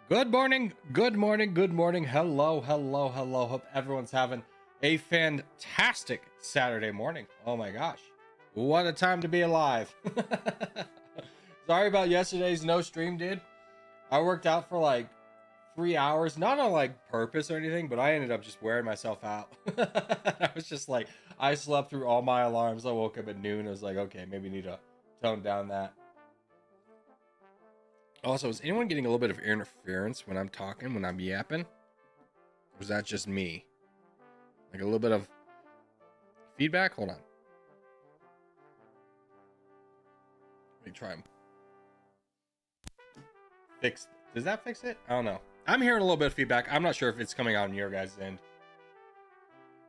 Good morning, good morning, good morning. Hello, hello, hello. Hope everyone's having a fantastic Saturday morning. Oh my gosh, what a time to be alive. Sorry about yesterday's no stream, dude. I worked out for like 3 hours, not on like purpose or anything, but I ended up just wearing myself out. I was just like, I slept through all my alarms. I woke up at noon. I was like, okay, maybe need to tone down that. Also, is anyone getting a little bit of interference when I'm talking, when I'm yapping? Or is that just me? Like a little bit of feedback? Hold on. Let me try and fix. Does that fix it? I don't know. I'm hearing a little bit of feedback. I'm not sure if it's coming out on your guys' end.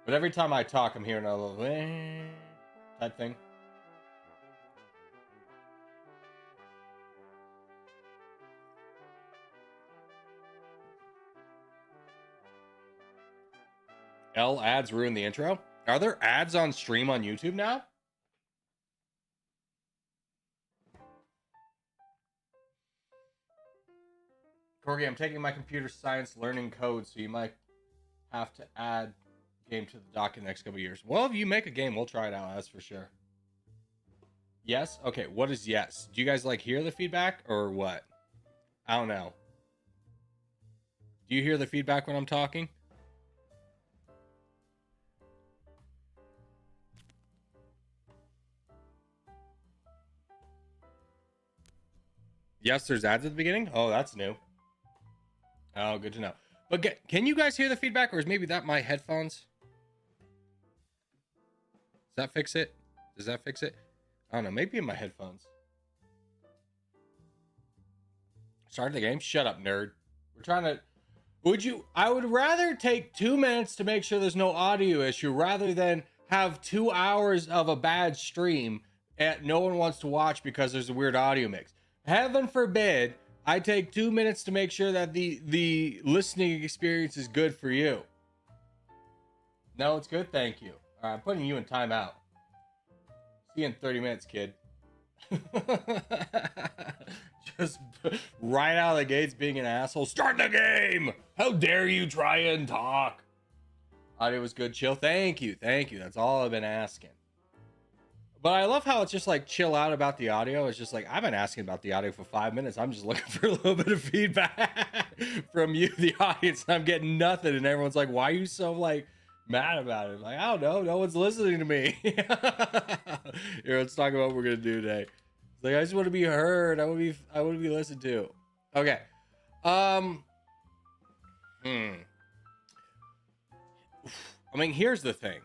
But every time I talk, I'm hearing a little type thing. L ads ruin the intro. Are there ads on stream on YouTube now? Corgi, I'm taking my computer science learning code, so you might have to add game to the dock in the next couple years. Well, if you make a game, we'll try it out, that's for sure. Yes? Okay, what is yes? Do you guys like hear the feedback or what? I don't know. Do you hear the feedback when I'm talking? Yes, there's ads at the beginning? Oh, that's new. Oh, good to know. But can you guys hear the feedback, or is maybe that my headphones? Does that fix it? Does that fix it? I don't know. Maybe in my headphones. Start the game? Shut up, nerd. We're trying to... I would rather take 2 minutes to make sure there's no audio issue rather than have 2 hours of a bad stream and no one wants to watch because there's a weird audio mix. Heaven forbid I take 2 minutes to make sure that the listening experience is good for you. No, it's good. Thank you. All right, I'm putting you in timeout. See you in 30 minutes, kid. Just right out of the gates being an asshole. Start the game! How dare you try and talk? Audio was good, chill. Thank you. Thank you. That's all I've been asking. But I love how it's just like chill out about the audio. It's just like, I've been asking about the audio for 5 minutes. I'm just looking for a little bit of feedback from you, the audience. And I'm getting nothing. And everyone's like, why are you so like mad about it? I'm like, I don't know. No one's listening to me. Here, let's talk about what we're going to do today. It's like, I just want to be heard. I want to be listened to. Okay. I mean, here's the thing.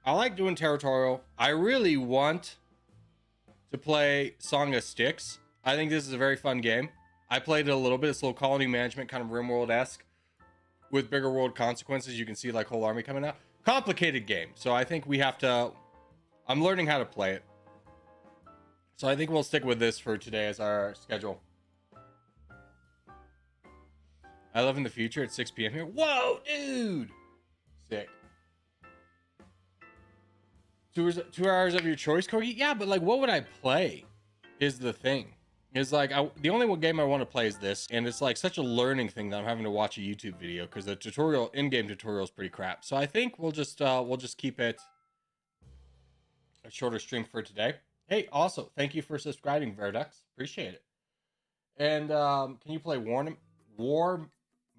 I like doing territorial. I really want to play Song of Sticks. I think this is a very fun game. I played it a little bit. It's a little colony management, kind of RimWorld-esque with bigger world consequences. You can see like whole army coming out. Complicated game. So I think we have to... I'm learning how to play it. So I think we'll stick with this for today as our schedule. I live in the future at 6 p.m. here. Whoa, dude! Sick. 2 hours of your choice, Corgi? Yeah, but like, what would I play? Is the thing. Is like, the only one game I want to play is this, and it's like such a learning thing that I'm having to watch a YouTube video because the tutorial, in-game tutorial, is pretty crap. So I think we'll just keep it a shorter stream for today. Hey, also, thank you for subscribing, Verdux. Appreciate it. And can you play War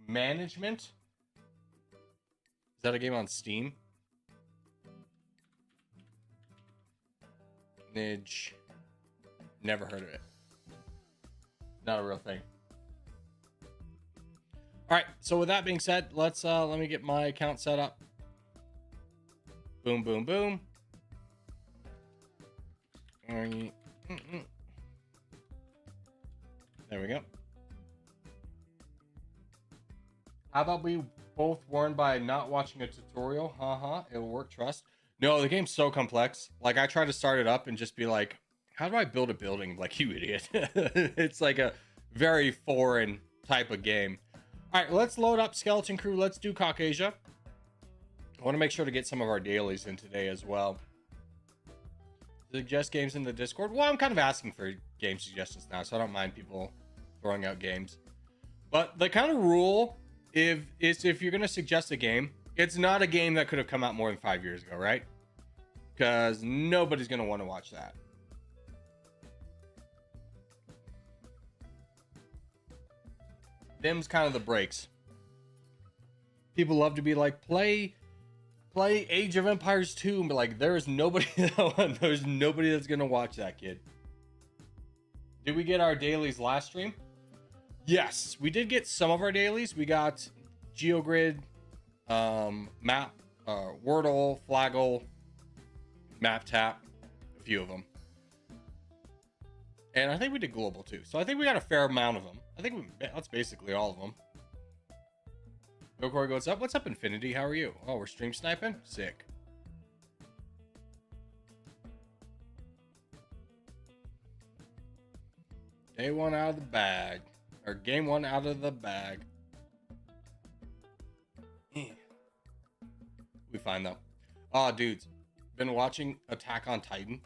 Management? Is that a game on Steam? Nidge. Never heard of it. Not a real thing. All right, so with that being said, let me get my account set up. Boom, boom, boom. There we go. How about we both warn by not watching a tutorial? It'll work, trust. No, the game's so complex. Like, I try to start it up and just be like, how do I build a building? Like, you idiot. It's like a very foreign type of game. All right, let's load up Skeleton Crew. Let's do Caucasia. I want to make sure to get some of our dailies in today as well. Suggest games in the Discord. Well, I'm kind of asking for game suggestions now, so I don't mind people throwing out games. But the kind of rule, if you're gonna suggest a game, it's not a game that could have come out more than 5 years ago, right? Because nobody's gonna want to watch that. Them's kind of the breaks. People love to be like, play Age of Empires 2, but like there's nobody that's gonna watch that, kid. Did we get our dailies last stream? Yes, we did get some of our dailies. We got GeoGrid, map, Wordle, Flaggle, Map Tap, a few of them. And I think we did global too. So I think we got a fair amount of them. I think that's basically all of them. Yo, Corey, what's up? What's up, Infinity? How are you? Oh, we're stream sniping? Sick. Day one out of the bag. Or game one out of the bag. We fine though. Oh, dudes. Been watching Attack on Titan.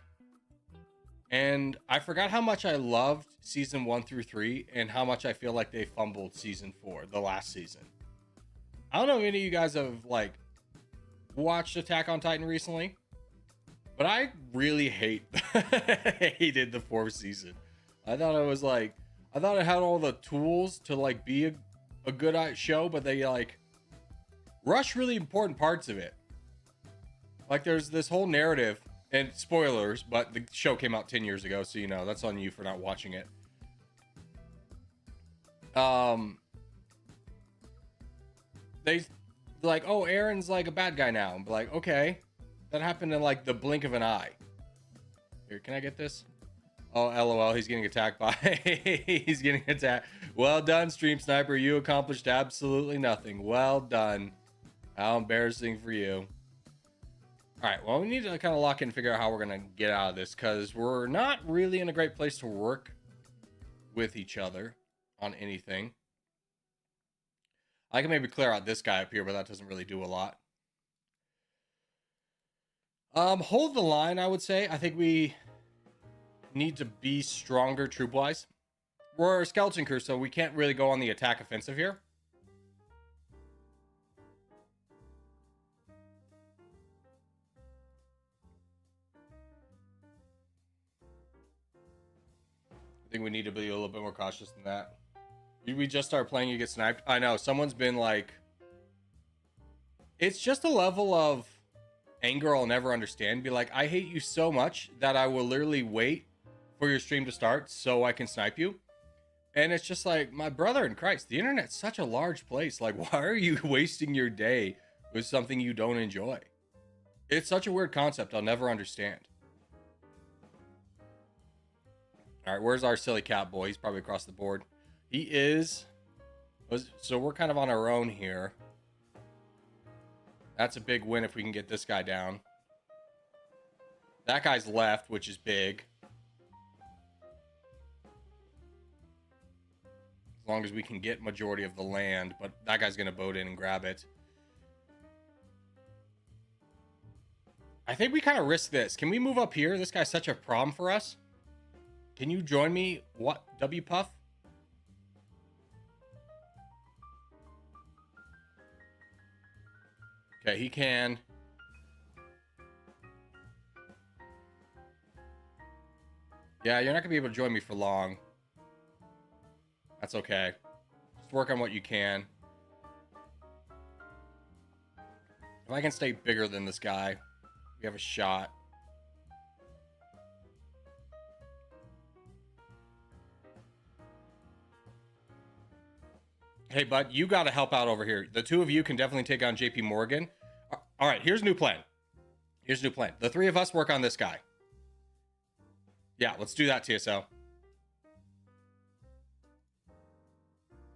And I forgot how much I loved season 1 through 3 and how much I feel like they fumbled season 4, the last season. I don't know if any of you guys have like watched Attack on Titan recently, but I really hated the 4th season. I thought it had all the tools to like be a good show, but they like rush really important parts of it. Like there's this whole narrative, and spoilers, but the show came out 10 years ago, so you know, that's on you for not watching it. They like, oh, Aaron's like a bad guy now. I'm like, okay, that happened in like the blink of an eye. Here, can I get this? Oh, LOL, he's getting attacked by he's getting attacked. Well done, Stream Sniper. You accomplished absolutely nothing. Well done. How embarrassing for you. All right, well, we need to kind of lock in and figure out how we're going to get out of this, because we're not really in a great place to work with each other on anything. I can maybe clear out this guy up here, but that doesn't really do a lot. Hold the line, I would say. I think we need to be stronger troop-wise. We're a skeleton crew, so we can't really go on the attack offensive here. I think we need to be a little bit more cautious than that. We just start playing, you get sniped. I know, someone's been like... It's just a level of anger I'll never understand. Be like, I hate you so much that I will literally wait for your stream to start so I can snipe you. And it's just like, my brother in Christ, the internet's such a large place. Like, why are you wasting your day with something you don't enjoy? It's such a weird concept I'll never understand. All right, where's our silly cat boy? He's probably across the board. He is. So we're kind of on our own here. That's a big win if we can get this guy down. That guy's left, which is big. As long as we can get majority of the land, but that guy's going to boat in and grab it. I think we kind of risk this. Can we move up here? This guy's such a problem for us. Can you join me? What? W Puff? Okay, he can. Yeah, you're not gonna be able to join me for long. That's okay. Just work on what you can. If I can stay bigger than this guy, we have a shot. Hey, bud, you got to help out over here. The two of you can definitely take on JP Morgan. All right, here's a new plan. Here's a new plan. The three of us work on this guy. Yeah, let's do that, TSO.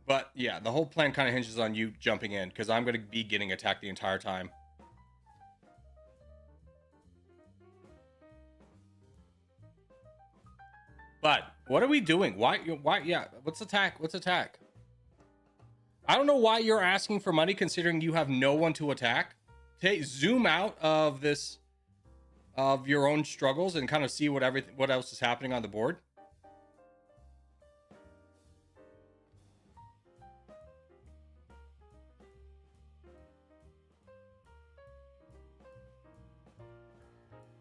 But yeah, the whole plan kind of hinges on you jumping in, because I'm going to be getting attacked the entire time. But what are we doing? Why? Yeah, what's attack? What's attack? I don't know why you're asking for money considering you have no one to attack. Zoom out of this, of your own struggles, and kind of see what else is happening on the board.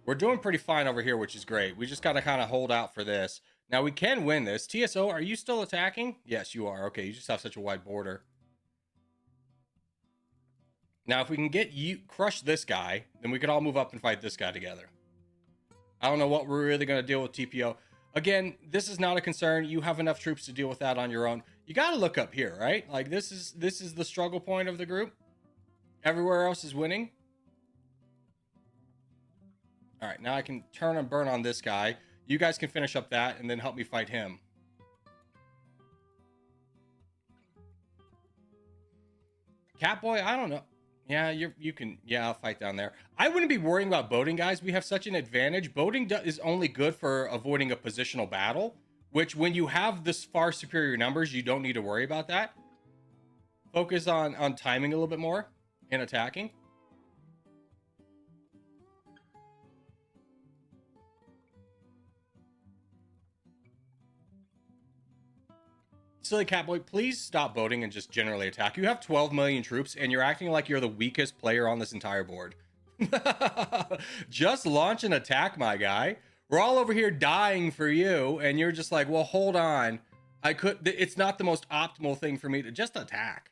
We're doing pretty fine over here, which is great. We just got to kind of hold out for this. Now, we can win this. TSO, are you still attacking? Yes, you are. Okay, you just have such a wide border. Now, if we can get you crush this guy, then we could all move up and fight this guy together. I don't know what we're really going to deal with TPO. Again, this is not a concern. You have enough troops to deal with that on your own. You got to look up here, right? Like, this is the struggle point of the group. Everywhere else is winning. All right, now I can turn and burn on this guy. You guys can finish up that and then help me fight him. Catboy, I don't know. Yeah, you can. Yeah, I'll fight down there. I wouldn't be worrying about boating, guys. We have such an advantage. Boating is only good for avoiding a positional battle, which when you have this far superior numbers, you don't need to worry about that. Focus on timing a little bit more and attacking. Silly Catboy, please stop voting and just generally attack. You have 12 million troops and you're acting like you're the weakest player on this entire board. Just launch an attack, my guy. We're all over here dying for you and you're just like, well, hold on. It's not the most optimal thing for me to just attack.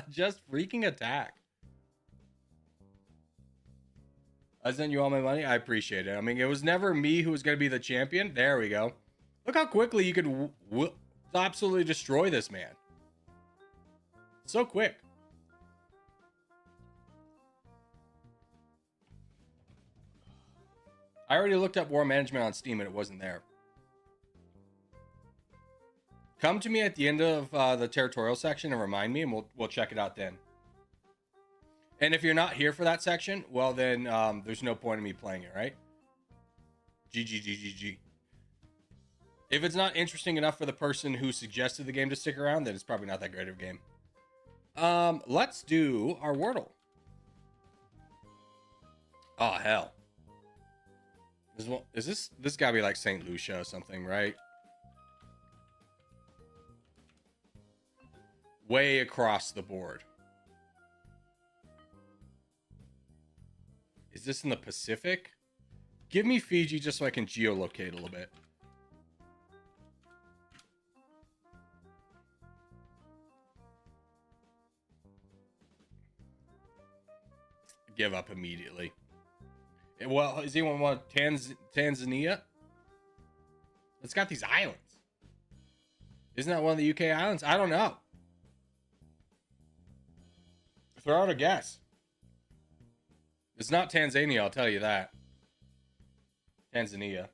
Just freaking attack. I sent you all my money. I appreciate it. I mean, it was never me who was going to be the champion. There we go. Look how quickly you could absolutely destroy this man. So quick. I already looked up war management on Steam and it wasn't there. Come to me at the end of the territorial section and remind me and we'll check it out then. And if you're not here for that section, well then there's no point in me playing it, right? GG. If it's not interesting enough for the person who suggested the game to stick around, then it's probably not that great of a game. Let's do our Wordle. Oh, hell. This gotta be like St. Lucia or something, right? Way across the board. Is this in the Pacific? Give me Fiji just so I can geolocate a little bit. Give up immediately. Well, does anyone want Tanzania? It's got these islands. Isn't that one of the UK islands? I don't know. Throw out a guess. It's not Tanzania, I'll tell you that. Tanzania.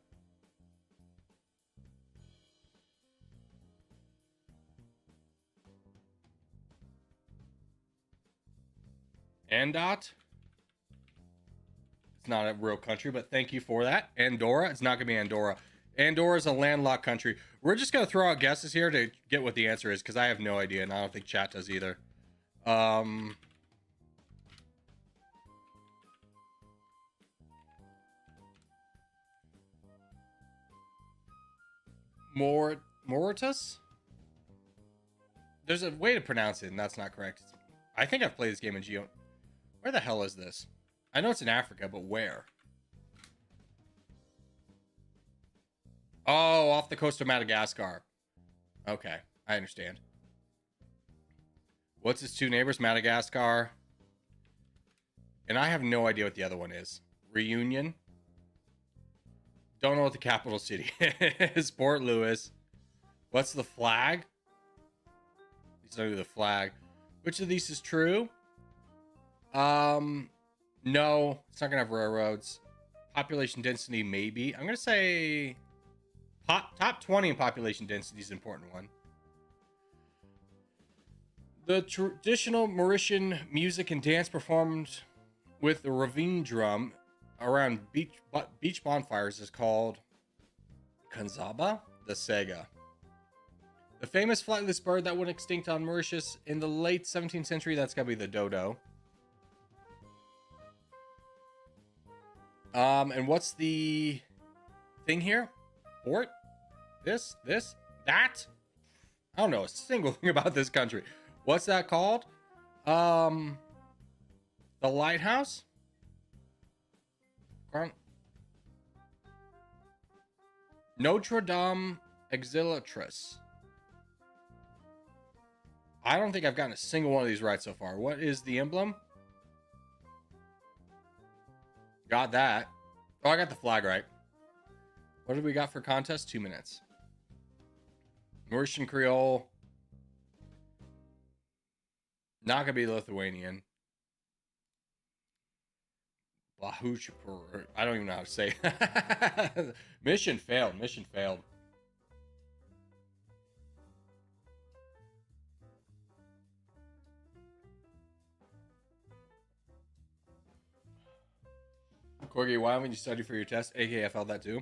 Andot? It's not a real country, but thank you for that. Andorra? It's not going to be Andorra. Andorra is a landlocked country. We're just going to throw out guesses here to get what the answer is, because I have no idea, and I don't think chat does either. Mauritius? There's a way to pronounce it, and that's not correct. I think I've played this game in Geo. Where the hell is this? I know it's in Africa, but where? Oh, off the coast of Madagascar. Okay, I understand. What's its two neighbors? Madagascar. And I have no idea what the other one is. Reunion. Don't know what the capital city is. Port Louis. What's the flag? Let's know the flag. Which of these is true? No, it's not gonna have railroads. Population density, maybe. I'm gonna say top 20 in population density is an important one. The traditional Mauritian music and dance performed with the ravine drum around beach bonfires is called Kanzaba, the Sega. The famous flightless bird that went extinct on Mauritius in the late 17th century, that's gotta be the dodo. And what's the thing here? Fort? This? That? I don't know a single thing about this country. What's that called? The lighthouse? Notre Dame Exilatrix. I don't think I've gotten a single one of these right so far. What is the emblem? Got that. Oh, I got the flag right. What did we got for contest? 2 minutes. Mauritian Creole. Not gonna be Lithuanian. Blahuchpur. I don't even know how to say it. Mission failed. Mission failed. Corgi, why haven't you studied for your test? AK, I felt that too.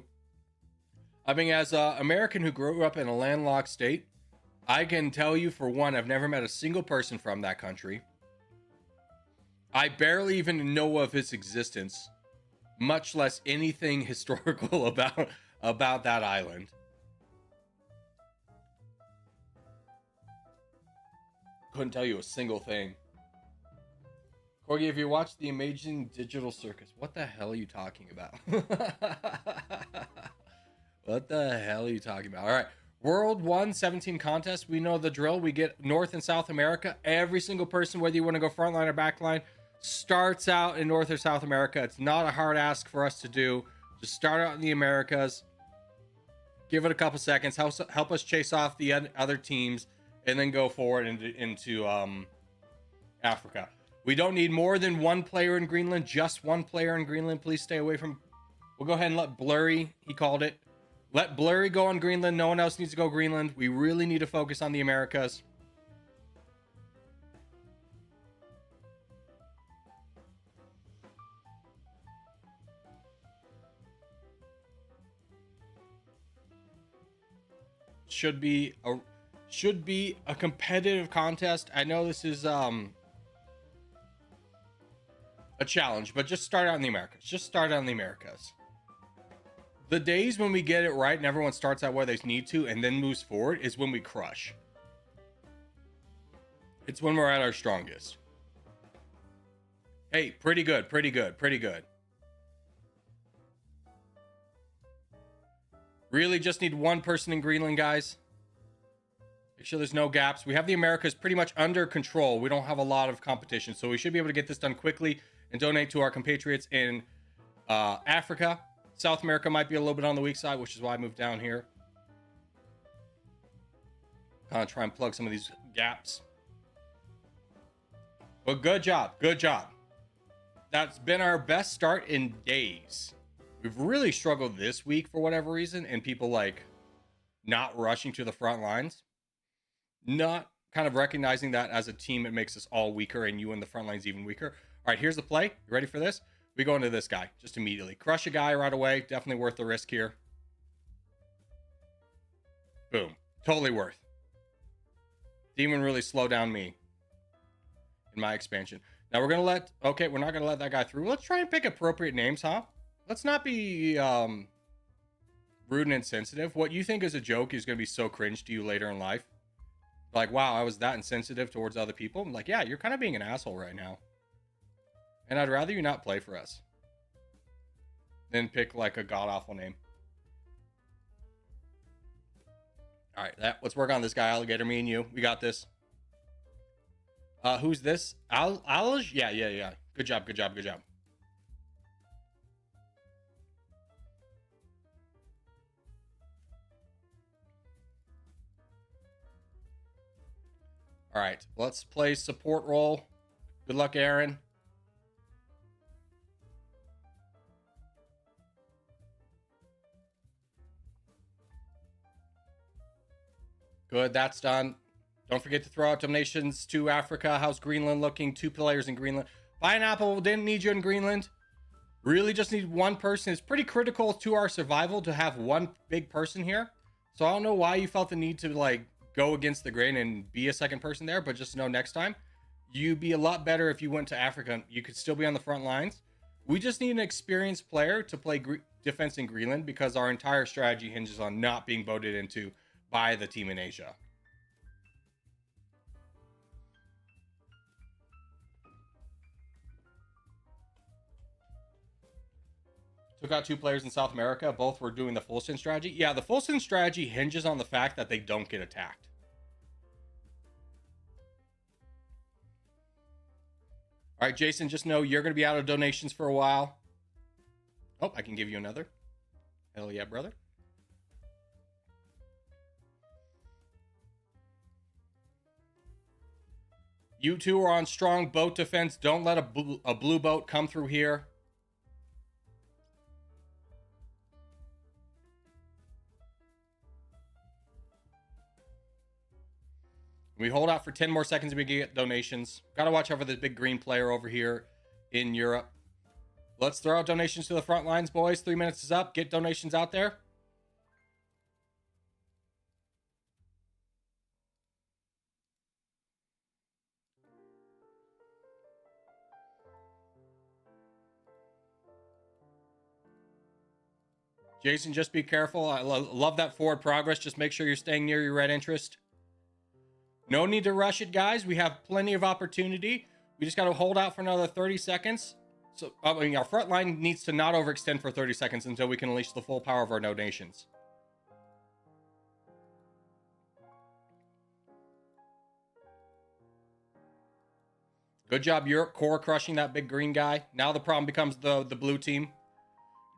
I mean, as an American who grew up in a landlocked state, I can tell you for one, I've never met a single person from that country. I barely even know of its existence, much less anything historical about that island. Couldn't tell you a single thing. Corgi, if you watched The Amazing Digital Circus, what the hell are you talking about? What the hell are you talking about? All right. World 117 contest. We know the drill. We get North and South America. Every single person, whether you want to go front line or back line, starts out in North or South America. It's not a hard ask for us to do. Just start out in the Americas. Give it a couple seconds. Help us chase off the other teams, and then go forward into Africa. We don't need more than one player in Greenland. Just one player in Greenland. Please stay away from... We'll go ahead and let Blurry, he called it. Let Blurry go on Greenland. No one else needs to go Greenland. We really need to focus on the Americas. Should be a competitive contest. I know this is a challenge, but just start out in the Americas. Just start out in the Americas. The days when we get it right and everyone starts out where they need to and then moves forward is when we crush. It's when we're at our strongest. Hey, pretty good, pretty good, pretty good. Really just need one person in Greenland, guys. Make sure there's no gaps. We have the Americas pretty much under control. We don't have a lot of competition, so we should be able to get this done quickly and donate to our compatriots in Africa. South America might be a little bit on the weak side, which is why I moved down here. Try and plug some of these gaps. But good job. Good job. That's been our best start in days. We've really struggled this week for whatever reason, and people like not rushing to the front lines. Not kind of recognizing that as a team, it makes us all weaker, and you in the front lines even weaker. All right, here's the play. You ready for this? We go into this guy just immediately. Crush a guy right away. Definitely worth the risk here. Boom. Totally worth. Didn't even really slow down me in my expansion. Now we're going to let... Okay, we're not going to let that guy through. Let's try and pick appropriate names, huh? Let's not be rude and insensitive. What you think is a joke is going to be so cringe to you later in life. Like, wow, I was that insensitive towards other people. I'm like, yeah, you're kind of being an asshole right now. And I'd rather you not play for us than pick like a god-awful name. All right, let's work on this guy, Alligator, me and you. We got this. Who's this? Alj? Yeah. Good job. All right, let's play support role. Good luck, Aaron. Good, that's done. Don't forget to throw out donations to Africa. How's Greenland looking? 2 players in Greenland. Pineapple, didn't need you in Greenland. Really just need one person. It's pretty critical to our survival to have one big person here. So I don't know why you felt the need to like go against the grain and be a second person there, but just know next time you'd be a lot better if you went to Africa. You could still be on the front lines. We just need an experienced player to play defense in Greenland because our entire strategy hinges on not being voted into by the team in Asia. Took out 2 players in South America. Both were doing the full send strategy. Yeah, the full send strategy hinges on the fact that they don't get attacked. All right, Jason, just know you're going to be out of donations for a while. Oh, I can give you another. Hell yeah, brother. You two are on strong boat defense. Don't let a blue boat come through here. We hold out for 10 more seconds and we get donations. Got to watch out for this big green player over here in Europe. Let's throw out donations to the front lines, boys. 3 minutes is up. Get donations out there. Jason, just be careful. I love that forward progress. Just make sure you're staying near your red interest. No need to rush it, guys. We have plenty of opportunity. We just got to hold out for another 30 seconds. So, I mean, our front line needs to not overextend for 30 seconds until we can unleash the full power of our donations. Good job, Europe. Core crushing that big green guy. Now the problem becomes the blue team.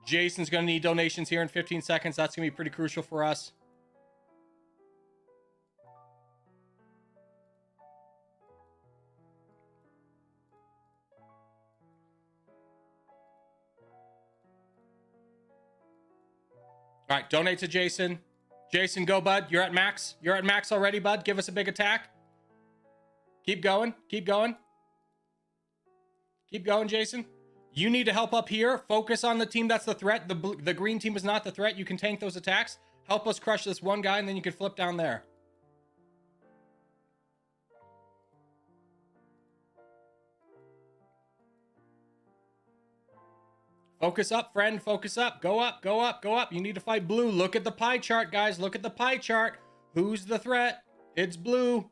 Jason's going to need donations here in 15 seconds. That's going to be pretty crucial for us. All right, donate to Jason. Jason, go, bud. You're at max. You're at max already, bud. Give us a big attack. Keep going. Keep going. Keep going, Jason. You need to help up here. Focus on the team that's the threat. The green team is not the threat. You can tank those attacks. Help us crush this one guy, and then you can flip down there. Focus up, friend. Focus up. Go up, go up, go up. You need to fight blue. Look at the pie chart, guys. Look at the pie chart. Who's the threat? It's blue.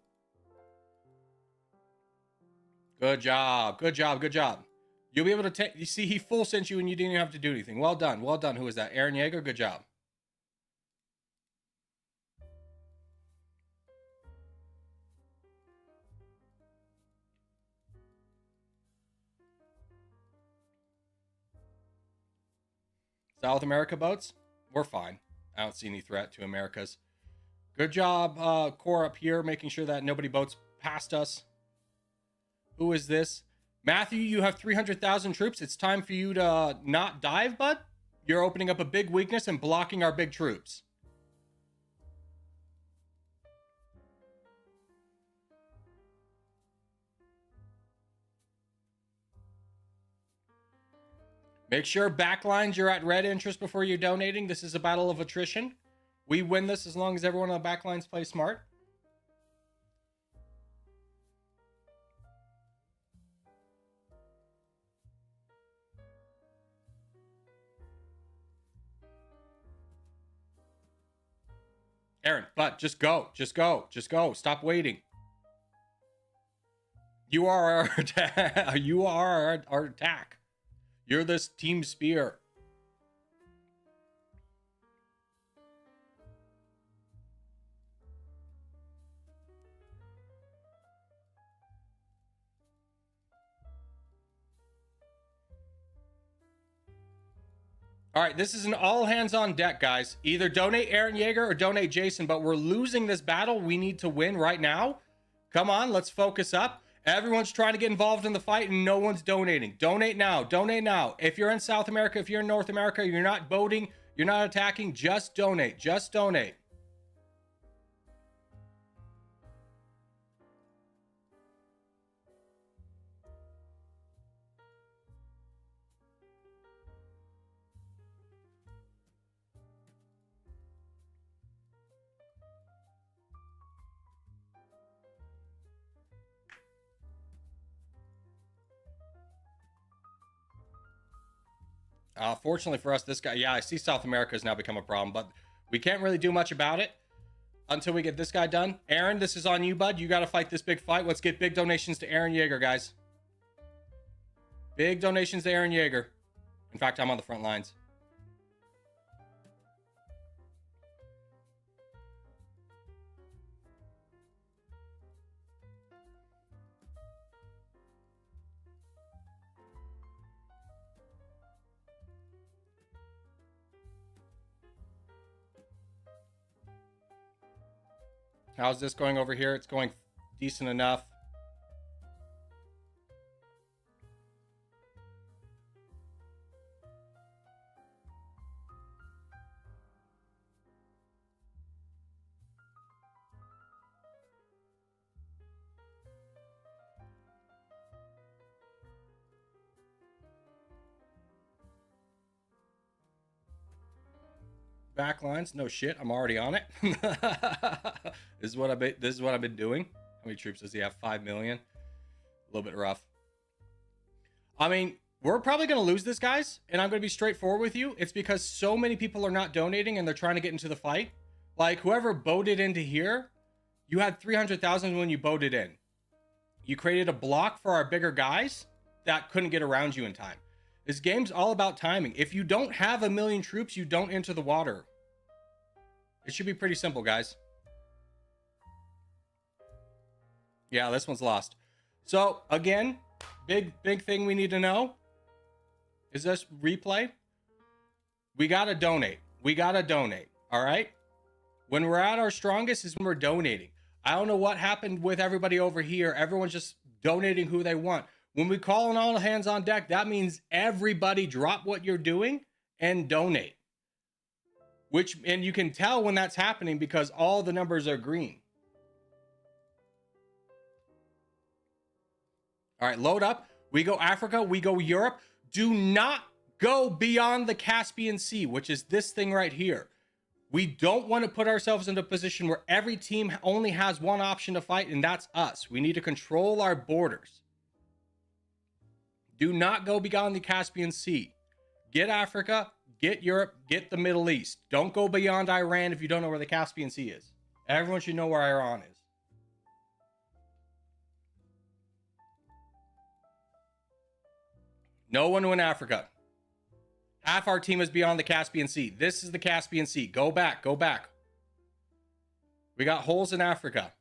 Good job. Good job. Good job. You'll be able to take... You see, he full sent you and you didn't even have to do anything. Well done. Well done. Who is that? Aaron Yeager? Good job. South America boats? We're fine. I don't see any threat to Americas. Good job, core up here, making sure that nobody boats past us. Who is this? Matthew, you have 300,000 troops. It's time for you to not dive, bud. You're opening up a big weakness and blocking our big troops. Make sure backlines you're at red interest before you're donating. This is a battle of attrition. We win this as long as everyone on the backlines plays smart. Aaron, but just go. Just go. Just go. Stop waiting. You are our you are our attack. You're this team spear. All right, this is an all hands on deck, guys. Either donate Aaron Yeager or donate Jason, but we're losing this battle. We need to win right now. Come on, let's focus up. Everyone's trying to get involved in the fight and no one's donating. Donate now. Donate now. If you're in South America, if you're in North America, you're not boating, you're not attacking, just donate. Just donate. Fortunately for us, this guy, yeah, I see South America has now become a problem, but we can't really do much about it until we get this guy done. Aaron, this is on you, bud. You got to fight this big fight. Let's get big donations to Aaron Yeager, guys. Big donations to Aaron Yeager. In fact, I'm on the front lines. How's this going over here? It's going decent enough. Backlines, no shit. I'm already on it. This is what I've been doing. How many troops does he have? 5 million. A little bit rough. I mean, we're probably going to lose this, guys, and I'm going to be straightforward with you. It's because so many people are not donating and they're trying to get into the fight. Like, whoever boated into here, you had 300,000 when you boated in. You created a block for our bigger guys that couldn't get around you in time. This game's all about timing. If you don't have 1 million troops, you don't enter the water. It should be pretty simple, guys. Yeah, this one's lost. So, again, big thing we need to know is this replay. We got to donate. We got to donate, all right? When we're at our strongest is when we're donating. I don't know what happened with everybody over here. Everyone's just donating who they want. When we call on all hands on deck, that means everybody drop what you're doing and donate. And you can tell when that's happening because all the numbers are green. All right, load up. We go Africa, we go Europe. Do not go beyond the Caspian Sea, which is this thing right here. We don't want to put ourselves in a position where every team only has one option to fight, and that's us. We need to control our borders. Do not go beyond the Caspian Sea. Get Africa, get Europe, get the Middle East. Don't go beyond Iran if you don't know where the Caspian Sea is. Everyone should know where Iran is. No one in Africa. Half our team is beyond the Caspian Sea. This is the Caspian Sea. Go back, go back. We got holes in Africa.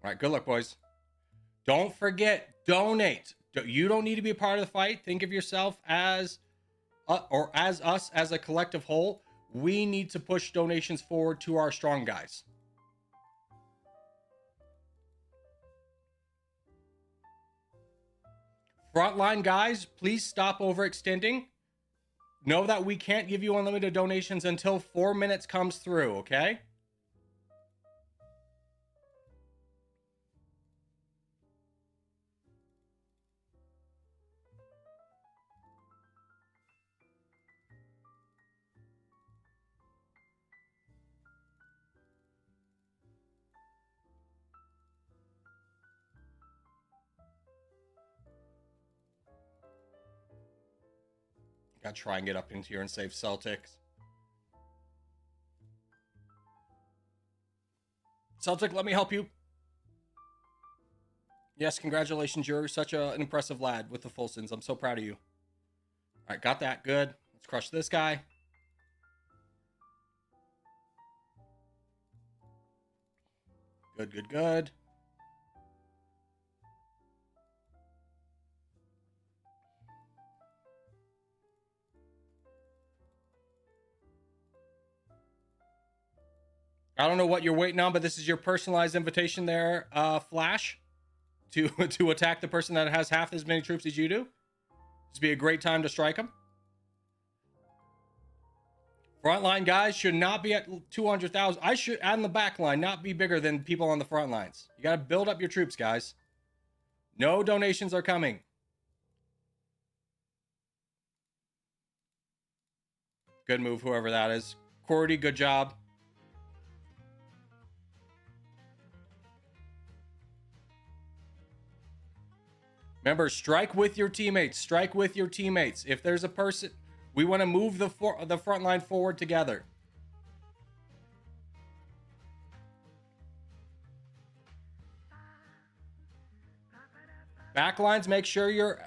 All right, good luck, boys. Don't forget, donate. You don't need to be a part of the fight. Think of yourself as, or as us, as a collective whole. We need to push donations forward to our strong guys. Frontline guys, please stop overextending. Know that we can't give you unlimited donations until 4 minutes comes through, okay? Gotta try and get up into here and save Celtics. Celtic, let me help you. Yes, congratulations. You're such an impressive lad with the Fulsons. I'm so proud of you. All right, got that. Good. Let's crush this guy. Good, good, good. I don't know what you're waiting on, but this is your personalized invitation there, Flash, to attack the person that has half as many troops as you do. This would be a great time to strike them. Frontline guys should not be at 200,000. I should, and the back line, not be bigger than people on the front lines. You got to build up your troops, guys. No donations are coming. Good move, whoever that is. Cordy, good job. Remember, strike with your teammates. Strike with your teammates. If there's a person, we want to move the front line forward together. Backlines, make sure you're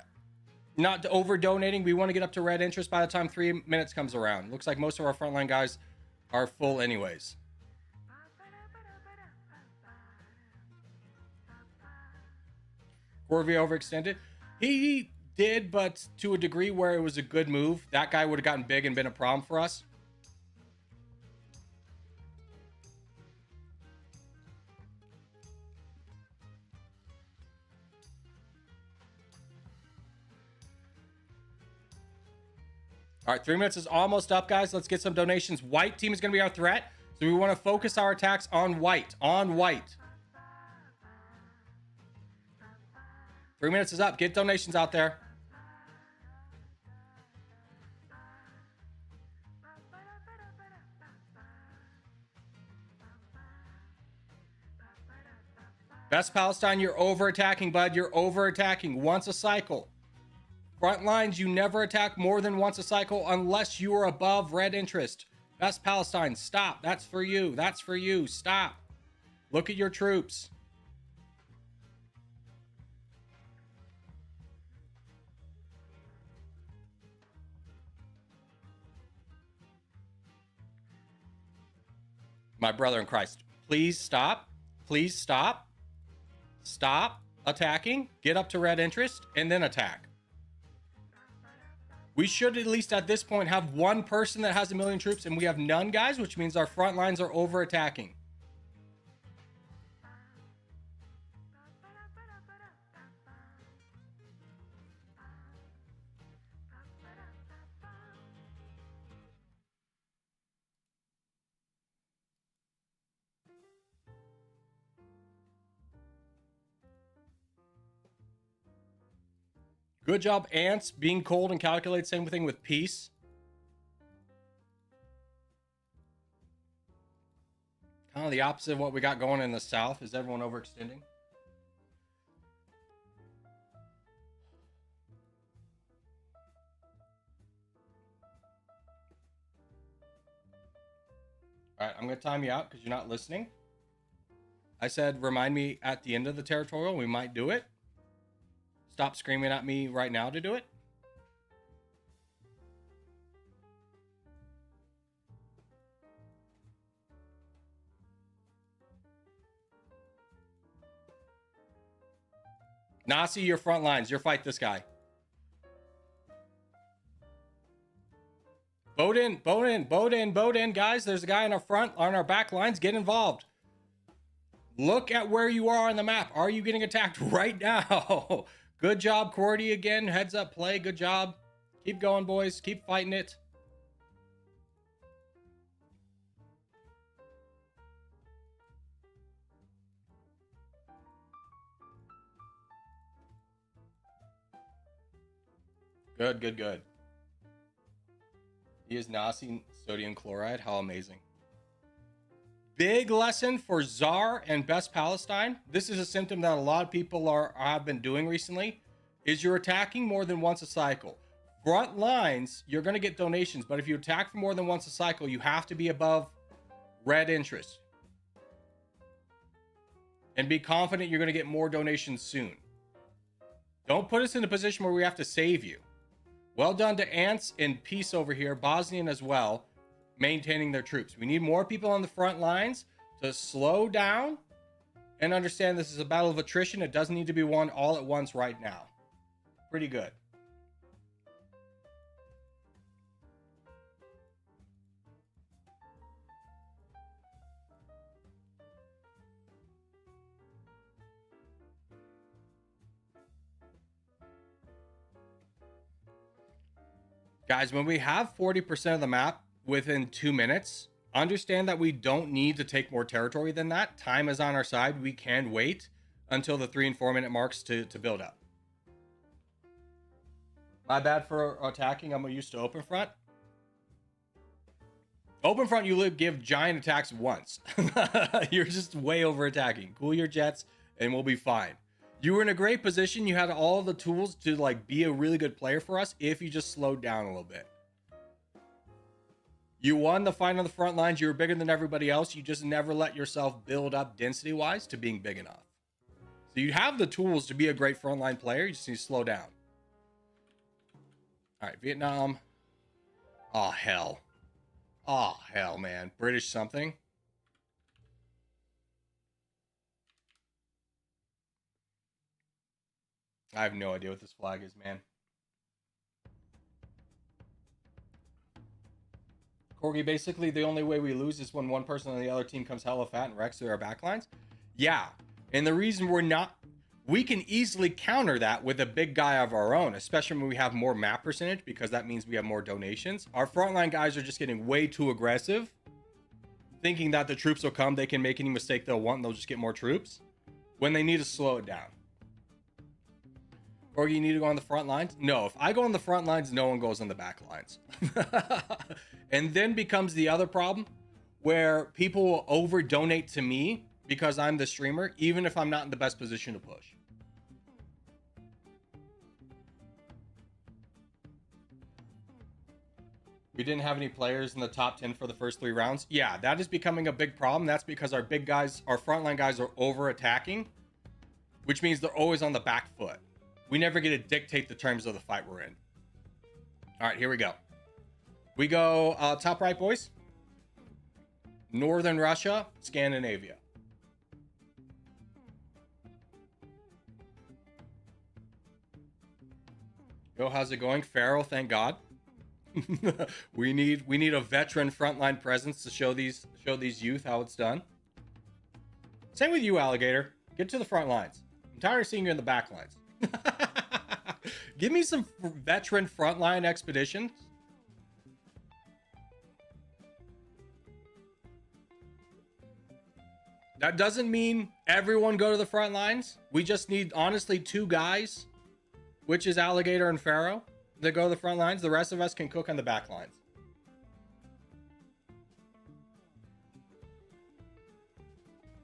not over donating. We want to get up to red interest by the time 3 minutes comes around. Looks like most of our frontline guys are full anyways. Corvi overextended. He did, but to a degree where it was a good move. That guy would have gotten big and been a problem for us. All right, 3 minutes is almost up, guys. Let's get some donations. White team is going to be our threat, so we want to focus our attacks on white. On white. 3 minutes is up. Get donations out there. Best Palestine, you're over-attacking, bud. You're over-attacking once a cycle. Front lines, you never attack more than once a cycle unless you are above red interest. Best Palestine, stop. That's for you. That's for you. Stop. Look at your troops. My brother in Christ, please stop. Please stop. Stop attacking. Get up to red interest and then attack. We should at least at this point have one person that has 1 million troops, and we have none, guys, which means our front lines are over attacking. Good job, Ants. Being cold and calculate. Same thing with peace. Kind of the opposite of what we got going in the south. Is everyone overextending? All right, I'm going to time you out because you're not listening. I said, remind me at the end of the territorial. We might do it. Stop screaming at me right now to do it. Nasi, your front lines. Your fight this guy. Boat in, boat in, boat in, boat in, guys. There's a guy on our front, on our back lines. Get involved. Look at where you are on the map. Are you getting attacked right now? Good job, Cordy, again. Heads up play. Good job. Keep going, boys. Keep fighting it. Good, good, good. He is Nasi sodium chloride. How amazing. Big lesson for Czar and Best Palestine. This is a symptom that a lot of people have been doing recently, is you're attacking more than once a cycle. Front lines, you're going to get donations, but if you attack for more than once a cycle, you have to be above red interest. And be confident you're going to get more donations soon. Don't put us in a position where we have to save you. Well done to Ants and Peace over here, Bosnian as well, maintaining their troops. We need more people on the front lines to slow down and understand this is a battle of attrition. It doesn't need to be won all at once right now. Pretty good. Guys, when we have 40% of the map within 2 minutes, understand that we don't need to take more territory than that. Time is on our side. We can wait until the 3 and 4 minute marks to build up. My bad for attacking. I'm used to open front. Open front, you give giant attacks once. You're just way over attacking. Cool your jets and we'll be fine. You were in a great position. You had all the tools to like be a really good player for us if you just slowed down a little bit. You won the fight on the front lines. You were bigger than everybody else. You just never let yourself build up density-wise to being big enough. So you have the tools to be a great frontline player. You just need to slow down. All right, Vietnam. Oh, hell. Oh, hell, man. British something. I have no idea what this flag is, man. Corgi, basically the only way we lose is when one person on the other team comes hella fat and wrecks through our backlines. Yeah. And the reason we can easily counter that with a big guy of our own, especially when we have more map percentage, because that means we have more donations. Our frontline guys are just getting way too aggressive, thinking that the troops will come, they can make any mistake they'll want, and they'll just get more troops, when they need to slow it down. Or you need to go on the front lines? No, if I go on the front lines, no one goes on the back lines. And then becomes the other problem where people will over donate to me because I'm the streamer, even if I'm not in the best position to push. We didn't have any players in the top 10 for the first 3 rounds. Yeah, that is becoming a big problem. That's because our big guys, our frontline guys are over attacking, which means they're always on the back foot. We never get to dictate the terms of the fight we're in. All right, here we go. We go top right, boys. Northern Russia, Scandinavia. Yo, how's it going? Pharaoh, thank God. we need a veteran frontline presence to show these youth how it's done. Same with you, Alligator. Get to the front lines. I'm tired of seeing you in the back lines. Give me some veteran frontline expeditions. That doesn't mean everyone go to the front lines. We just need, honestly, 2 guys, which is Alligator and Pharaoh, that go to the front lines. The rest of us can cook on the back lines.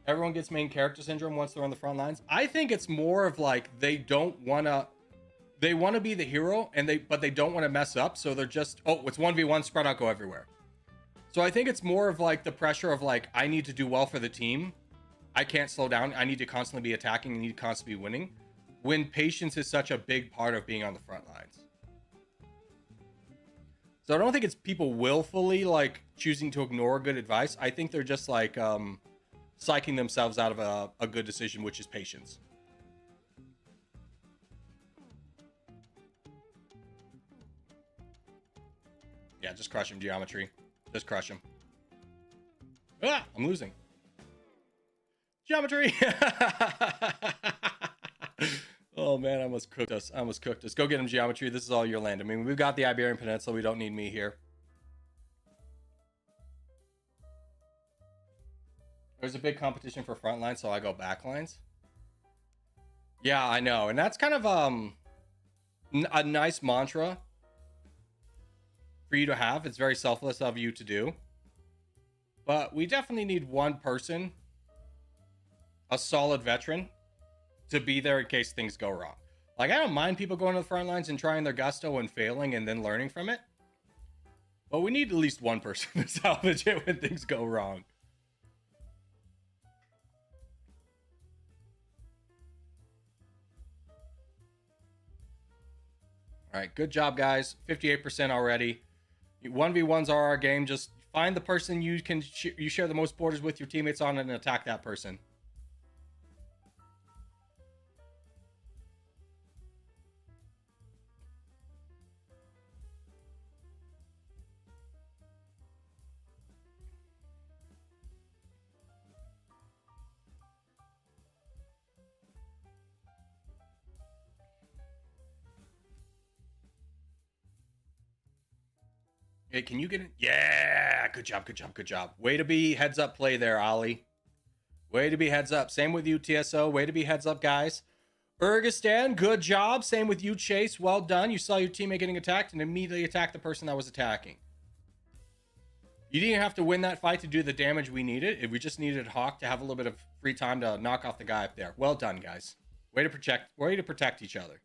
Everyone gets main character syndrome once they're on the front lines. I think it's more of like they want to be the hero, but they don't want to mess up, so they're just, oh, it's 1v1, spread out, go everywhere. So I think it's more of like the pressure of like, I need to do well for the team. I can't slow down. I need to constantly be attacking. I need to constantly be winning. When patience is such a big part of being on the front lines. So I don't think it's people willfully like choosing to ignore good advice. I think they're just like psyching themselves out of a good decision, which is patience. Yeah, just crush him, Geometry. Just crush him. Ah, I'm losing. Geometry! Oh man, I almost cooked us. Go get him, Geometry. This is all your land. I mean, we've got the Iberian Peninsula. We don't need me here. There's a big competition for front lines, so I go back lines. Yeah, I know. And that's kind of a nice mantra for you to have. It's very selfless of you to do. But we definitely need one person, a solid veteran, to be there in case things go wrong. Like, I don't mind people going to the front lines and trying their gusto and failing and then learning from it. But we need at least one person to salvage it when things go wrong. All right, good job, guys. 58% already. 1v1s are our game. Just find the person you share the most borders with your teammates on and attack that person. Hey, can you get it? Yeah, good job. Way to be heads up play there, Ollie. Way to be heads up. Same with you, TSO. Way to be heads up, guys. Urgistan, good job. Same with you, Chase. Well done. You saw your teammate getting attacked and immediately attacked the person that was attacking. You didn't have to win that fight to do the damage we needed. We just needed Hawk to have a little bit of free time to knock off the guy up there. Well done, guys. Way to protect each other.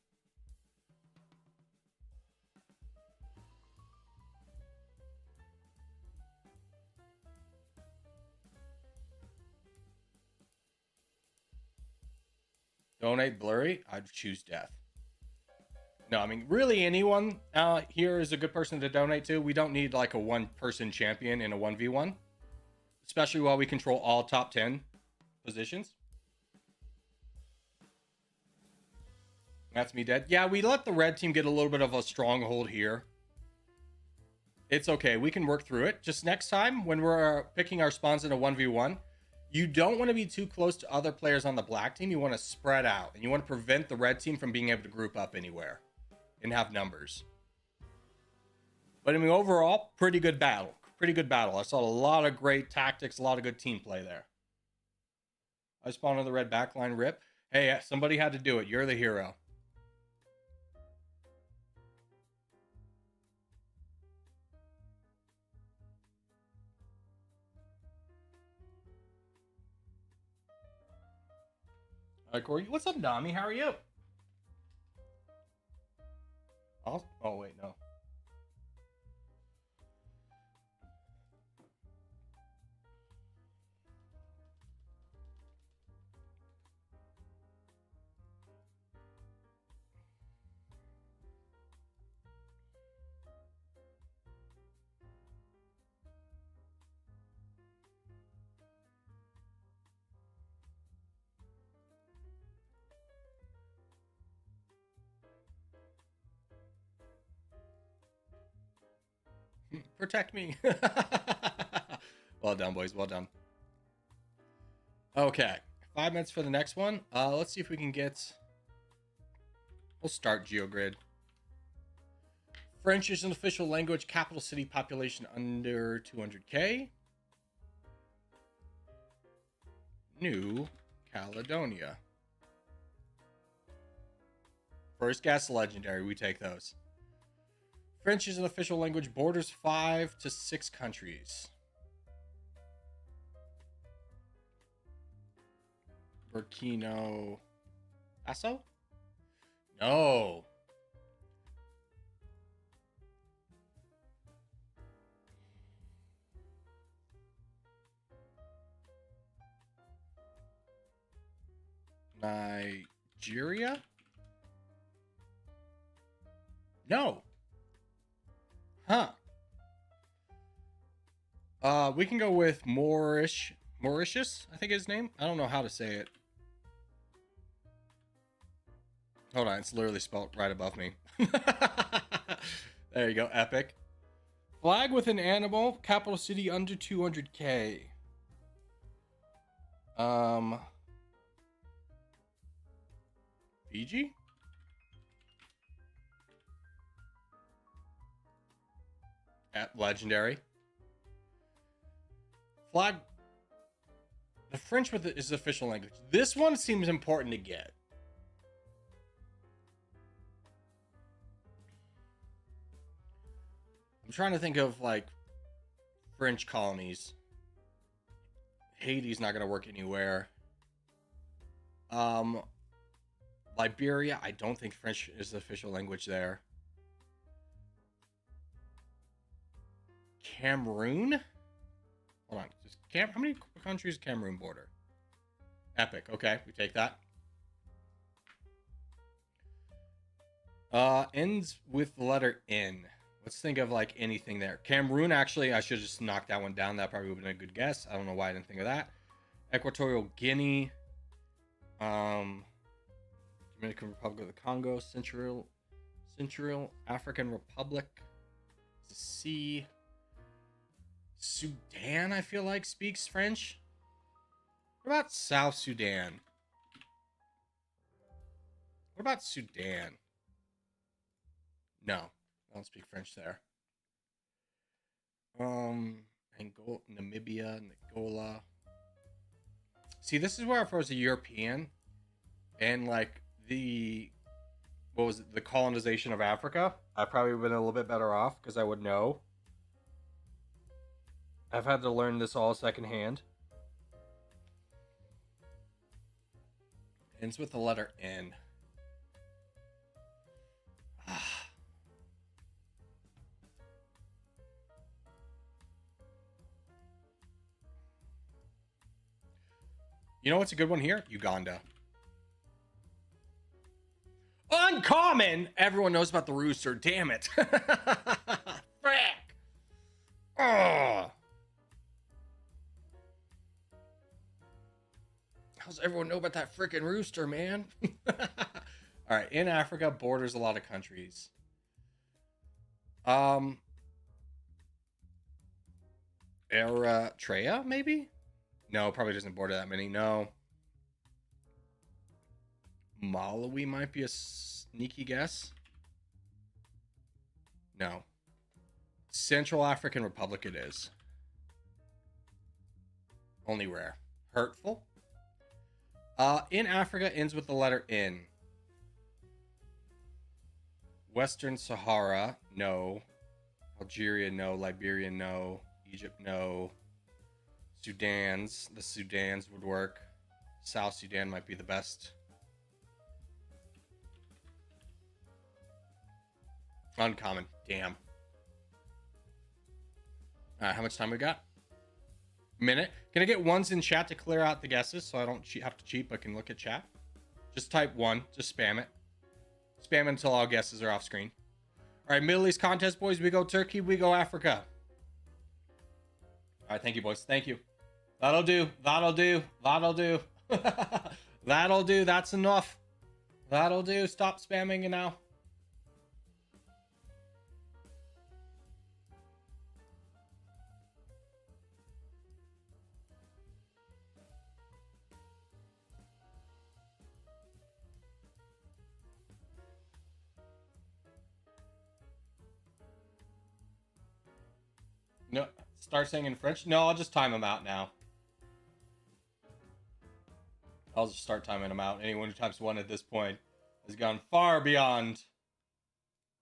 Donate Blurry? I'd choose death. No, I mean, really anyone here is a good person to donate to. We don't need like a one-person champion in a 1v1. Especially while we control all top 10 positions. That's me dead. Yeah, we let the red team get a little bit of a stronghold here. It's okay. We can work through it. Just next time when we're picking our spawns in a 1v1, you don't want to be too close to other players on the black team. You want to spread out, and you want to prevent the red team from being able to group up anywhere and have numbers. But I mean, overall, pretty good battle. Pretty good battle. I saw a lot of great tactics, a lot of good team play there. I spawned on the red backline, rip. Hey, somebody had to do it. You're the hero. Corey, what's up, Nami? How are you? Oh, wait, no. Protect me. Well done, boys. Well done. Okay. 5 minutes for the next one. Let's see if we can get... We'll start GeoGrid. French is an official language. Capital city, population under 200k. New Caledonia. First guess, legendary. We take those. French is an official language. Borders 5 to 6 countries. Burkina Faso? No. Nigeria? No. Huh. We can go with Mauritius, I think is his name. I don't know how to say it. Hold on, it's literally spelled right above me. There you go, epic. Flag with an animal, capital city under 200k. Fiji? At legendary. Flag. The French with it is the official language. This one seems important to get. I'm trying to think of like French colonies. Haiti's not going to work anywhere. Liberia, I don't think French is the official language there. Cameroon? Hold on. How many countries Cameroon border? Epic. Okay, we take that. Ends with the letter N. Let's think of like anything there. Cameroon, actually, I should just knock that one down. That probably would have been a good guess. I don't know why I didn't think of that. Equatorial Guinea. Dominican Republic of the Congo. Central African Republic. C. Sudan, I feel like, speaks French. What about South Sudan? What about Sudan? No, I don't speak French there. Angola, Namibia, Angola. See, this is where if I was a European and like the colonization of Africa, I probably would have been a little bit better off because I would know. I've had to learn this all secondhand. Ends with the letter N. You know what's a good one here? Uganda. Uncommon! Everyone knows about the rooster. Damn it. Frick. Oh. How's everyone know about that freaking rooster, man? All right, in Africa, borders a lot of countries. Eritrea, maybe? No, probably doesn't border that many. No. Malawi might be a sneaky guess. No. Central African Republic it is. Only rare. Hurtful. In Africa ends with the letter N. Western Sahara, no. Algeria, no. Liberia, no. Egypt, no. The Sudans would work. South Sudan might be the best. Uncommon. Damn. How much time we got? Minute. Can I get ones in chat to clear out the guesses so I don't have to cheat but can look at chat? Just type one. Just spam it. Spam it until all guesses are off screen. All right, Middle East contest, boys. We go Turkey. We go Africa. All right, thank you, boys. Thank you. That'll do. That'll do. That'll do. That'll do. That's enough. That'll do. Stop spamming it now. No, start saying in French? No, I'll just time them out now. I'll just start timing them out. Anyone who types one at this point has gone far beyond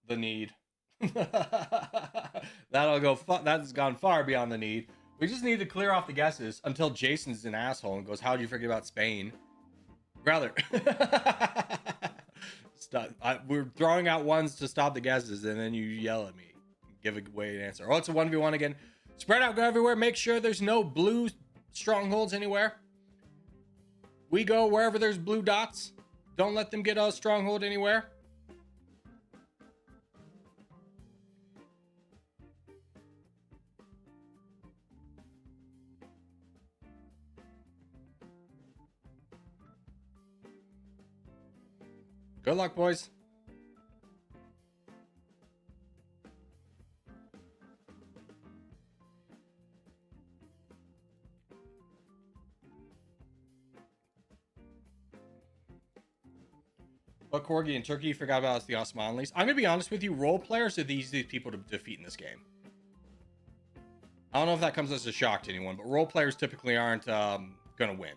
the need. That's gone far beyond the need. We just need to clear off the guesses until Jason's an asshole and goes, "How did you forget about Spain?" Brother. We're throwing out ones to stop the guesses, and then you yell at me. Give away an answer. Oh, it's a 1v1 again. Spread out, go everywhere. Make sure there's no blue strongholds anywhere. We go wherever there's blue dots. Don't let them get a stronghold anywhere. Good luck, boys. But Corgi in Turkey forgot about us, the Osmanlis. I'm gonna be honest with you, role players are the easiest people to defeat in this game. I don't know if that comes as a shock to anyone, but role players typically aren't gonna win.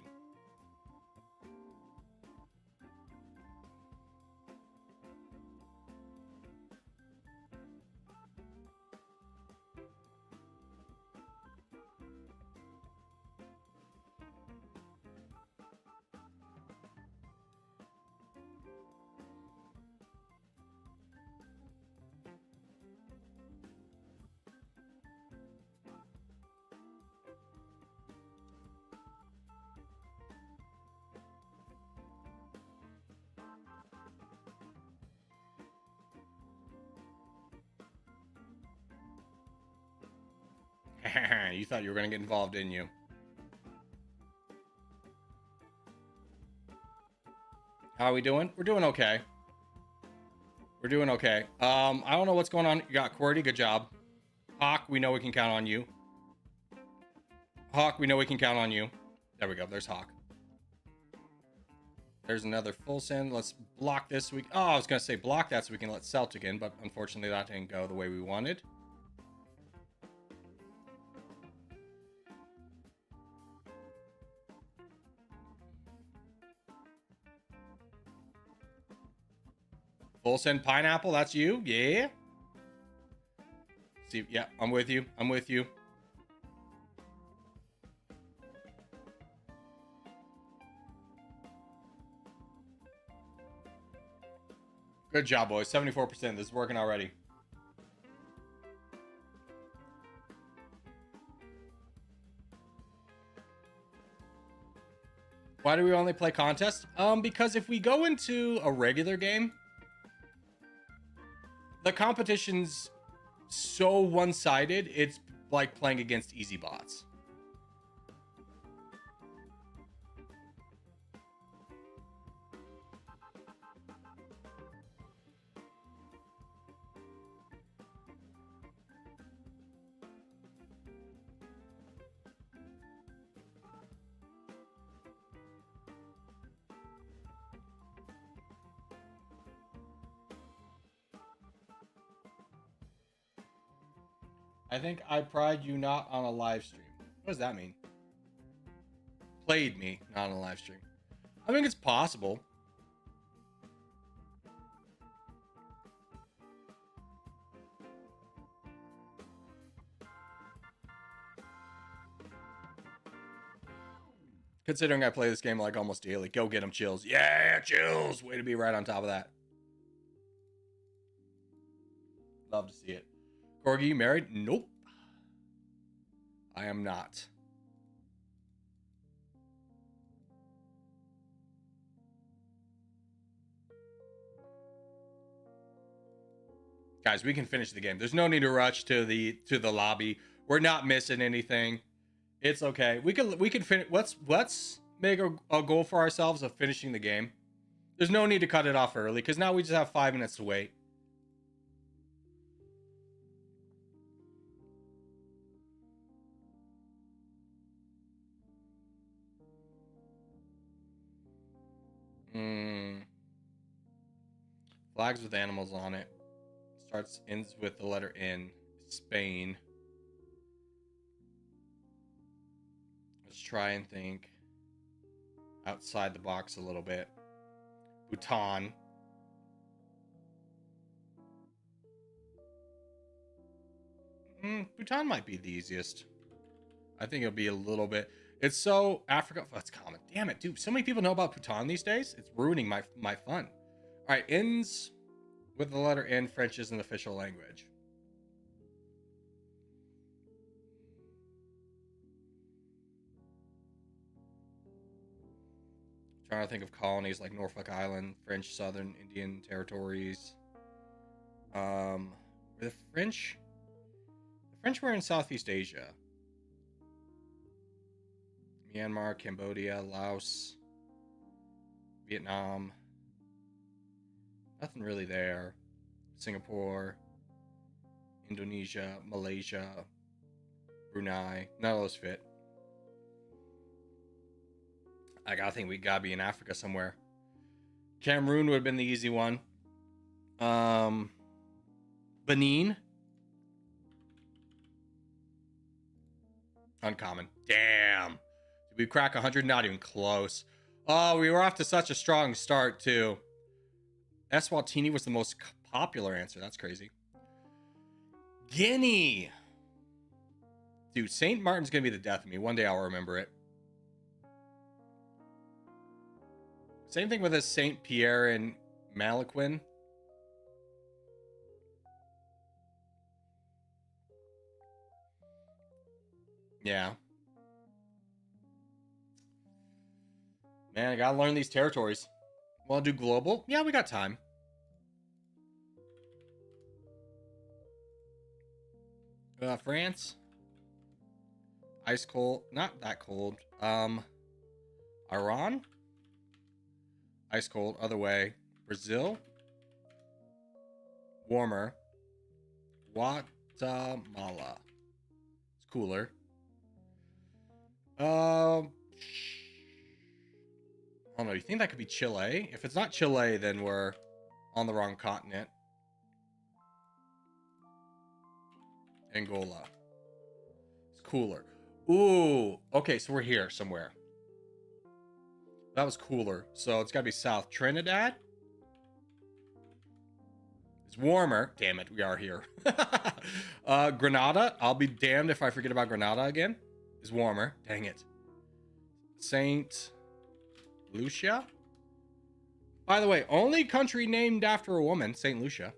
You thought you were gonna get involved, didn't you? How are we doing? We're doing okay. We're doing okay. I don't know what's going on. You got QWERTY, good job. Hawk, we know we can count on you. Hawk, we know we can count on you. There we go. There's Hawk. There's another full send. Let's block this. I was gonna say block that so we can let Celtic in, but unfortunately that didn't go the way we wanted. Full send pineapple, that's you? Yeah. See, yeah, I'm with you. I'm with you. Good job, boys. 74%. This is working already. Why do we only play contests? Because if we go into a regular game, the competition's so one-sided, it's like playing against easy bots. I think I pried you not on a live stream. What does that mean? Played me, not on a live stream. I think it's possible. Considering I play this game like almost daily. Go get him, Chills. Yeah, Chills. Way to be right on top of that. Love to see it. Corgi, you married? Nope. I am not. Guys, we can finish the game. There's no need to rush to the lobby. We're not missing anything. It's okay. We can finish. Let's make a goal for ourselves of finishing the game. There's no need to cut it off early because now we just have 5 minutes to wait. Flags with animals on it. Ends with the letter N. Spain. Let's try and think outside the box a little bit. Bhutan. Bhutan might be the easiest. I think it'll be a little bit. It's so Africa. That's common. Damn it, dude. So many people know about Bhutan these days. It's ruining my fun. All right, ends with the letter N. French is an official language. Trying to think of colonies like Norfolk Island, French Southern Indian territories. Were the French? The French were in Southeast Asia. Myanmar, Cambodia, Laos, Vietnam. Nothing really there. Singapore, Indonesia, Malaysia, Brunei. None of those fit. I gotta think we gotta be in Africa somewhere. Cameroon would have been the easy one. Benin. Uncommon. Damn. Did we crack 100? Not even close. Oh, we were off to such a strong start, too. Eswatini was the most popular answer. That's crazy. Guinea. Dude, St. Martin's going to be the death of me. One day I'll remember it. Same thing with this St. Pierre and Maliquin. Yeah. Man, I gotta learn these territories. Want to do global? Yeah, we got time. France. Ice cold. Not that cold. Iran. Ice cold. Other way. Brazil. Warmer. Guatemala. It's cooler. I don't know. You think that could be Chile? If it's not Chile, then we're on the wrong continent. Angola. It's cooler. Ooh. Okay, so we're here somewhere. That was cooler. So it's got to be south. Trinidad? It's warmer. Damn it, we are here. Grenada. I'll be damned if I forget about Grenada again. Is warmer. Dang it. Saint Lucia? By the way, only country named after a woman, Saint Lucia.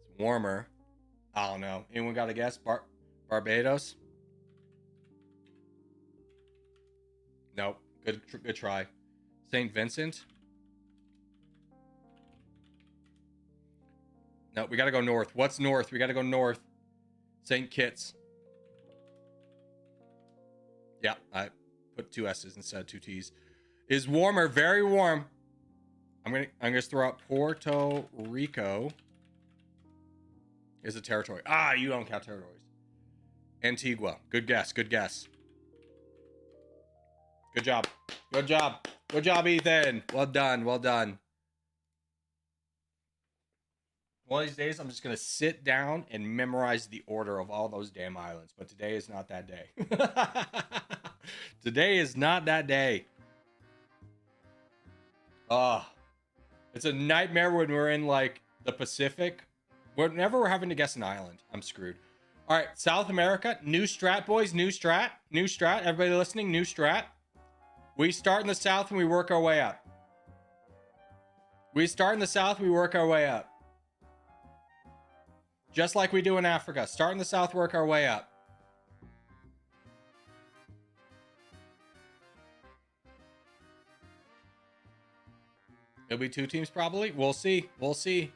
It's warmer. I don't know. Anyone got a guess? Barbados? Nope. Good try. Saint Vincent? No, we gotta go north. What's north? We gotta go north. Saint Kitts. Yeah, I put 2 S's instead of 2 T's. Is warmer, very warm. I'm gonna throw out Puerto Rico. Is a territory. Ah, you don't count territories. Antigua. Good guess. Good guess. Good job. Good job. Good job, Ethan. Well done. Well done. One of these days, I'm just going to sit down and memorize the order of all those damn islands. But today is not that day. Today is not that day. It's a nightmare when we're in like the Pacific. Whenever we're having to guess an island, I'm screwed. All right, South America, new strat, boys, new strat. Everybody listening, new strat. We start in the south and we work our way up. We start in the south, we work our way up. Just like we do in Africa. Start in the south, work our way up. It'll be 2 teams probably. We'll see. We'll see.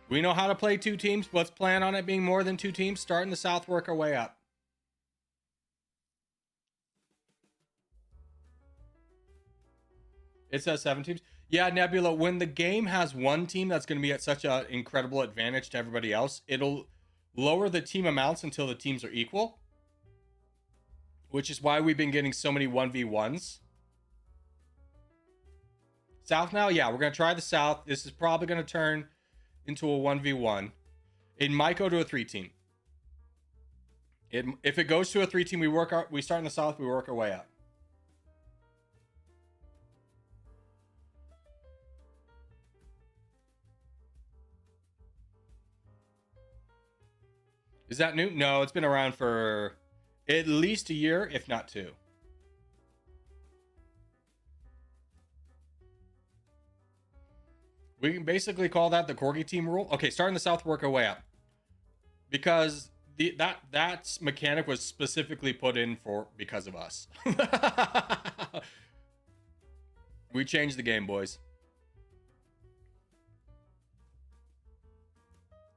We know how to play 2 teams. Let's plan on it being more than 2 teams. Start in the south, work our way up. It says 7 teams. Yeah, Nebula, when the game has 1 team that's going to be at such an incredible advantage to everybody else, it'll lower the team amounts until the teams are equal. Which is why we've been getting so many 1v1s. South now? Yeah, we're going to try the South. This is probably going to turn into a 1v1. It might go to a 3 team. If it goes to a 3 team, we start in the South, we work our way up. Is that new? No, it's been around for at least a year, if not 2. We can basically call that the Corgi team rule. Okay, start in the south, work our way up. Because that mechanic was specifically put in because of us. We changed the game, boys.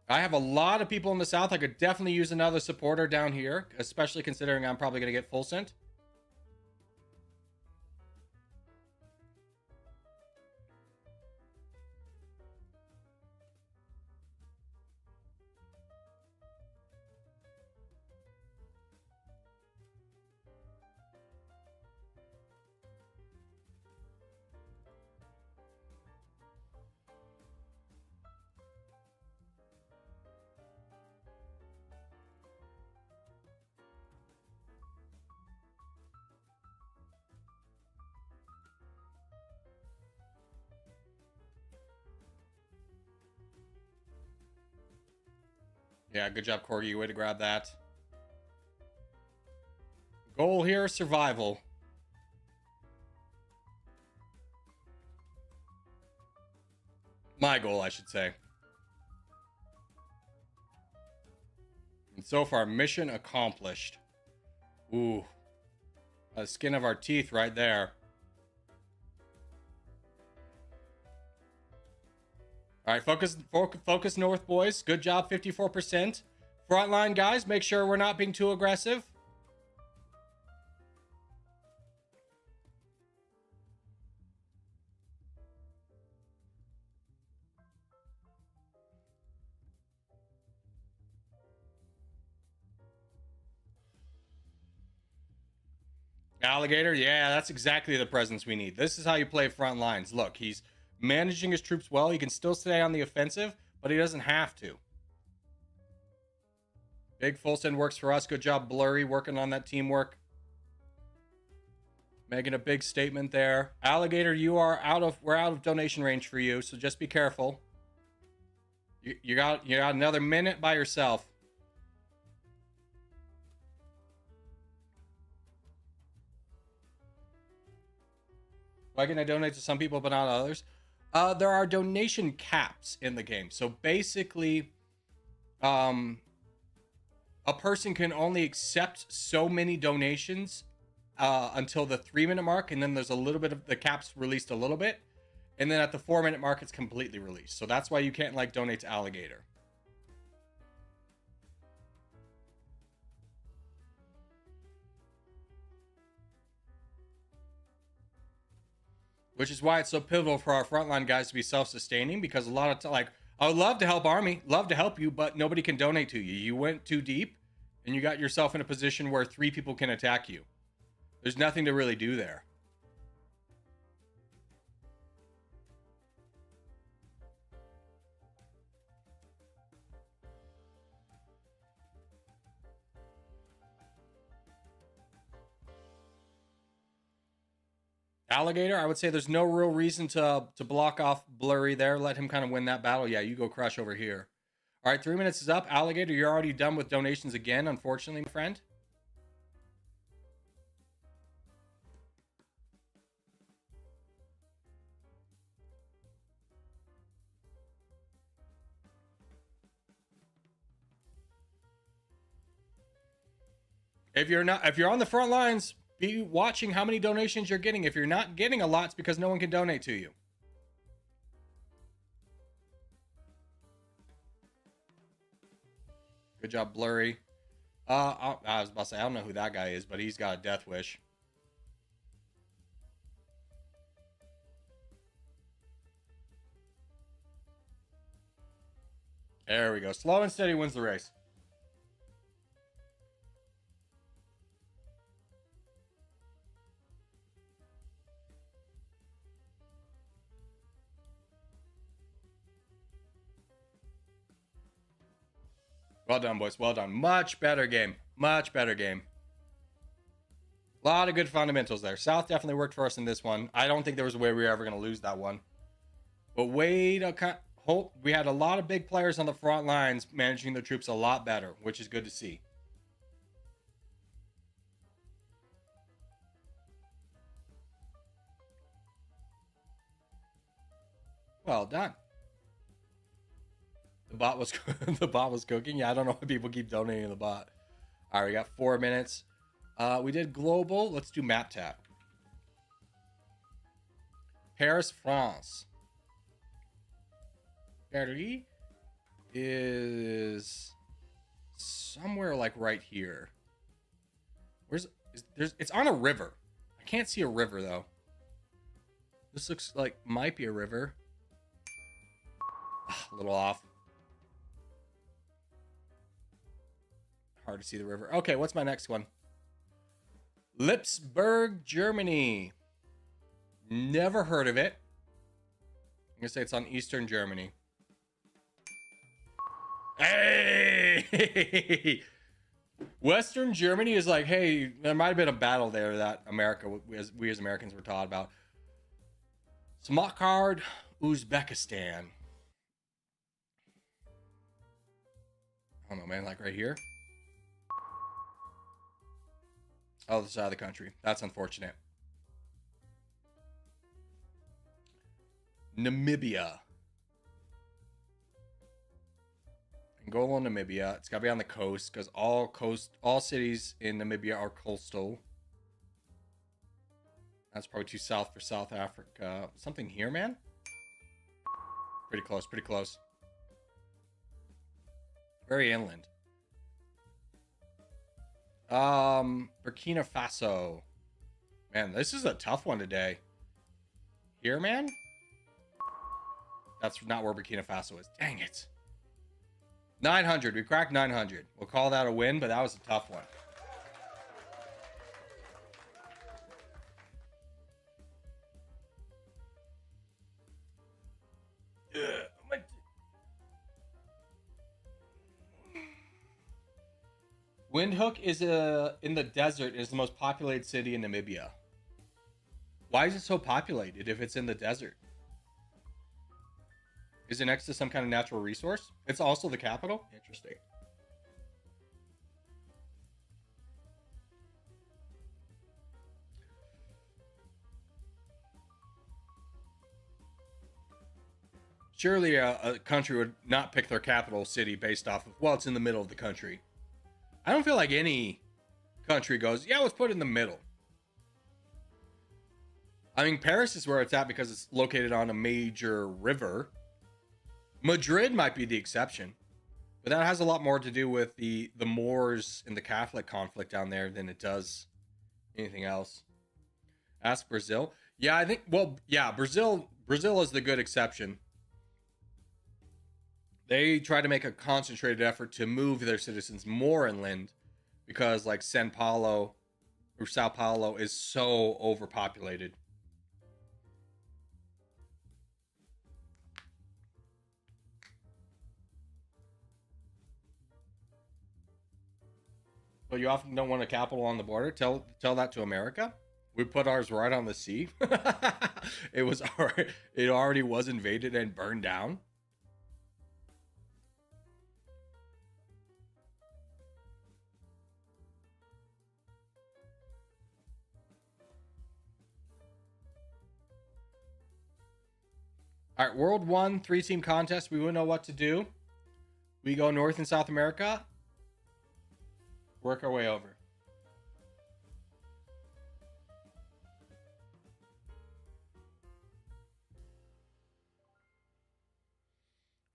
I have a lot of people in the south. I could definitely use another supporter down here, especially considering I'm probably going to get full sent. Yeah, good job, Corgi. Way to grab that. Goal here, survival. My goal, I should say. And so far, mission accomplished. Ooh. The skin of our teeth right there. All right, focus north, boys. Good job, 54%. Frontline, guys, make sure we're not being too aggressive. Alligator, yeah, that's exactly the presence we need. This is how you play front lines. Look, he's managing his troops well. He can still stay on the offensive, but he doesn't have to. Big full send works for us. Good job, Blurry, working on that teamwork. Making a big statement there. Alligator, we're out of donation range for you, so just be careful. You got another minute by yourself. Why can I donate to some people but not others? There are donation caps in the game. So basically, a person can only accept so many donations until the 3-minute mark, and then there's a little bit of the caps released a little bit, and then at the 4-minute mark, it's completely released. So that's why you can't like donate to Alligator. Which is why it's so pivotal for our frontline guys to be self-sustaining, because a lot of I would love to help Army, love to help you, but nobody can donate to you. You went too deep, and you got yourself in a position where 3 people can attack you. There's nothing to really do there. Alligator, I would say there's no real reason to block off Blurry there. Let him kind of win that battle. Yeah, you go crush over here. All right, 3 minutes is up. Alligator, you're already done with donations again, unfortunately, my friend. If you're on the front lines, be watching how many donations you're getting. If you're not getting a lot, it's because no one can donate to you. Good job, Blurry. I was about to say, I don't know who that guy is, but he's got a death wish. There we go. Slow and steady wins the race. Well done, boys. Well done. Much better game. Much better game. A lot of good fundamentals there. South definitely worked for us in this one. I don't think there was a way we were ever going to lose that one. But we had a lot of big players on the front lines managing their troops a lot better, which is good to see. Well done. The bot was the bot was cooking. Yeah, I don't know why people keep donating to the bot. All right, we got 4 minutes. We did global. Let's do map tap. Paris, France. Paris is somewhere like right here. It's on a river. I can't see a river though. This looks like might be a river. A little off. Hard to see the river. Okay, what's my next one? Lipsburg, Germany. Never heard of it. I'm gonna say it's on Eastern Germany. Hey! Western Germany is like, hey, there might have been a battle there that we as Americans were taught about. Samarkand, Uzbekistan. I don't know, man, like right here. Other side of the country. That's unfortunate. Namibia. Angola, Namibia. It's got to be on the coast because all cities in Namibia are coastal. That's probably too south for South Africa. Something here, man? Pretty close, pretty close. Very inland. Burkina Faso. Man, this is a tough one today. Here, man? That's not where Burkina Faso is. Dang it. 900. We cracked 900. We'll call that a win, but that was a tough one. Windhoek is in the desert. Is the most populated city in Namibia. Why is it so populated if it's in the desert? Is it next to some kind of natural resource? It's also the capital? Interesting. Surely a country would not pick their capital city based off of, well, it's in the middle of the country. I don't feel like any country goes, yeah, let's put it in the middle. I mean, Paris is where it's at because it's located on a major river. Madrid might be the exception, but that has a lot more to do with the Moors and the Catholic conflict down there than it does anything else. Ask Brazil. Yeah, I think, well, yeah, Brazil is the good exception. They try to make a concentrated effort to move their citizens more inland because like Sao Paulo is so overpopulated. But you often don't want a capital on the border. Tell that to America. We put ours right on the sea. It was already, it already was invaded and burned down. All right, World 1, 3-team contest. We wouldn't know what to do. We go North and South America. Work our way over.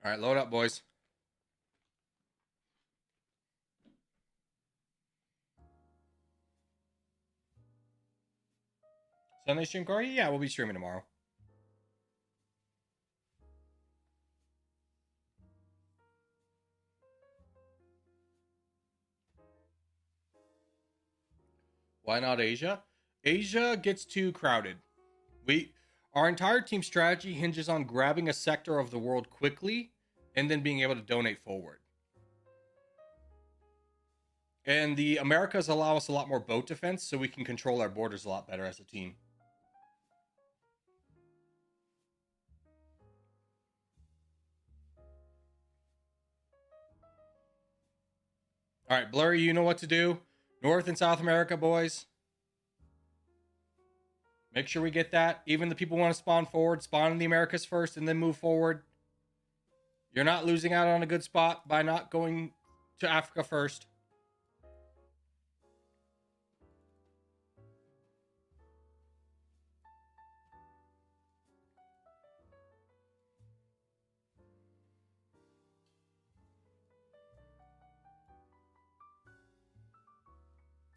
All right, load up, boys. Sunday stream, Corey? Yeah, we'll be streaming tomorrow. Why not Asia? Asia gets too crowded. Our entire team strategy hinges on grabbing a sector of the world quickly and then being able to donate forward. And the Americas allow us a lot more boat defense, so we can control our borders a lot better as a team. All right, Blurry, you know what to do. North and South America, boys. Make sure we get that. Even the people who want to spawn forward, spawn in the Americas first and then move forward. You're not losing out on a good spot by not going to Africa first.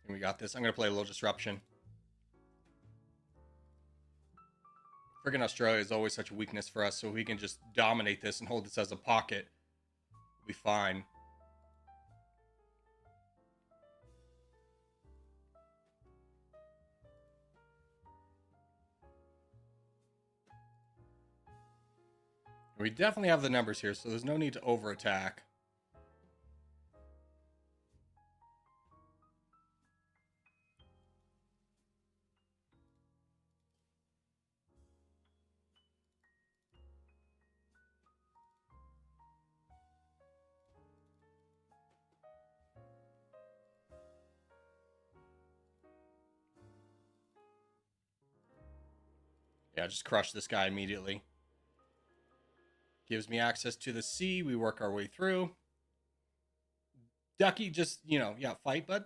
And we got this. I'm going to play a little disruption. Friggin' Australia is always such a weakness for us, so we can just dominate this and hold this as a pocket. We'll be fine. We definitely have the numbers here, so there's no need to over-attack. Yeah, just crush this guy immediately. Gives me access to the sea. We work our way through. Ducky, just, yeah, fight, bud.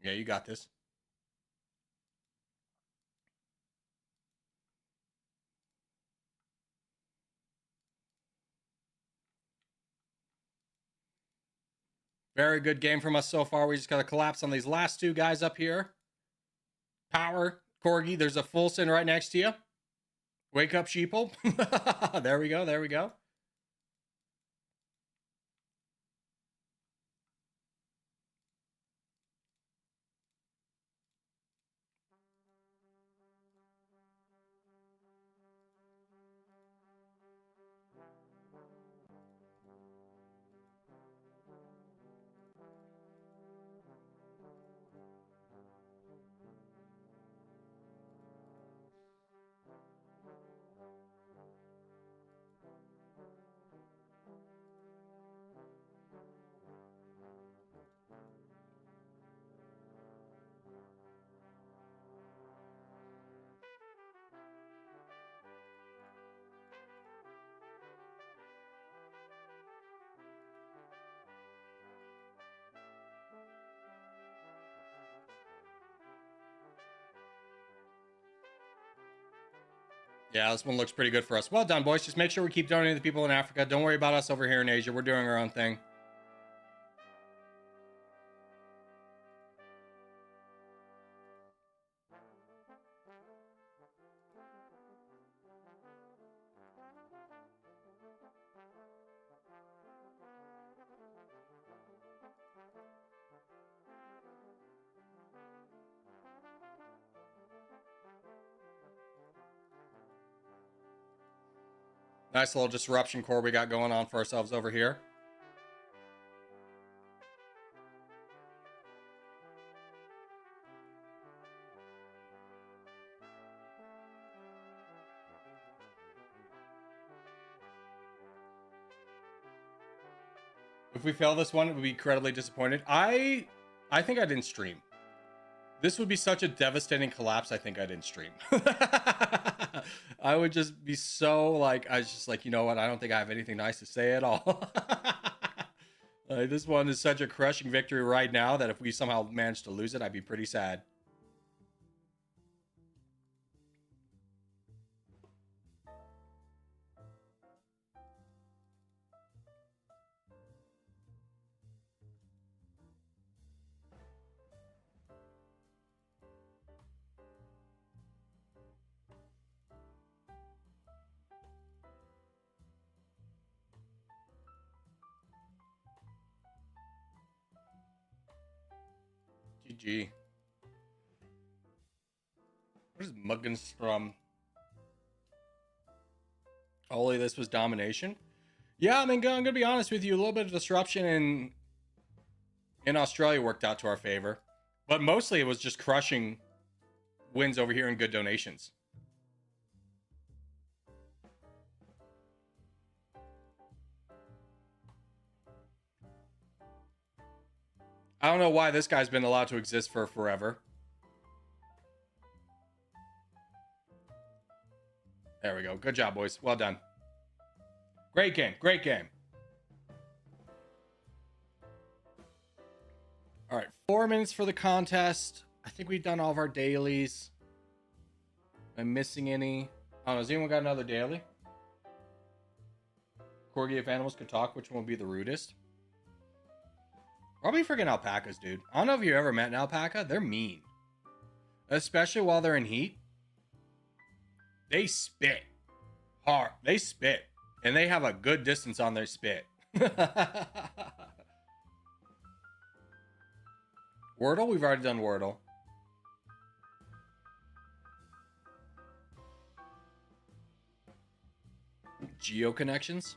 Yeah, you got this. Very good game from us so far. We just got to collapse on these last two guys up here. Power, Corgi, there's a full sin right next to you. Wake up, sheeple. There we go, there we go. Yeah, this one looks pretty good for us. Well done, boys. Just make sure we keep donating to the people in Africa. Don't worry about us over here in Asia. We're doing our own thing. Nice little disruption core we got going on for ourselves over here. If we fail this one, it would be incredibly disappointed. I think I didn't stream. This would be such a devastating collapse. I think I didn't stream. I would just be so like, I was just like, you know what? I don't think I have anything nice to say at all. This one is such a crushing victory right now that if we somehow managed to lose it, I'd be pretty sad. GG. What is Muggenstrom? Only this was domination. Yeah, I mean, I'm gonna be honest with you. A little bit of disruption in Australia worked out to our favor, but mostly it was just crushing wins over here and good donations. I don't know why this guy's been allowed to exist for forever. There we go. Good job, boys. Well done. Great game. Great game. All right. 4 minutes for the contest. I think we've done all of our dailies. Am I missing any? I don't know. Has anyone got another daily? Corgi, if animals could talk, which one would be the rudest? Probably freaking alpacas, dude. I don't know if you ever met an alpaca. They're mean. Especially while they're in heat. They spit hard. They spit. And they have a good distance on their spit. Wordle? We've already done Wordle. Geo connections?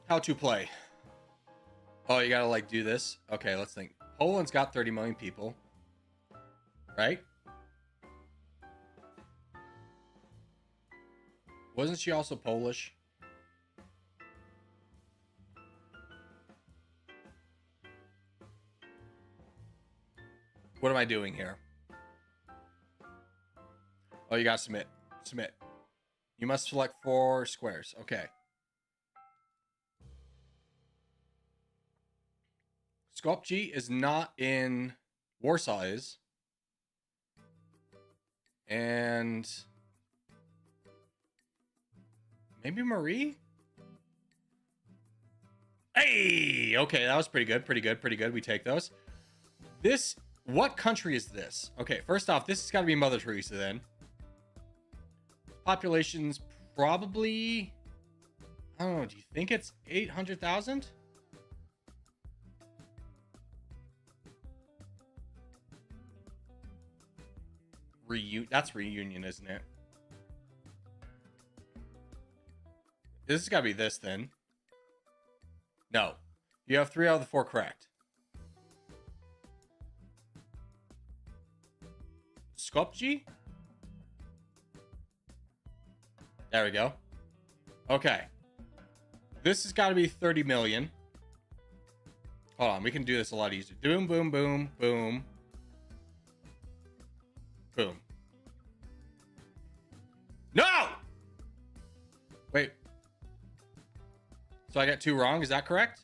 How to play. Oh, you gotta like do this? Okay, let's think. Poland's got 30 million people. Right? Wasn't she also Polish? What am I doing here? Oh, you gotta submit. Submit. You must select 4 squares. Okay. Skopje is not in Warsaw is. And maybe Marie? Hey! Okay, that was pretty good. Pretty good. Pretty good. We take those. This, what country is this? Okay, first off, this has got to be Mother Teresa then. Population's probably, I don't know, do you think it's 800,000? That's Reunion, isn't it? This has got to be this then. No. You have 3 out of the 4 correct. Skopje? There we go. Okay. This has got to be 30 million. Hold on, we can do this a lot easier. Boom, boom, boom, boom. Boom. No! Wait. So I got 2 wrong, is that correct?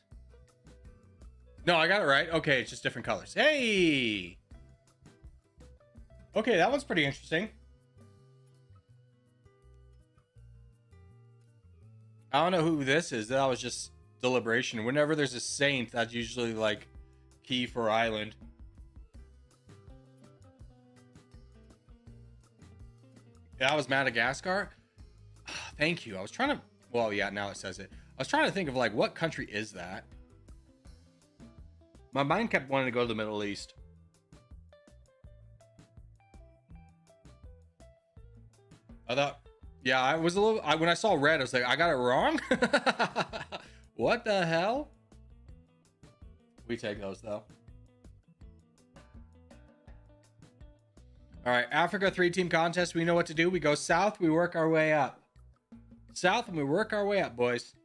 No, I got it right. Okay, it's just different colors. Hey! Okay, that one's pretty interesting. I don't know who this is. That was just deliberation. Whenever there's a saint, that's usually like key for island. That was Madagascar. Thank you. I was trying to, well, yeah, now it says it. I was trying to think of like, what country is that? My mind kept wanting to go to the Middle East. I thought, yeah, I was a little, when I saw red, I was like, I got it wrong. What the hell? We take those though. All right, Africa 3-team contest. We know what to do. We go south, we work our way up. South, and we work our way up, boys.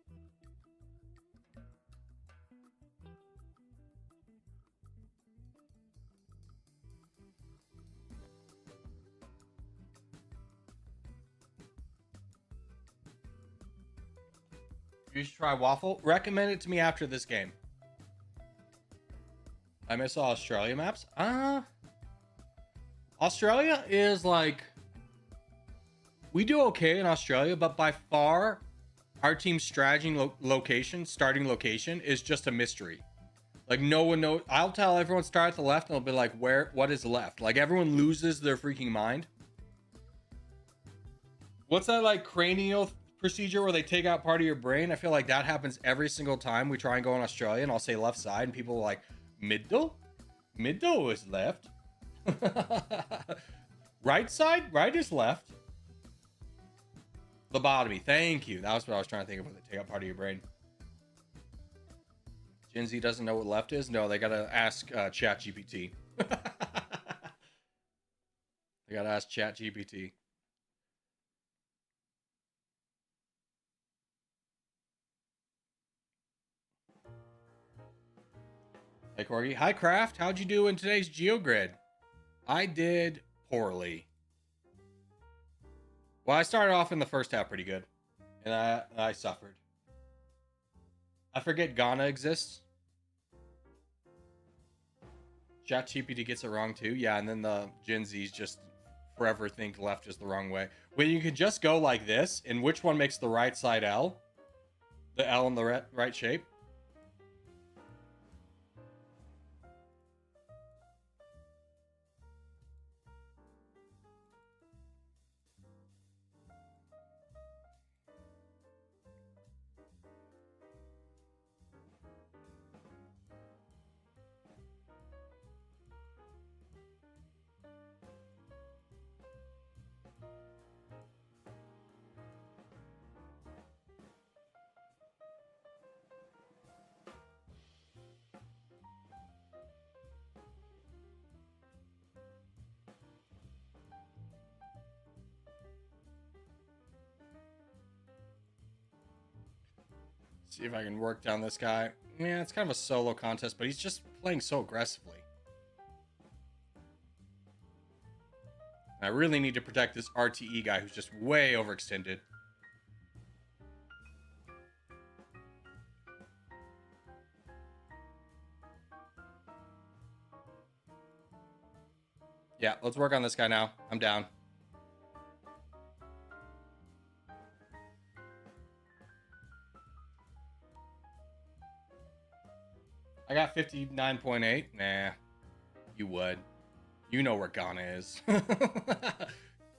You should try waffle. Recommend it to me after this game. I miss all Australia maps. Australia is like, we do okay in Australia, but by far our team's strategy location, starting location is just a mystery. Like no one knows. I'll tell everyone start at the left and they'll be like, what is left? Like everyone loses their freaking mind. What's that like cranial procedure where they take out part of your brain? I feel like that happens every single time we try and go in Australia, and I'll say left side and people are like, middle is left. Right side, right is left. Lobotomy, thank you. That was what I was trying to think of when they take out part of your brain. Gen Z doesn't know what left is? No, they gotta ask ChatGPT. They gotta ask ChatGPT. Hey Corgi. Hi Craft, how'd you do in today's GeoGrid? I did poorly. Well, I started off in the first half pretty good, and I suffered. I forget Ghana exists. ChatGPT gets it wrong too. Yeah, and then the Gen Zs just forever think left is the wrong way. When you can just go like this, and which one makes the right side L? The L in the right shape? See if I can work down this guy. Yeah, it's kind of a solo contest, but he's just playing so aggressively. I really need to protect this RTE guy who's just way overextended. Yeah, let's work on this guy now. I'm down. I got 59.8. Nah, you would. You know where Ghana is.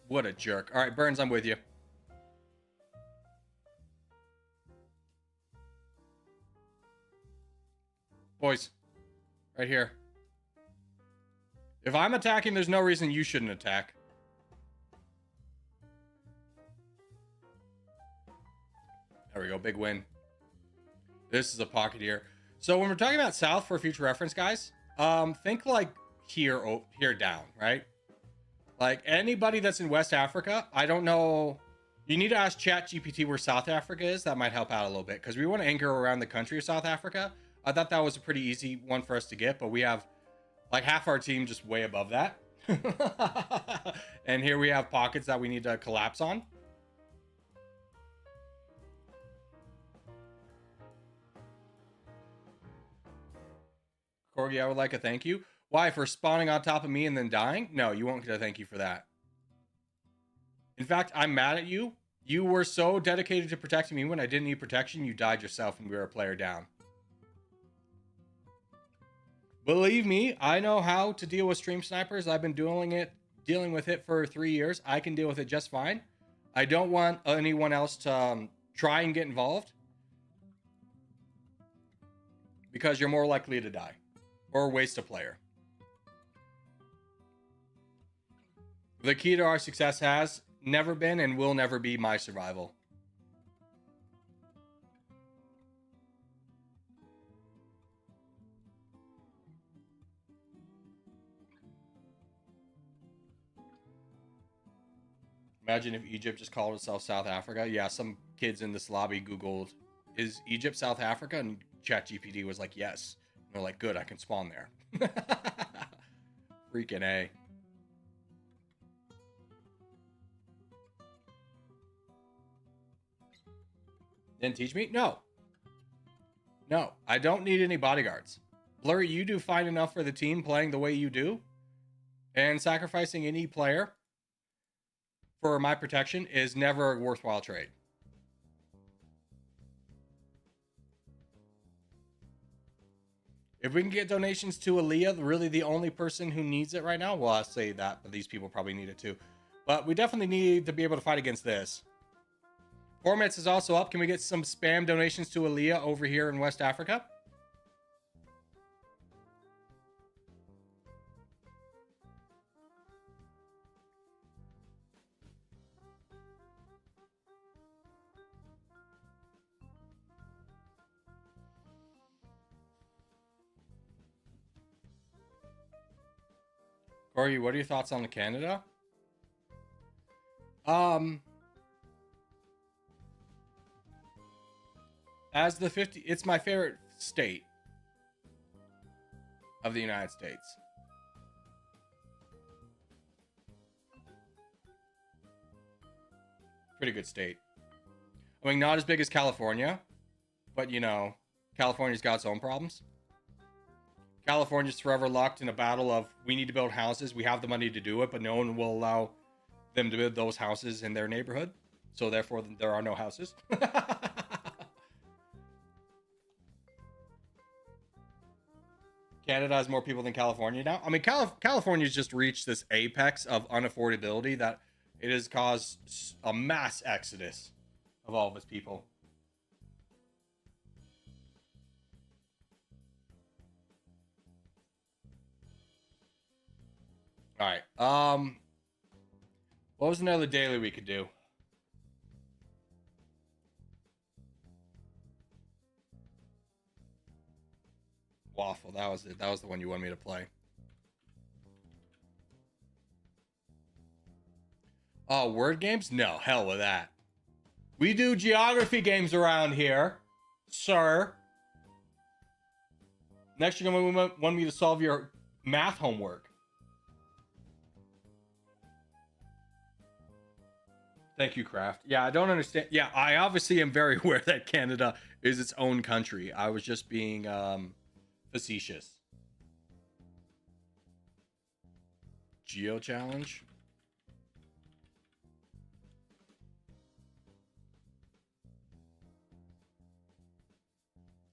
What a jerk. All right, Burns, I'm with you. Boys, right here. If I'm attacking, there's no reason you shouldn't attack. There we go, big win. This is a pocket here. So when we're talking about south for future reference, guys, think like here down, right? Like anybody that's in West Africa, I don't know. You need to ask ChatGPT where South Africa is. That might help out a little bit because we want to anchor around the country of South Africa. I thought that was a pretty easy one for us to get, but we have like half our team just way above that. And here we have pockets that we need to collapse on. Corgi, I would like a thank you. Why? For spawning on top of me and then dying? No, you won't get a thank you for that. In fact, I'm mad at you. You were so dedicated to protecting me when I didn't need protection, you died yourself and we were a player down. Believe me, I know how to deal with stream snipers. I've been dealing with it for 3 years. I can deal with it just fine. I don't want anyone else to try and get involved because you're more likely to die or waste a player. The key to our success has never been and will never be my survival. Imagine if Egypt just called itself South Africa. Yeah, some kids in this lobby Googled, is Egypt South Africa? And ChatGPT was like, yes. And they're like, good, I can spawn there. Freaking A. Didn't teach me? No. No, I don't need any bodyguards. Blurry, you do fine enough for the team playing the way you do. And sacrificing any player for my protection is never a worthwhile trade. If we can get donations to Aaliyah, really the only person who needs it right now, well, I say that, but these people probably need it too. But we definitely need to be able to fight against this. Formats is also up. Can we get some spam donations to Aaliyah over here in West Africa? Corey, what are your thoughts on Canada? As the 50, it's my favorite state of the United States. Pretty good state. I mean, not as big as California, but you know, California's got its own problems. California's forever locked in a battle of we need to build houses. We have the money to do it, but no one will allow them to build those houses in their neighborhood. So therefore, there are no houses. Canada has more people than California now. I mean, California's just reached this apex of unaffordability that it has caused a mass exodus of all of its people. All right. What was another daily we could do? Waffle. That was it. That was the one you wanted me to play. Oh, word games? No, hell with that. We do geography games around here, sir. Next, you're going to want me to solve your math homework. Thank you, Kraft. Yeah, I don't understand. Yeah, I obviously am very aware that Canada is its own country. I was just being facetious. Geo challenge.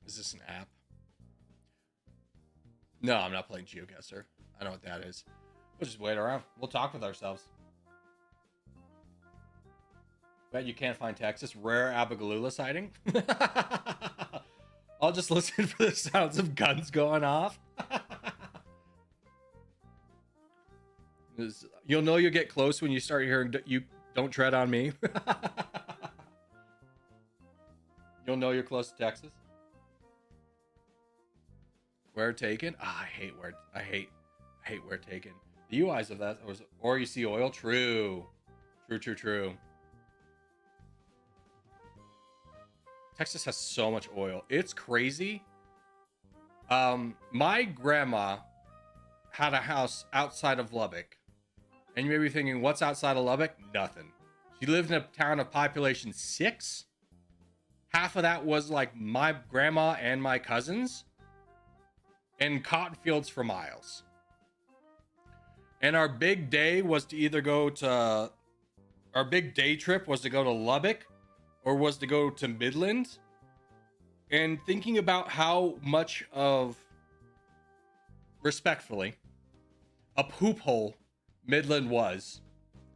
Is this an app? No, I'm not playing GeoGuessr. I know what that is. We'll just wait around. We'll talk with ourselves. Bet you can't find Texas. Rare Abigalula sighting. I'll just listen for the sounds of guns going off. You'll know you'll get close when you start hearing you don't tread on me. You'll know you're close to Texas. Where taken? Ah, I hate where taken. The UIs of that was, or you see oil. True. Texas has so much oil. It's crazy. My grandma had a house outside of Lubbock. And you may be thinking, what's outside of Lubbock? Nothing. She lived in a town of population 6. Half of that was like my grandma and my cousins. And cotton fields for miles. And our big day was to either go to... Our big day trip was to go to Lubbock or was to go to Midland. And thinking about how much of, respectfully, a poop hole Midland was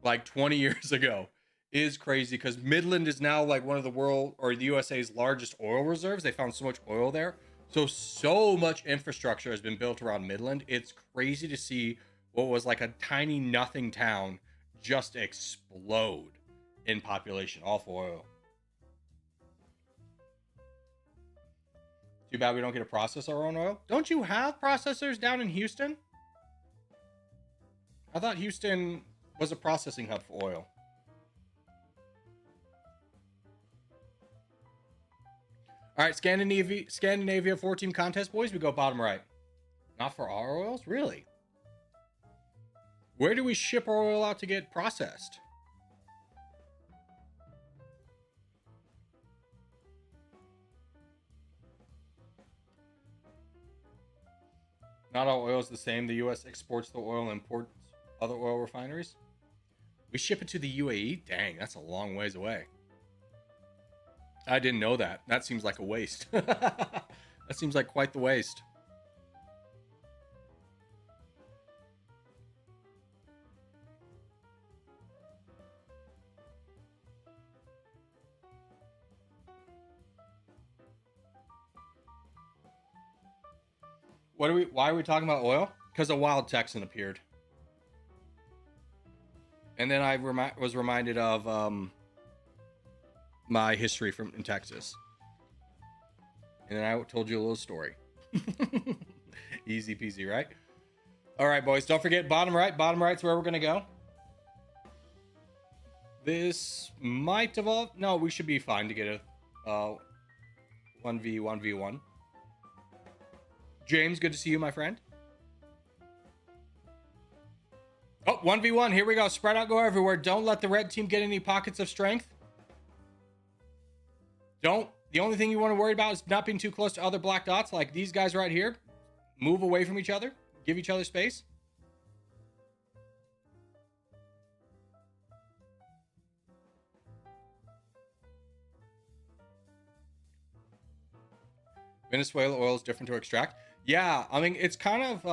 like 20 years ago is crazy, because Midland is now like one of the world or the USA's largest oil reserves. They found so much oil there. So much infrastructure has been built around Midland. It's crazy to see what was like a tiny nothing town just explode in population, all for oil. Too bad we don't get to process our own oil. Don't you have processors down in Houston? I thought Houston was a processing hub for oil. All right, Scandinavia 4-team contest, boys. We go bottom right. Not for our oils? Really? Where do we ship our oil out to get processed? Not all oil is the same. The U.S. exports the oil and imports other oil refineries. We ship it to the UAE? Dang, that's a long ways away. I didn't know that. That seems like a waste. That seems like quite the waste. Why are we talking about oil? Because a wild Texan appeared. And then I was reminded of my history in Texas. And then I told you a little story. Easy peasy, right? All right, boys. Don't forget bottom right. Bottom right's where we're going to go. This might evolve. No, we should be fine to get a 1v1v1. James, good to see you, my friend. Oh, 1v1. Here we go. Spread out, go everywhere. Don't let the red team get any pockets of strength. Don't. The only thing you want to worry about is not being too close to other black dots like these guys right here. Move away from each other. Give each other space. Venezuela oil is different to extract. Yeah, I mean, it's kind of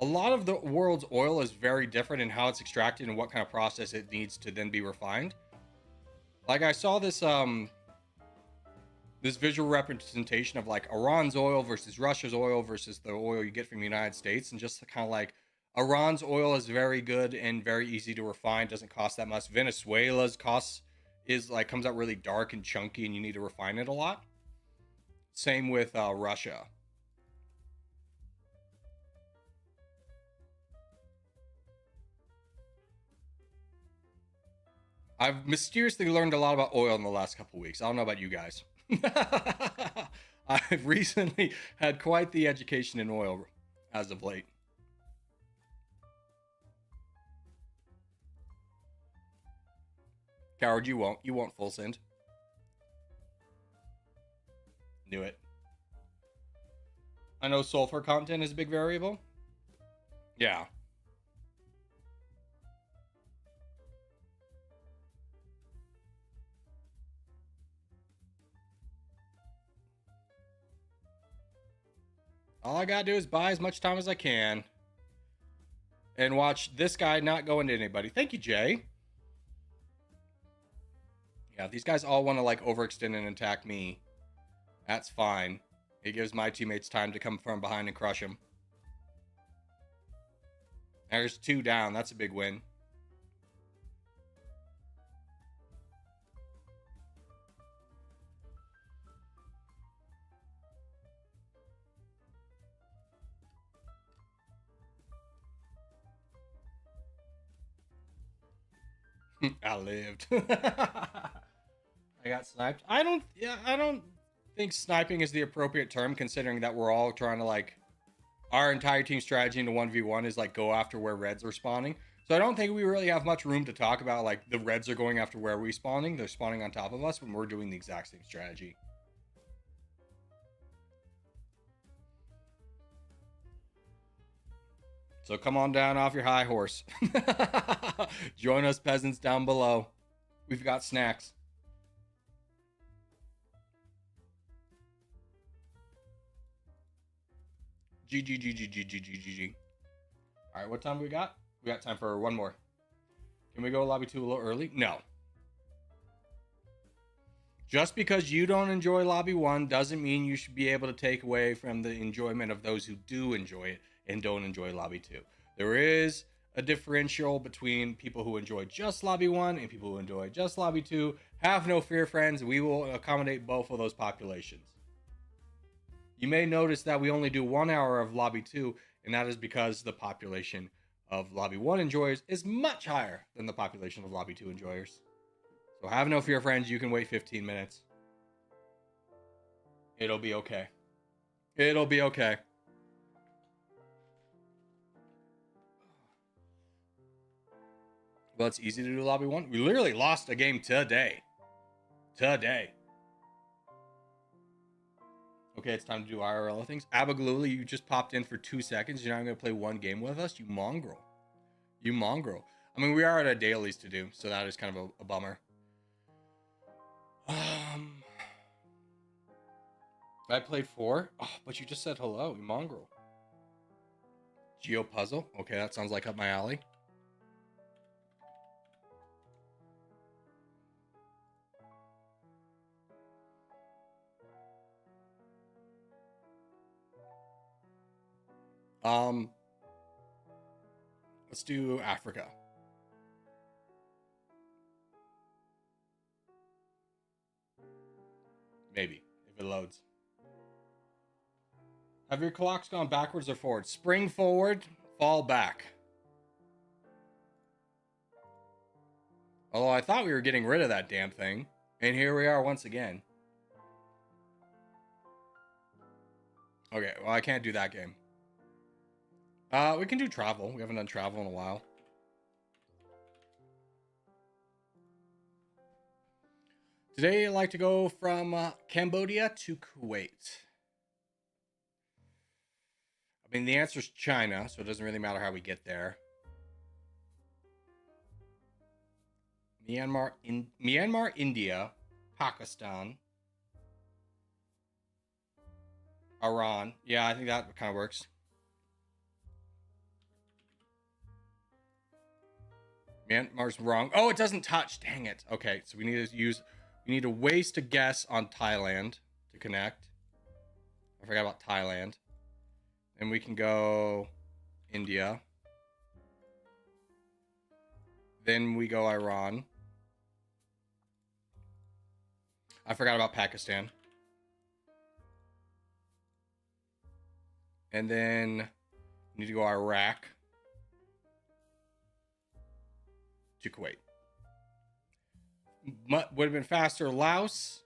a lot of the world's oil is very different in how it's extracted and what kind of process it needs to then be refined. Like I saw this this visual representation of like Iran's oil versus Russia's oil versus the oil you get from the United States, and just kind of like Iran's oil is very good and very easy to refine, doesn't cost that much. Venezuela's costs is like comes out really dark and chunky and you need to refine it a lot. Same with Russia. I've mysteriously learned a lot about oil in the last couple of weeks. I don't know about you guys. I've recently had quite the education in oil as of late. Coward, you won't. You won't full send. Knew it. I know sulfur content is a big variable. Yeah. All I gotta do is buy as much time as I can and watch this guy not go into anybody. Thank you, Jay. Yeah, these guys all want to like overextend and attack me. That's fine. It gives my teammates time to come from behind and crush him. There's 2 down. That's a big win. I lived. I got sniped. I don't think sniping is the appropriate term, considering that we're all trying to like our entire team strategy into 1v1 is like go after where reds are spawning. So I don't think we really have much room to talk about like the reds are going after where we're spawning. They're spawning on top of us when we're doing the exact same strategy. So come on down off your high horse. Join us peasants down below. We've got snacks. GG. All right, what time we got? We got time for one more. Can we go lobby 2 a little early? No. Just because you don't enjoy lobby 1 doesn't mean you should be able to take away from the enjoyment of those who do enjoy it and don't enjoy lobby 2. There is a differential between people who enjoy just lobby 1 and people who enjoy just lobby 2. Have no fear, friends. We will accommodate both of those populations. You may notice that we only do 1 hour of lobby 2, and that is because the population of lobby 1 enjoyers is much higher than the population of lobby 2 enjoyers. So have no fear, friends. You can wait 15 minutes. It'll be okay. It'll be okay. Well, it's easy to do lobby one. We literally lost a game today. Today. Okay, it's time to do IRL things. Abagluli, you just popped in for 2 seconds. You're not going to play one game with us? You mongrel. You mongrel. I mean, we are at a dailies to do, so that is kind of a bummer. I played 4. Oh, but you just said hello, you mongrel. Geo puzzle. Okay, that sounds like up my alley. Let's do Africa. Maybe, if it loads. Have your clocks gone backwards or forward? Spring forward, fall back. Although I thought we were getting rid of that damn thing. And here we are once again. Okay, well, I can't do that game. We can do travel. We haven't done travel in a while. Today, I'd like to go from Cambodia to Kuwait. I mean, the answer is China, so it doesn't really matter how we get there. Myanmar, India, Pakistan, Iran. Yeah, I think that kind of works. Myanmar's wrong. Oh, it doesn't touch. Dang it. Okay, so we need to waste a guess on Thailand to connect. I forgot about Thailand. And we can go India. Then we go Iran. I forgot about Pakistan. And then we need to go Iraq to Kuwait. Would have been faster Laos,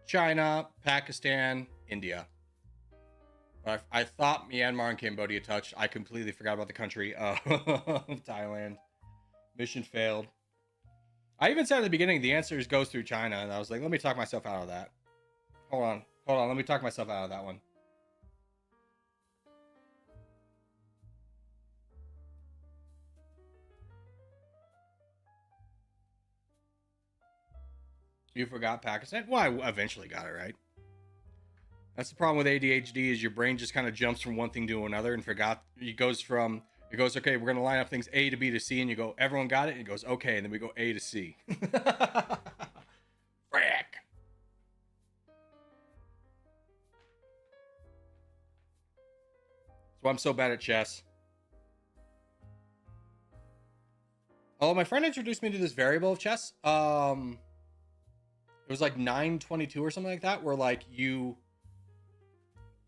China, Pakistan, India. But I thought Myanmar and Cambodia touched. I completely forgot about the country of Thailand. Mission failed. I even said at the beginning the answer goes through China, and I was like, let me talk myself out of that. Hold on. Let me talk myself out of that one. You forgot Pakistan? Well, I eventually got it right. That's the problem with ADHD is your brain just kind of jumps from one thing to another and forgot. It goes, okay, we're going to line up things A to B to C, and you go, everyone got it? And it goes, okay, and then we go A to C. Frick! So I'm so bad at chess. Oh, my friend introduced me to this variable of chess. It was like 922 or something like that, where like you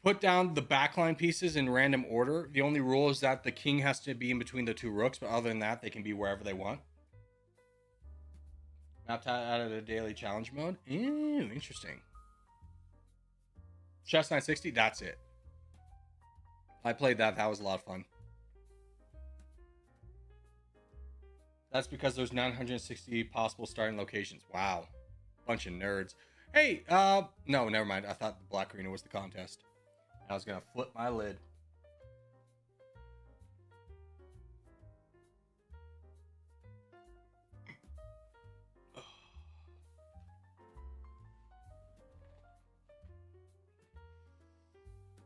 put down the backline pieces in random order. The only rule is that the king has to be in between the 2 rooks, but other than that, they can be wherever they want. Mapped out of the daily challenge mode. Ew, interesting. Chess 960, that's it. I played that. That was a lot of fun. That's because there's 960 possible starting locations. Wow. Bunch of nerds. Hey, no, never mind. I thought the Black Arena was the contest. I was gonna flip my lid.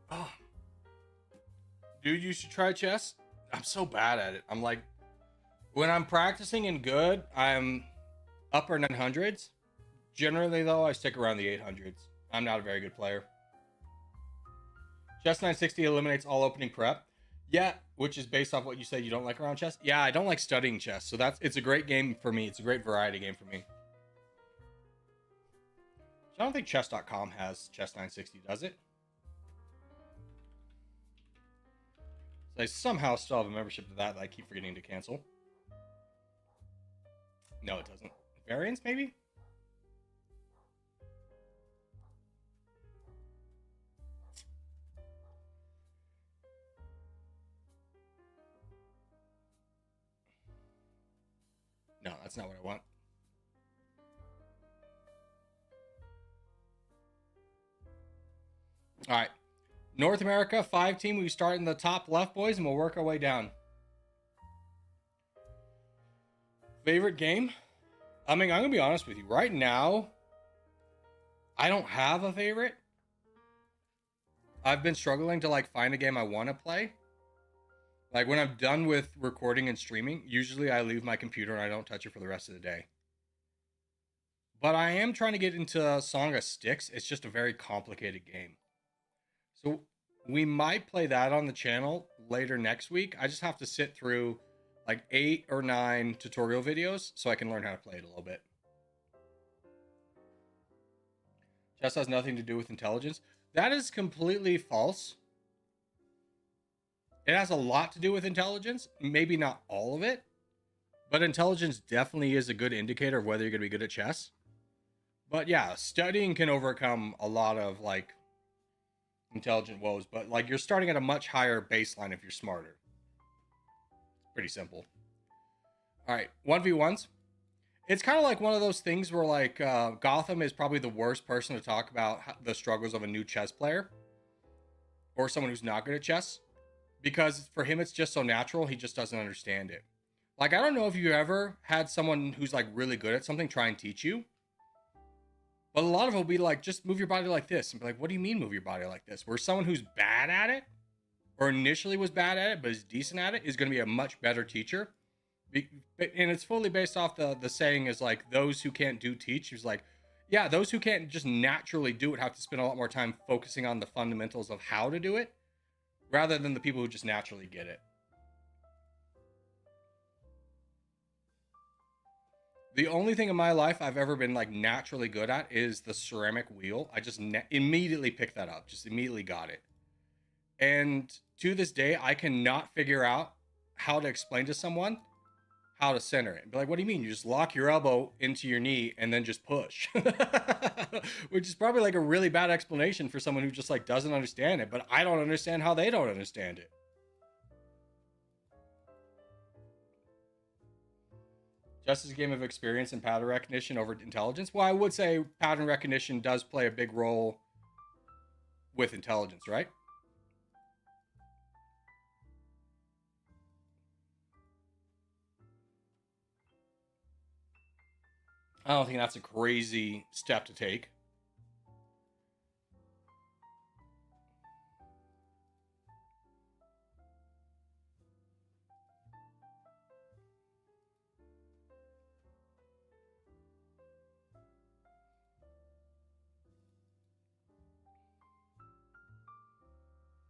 Oh. Dude, you should try chess. I'm so bad at it. I'm like, when I'm practicing and good, I'm upper 900s. Generally, though, I stick around the 800s. I'm not a very good player. Chess 960 eliminates all opening prep. Yeah, which is based off what you said you don't like around chess. Yeah, I don't like studying chess, so it's a great game for me. It's a great variety game for me. I don't think chess.com has chess 960, does it? So I somehow still have a membership to that I keep forgetting to cancel. No, it doesn't. Variants, maybe? No, that's not what I want. All right. North America 5 team. We start in the top left, boys, and we'll work our way down. Favorite game? I mean, I'm going to be honest with you. Right now, I don't have a favorite. I've been struggling to like find a game I want to play. Like when I'm done with recording and streaming, usually I leave my computer and I don't touch it for the rest of the day. But I am trying to get into Song of Sticks. It's just a very complicated game. So we might play that on the channel later next week. I just have to sit through like 8 or 9 tutorial videos so I can learn how to play it a little bit. Chess has nothing to do with intelligence. That is completely false. It has a lot to do with intelligence, maybe not all of it, but intelligence definitely is a good indicator of whether you're going to be good at chess. But yeah, studying can overcome a lot of like intelligent woes, but like you're starting at a much higher baseline if you're smarter. Pretty simple. All right, 1v1s. It's kind of like one of those things where like Gotham is probably the worst person to talk about the struggles of a new chess player or someone who's not good at chess, because for him it's just so natural, he just doesn't understand it. Like, I don't know if you ever had someone who's like really good at something try and teach you, but a lot of it will be like, just move your body like this, and be like, what do you mean move your body like this? Where someone who's bad at it, or initially was bad at it but is decent at it, is going to be a much better teacher. And it's fully based off the saying is like, those who can't do teach. He's like, yeah, those who can't just naturally do it have to spend a lot more time focusing on the fundamentals of how to do it, rather than the people who just naturally get it. The only thing in my life I've ever been like naturally good at is the ceramic wheel. I just immediately picked that up, just immediately got it. And to this day, I cannot figure out how to explain to someone how to center it. Be like, what do you mean? You just lock your elbow into your knee and then just push. Which is probably like a really bad explanation for someone who just like doesn't understand it, but I don't understand how they don't understand it. Just as a game of experience and pattern recognition over intelligence. Well, I would say pattern recognition does play a big role with intelligence, right? I don't think that's a crazy step to take.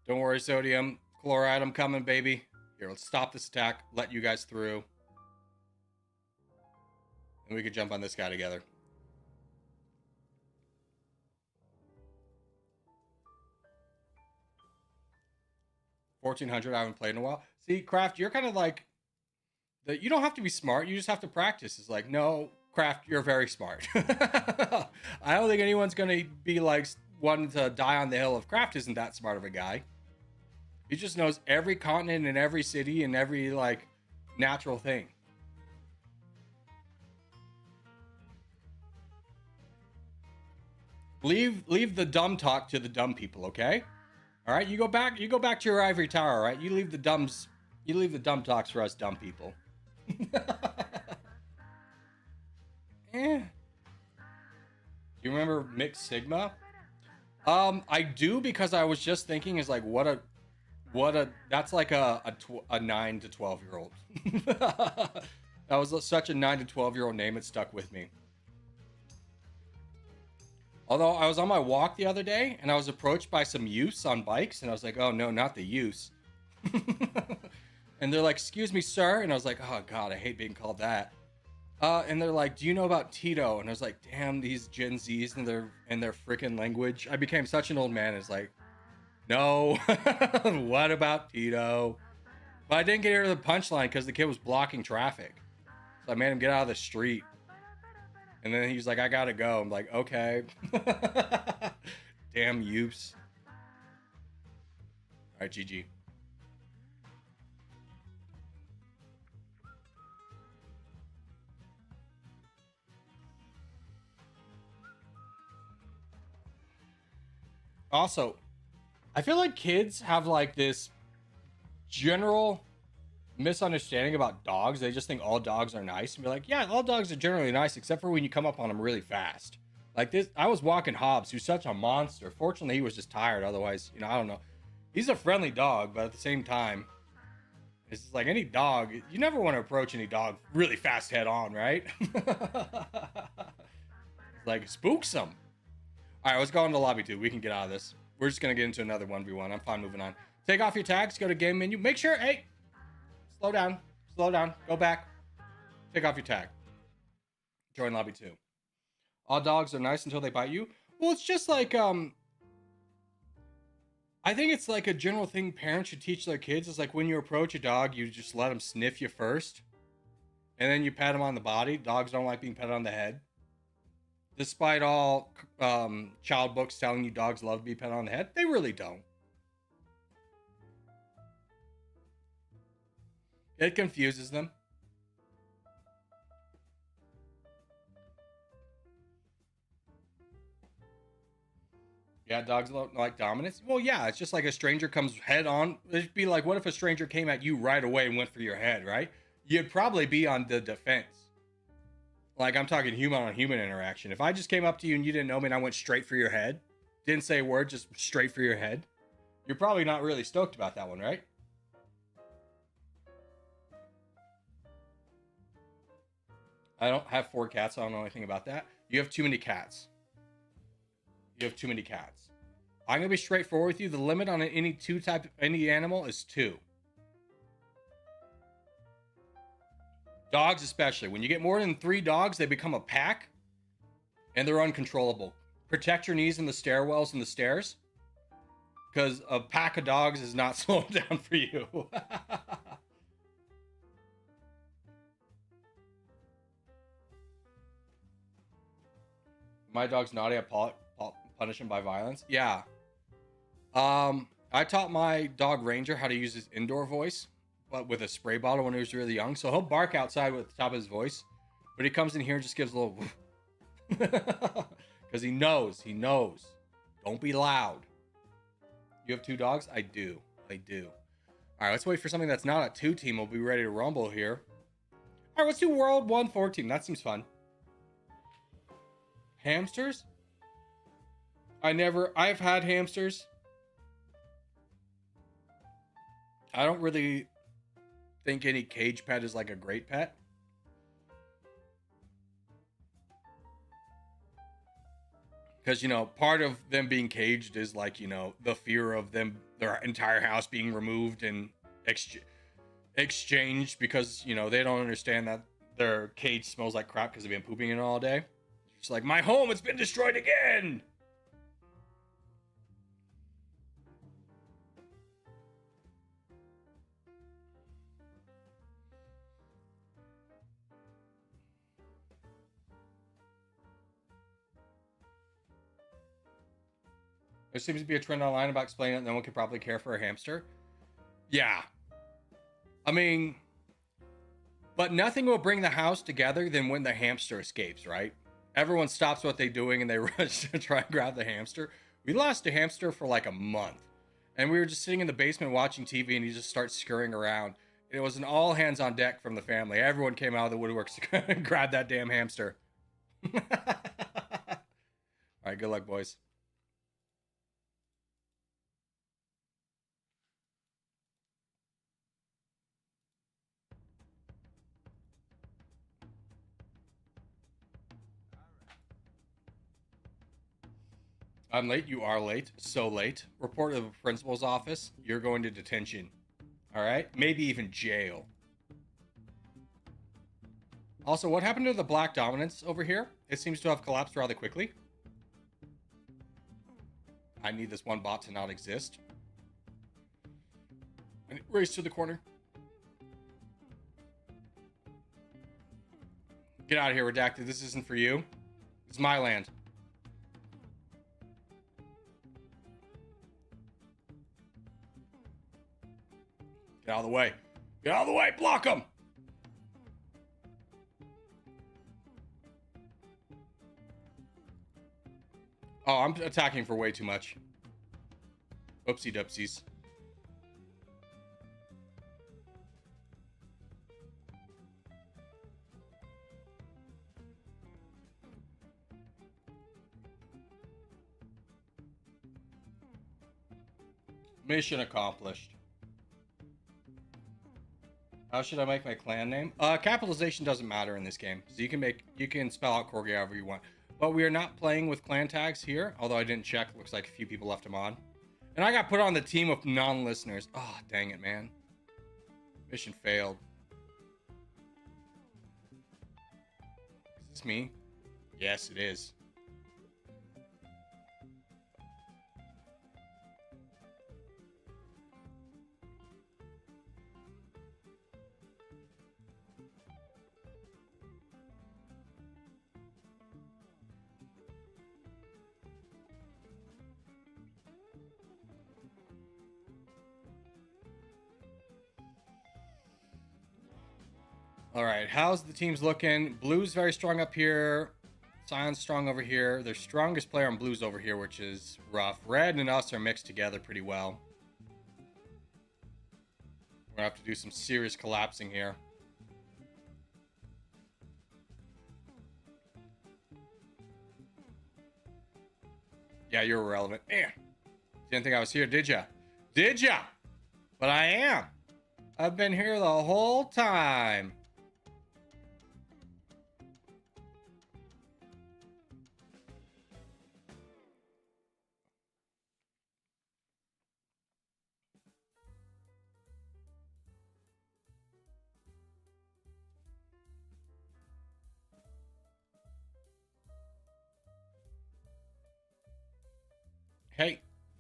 Don't worry, Sodium. Chloride, I'm coming, baby. Here, let's stop this attack, let you guys through. And we could jump on this guy together. $1,400, I haven't played in a while. See, Craft, you're kind of like, you don't have to be smart, you just have to practice. It's like, no, Craft, you're very smart. I don't think anyone's going to be like, wanting to die on the hill of Craft isn't that smart of a guy. He just knows every continent and every city and every like natural thing. Leave the dumb talk to the dumb people, okay? All right, you go back to your ivory tower, all right? You leave the dumb talks for us dumb people. Eh. Do you remember Mixed Sigma? I do, because I was just thinking is like what a that's like a 9 to 12 year old. That was such a 9 to 12 year old name, it stuck with me. Although I was on my walk the other day and I was approached by some youths on bikes, and I was like, oh no, not the youths. And they're like, excuse me, sir. And I was like, oh God, I hate being called that. And they're like, do you know about Tito? And I was like, damn, these Gen Zs and their freaking language. I became such an old man. It's like, no, what about Tito? But I didn't get to the punchline because the kid was blocking traffic. So I made him get out of the street. And then he was like, I gotta go. I'm like, okay. Damn youths. All right, GG. Also, I feel like kids have like this general misunderstanding about dogs. They just think all dogs are nice and be like, yeah, all dogs are generally nice, except for when you come up on them really fast. Like this, I was walking Hobbs, who's such a monster. Fortunately, he was just tired. Otherwise, you know, I don't know. He's a friendly dog, but at the same time, it's just like any dog. You never want to approach any dog really fast head on, right? Like spooks them. All right, let's go into lobby 2. We can get out of this. We're just gonna get into another 1v1. I'm fine moving on. Take off your tags. Go to game menu. Make sure, hey, slow down. Slow down. Go back. Take off your tag. Join lobby 2. All dogs are nice until they bite you. Well, it's just like I think it's like a general thing parents should teach their kids. Is like when you approach a dog, you just let them sniff you first, and then you pat them on the body. Dogs don't like being patted on the head. Despite all child books telling you dogs love to be patted on the head, they really don't. It confuses them. Yeah, dogs like dominance. Well, yeah, it's just like a stranger comes head on. It'd be like, what if a stranger came at you right away and went for your head, right? You'd probably be on the defense. Like, I'm talking human on human interaction. If I just came up to you and you didn't know me and I went straight for your head, didn't say a word, just straight for your head, you're probably not really stoked about that one, right? I don't have 4 cats, so I don't know anything about that. You have too many cats. You have too many cats. I'm gonna be straightforward with you. The limit on any animal is 2. Dogs especially. When you get more than 3 dogs, they become a pack, and they're uncontrollable. Protect your knees in the stairwells and the stairs, because a pack of dogs is not slowing down for you. My dog's naughty. I punish him by violence. Yeah. I taught my dog Ranger how to use his indoor voice, but with a spray bottle when he was really young. So he'll bark outside with the top of his voice, but he comes in here and just gives a little, because he knows. Don't be loud. You have 2 dogs? I do. All right, let's wait for something that's not a 2 team. We'll be ready to rumble here. All right, let's do World 1 team. That seems fun. Hamsters? I've had hamsters. I don't really think any cage pet is like a great pet. Because, you know, part of them being caged is like, you know, the fear of their entire house being removed and exchanged because, you know, they don't understand that their cage smells like crap because they've been pooping in it all day. It's like, my home, it's been destroyed again. There seems to be a trend online about explaining that no one can probably care for a hamster. Yeah. I mean, but nothing will bring the house together than when the hamster escapes, right? Everyone stops what they're doing and they rush to try and grab the hamster. We lost a hamster for like a month. And we were just sitting in the basement watching TV and he just starts scurrying around. It was an all hands on deck from the family. Everyone came out of the woodworks to grab that damn hamster. All right, good luck, boys. I'm late. You are late. So late. Report to the principal's office. You're going to detention. All right? Maybe even jail. Also, what happened to the black dominance over here? It seems to have collapsed rather quickly. I need this one bot to not exist. And race to the corner. Get out of here, Redacted. This isn't for you. It's my land. Get out of the way. Get out of the way. Block him. Oh, I'm attacking for way too much. Oopsie doopsies. Mission accomplished. How should I make my clan name? Capitalization doesn't matter in this game. So you can spell out Corgi however you want. But we are not playing with clan tags here. Although I didn't check. Looks like a few people left them on. And I got put on the team of non-listeners. Oh, dang it, man. Mission failed. Is this me? Yes, it is. All right, how's the teams looking? Blue's very strong up here. Cyan's strong over here. Their strongest player on Blue's over here, which is rough. Red and us are mixed together pretty well. We're gonna have to do some serious collapsing here. Yeah, you're irrelevant. Didn't think I was here, did ya? Did ya? But I am. I've been here the whole time.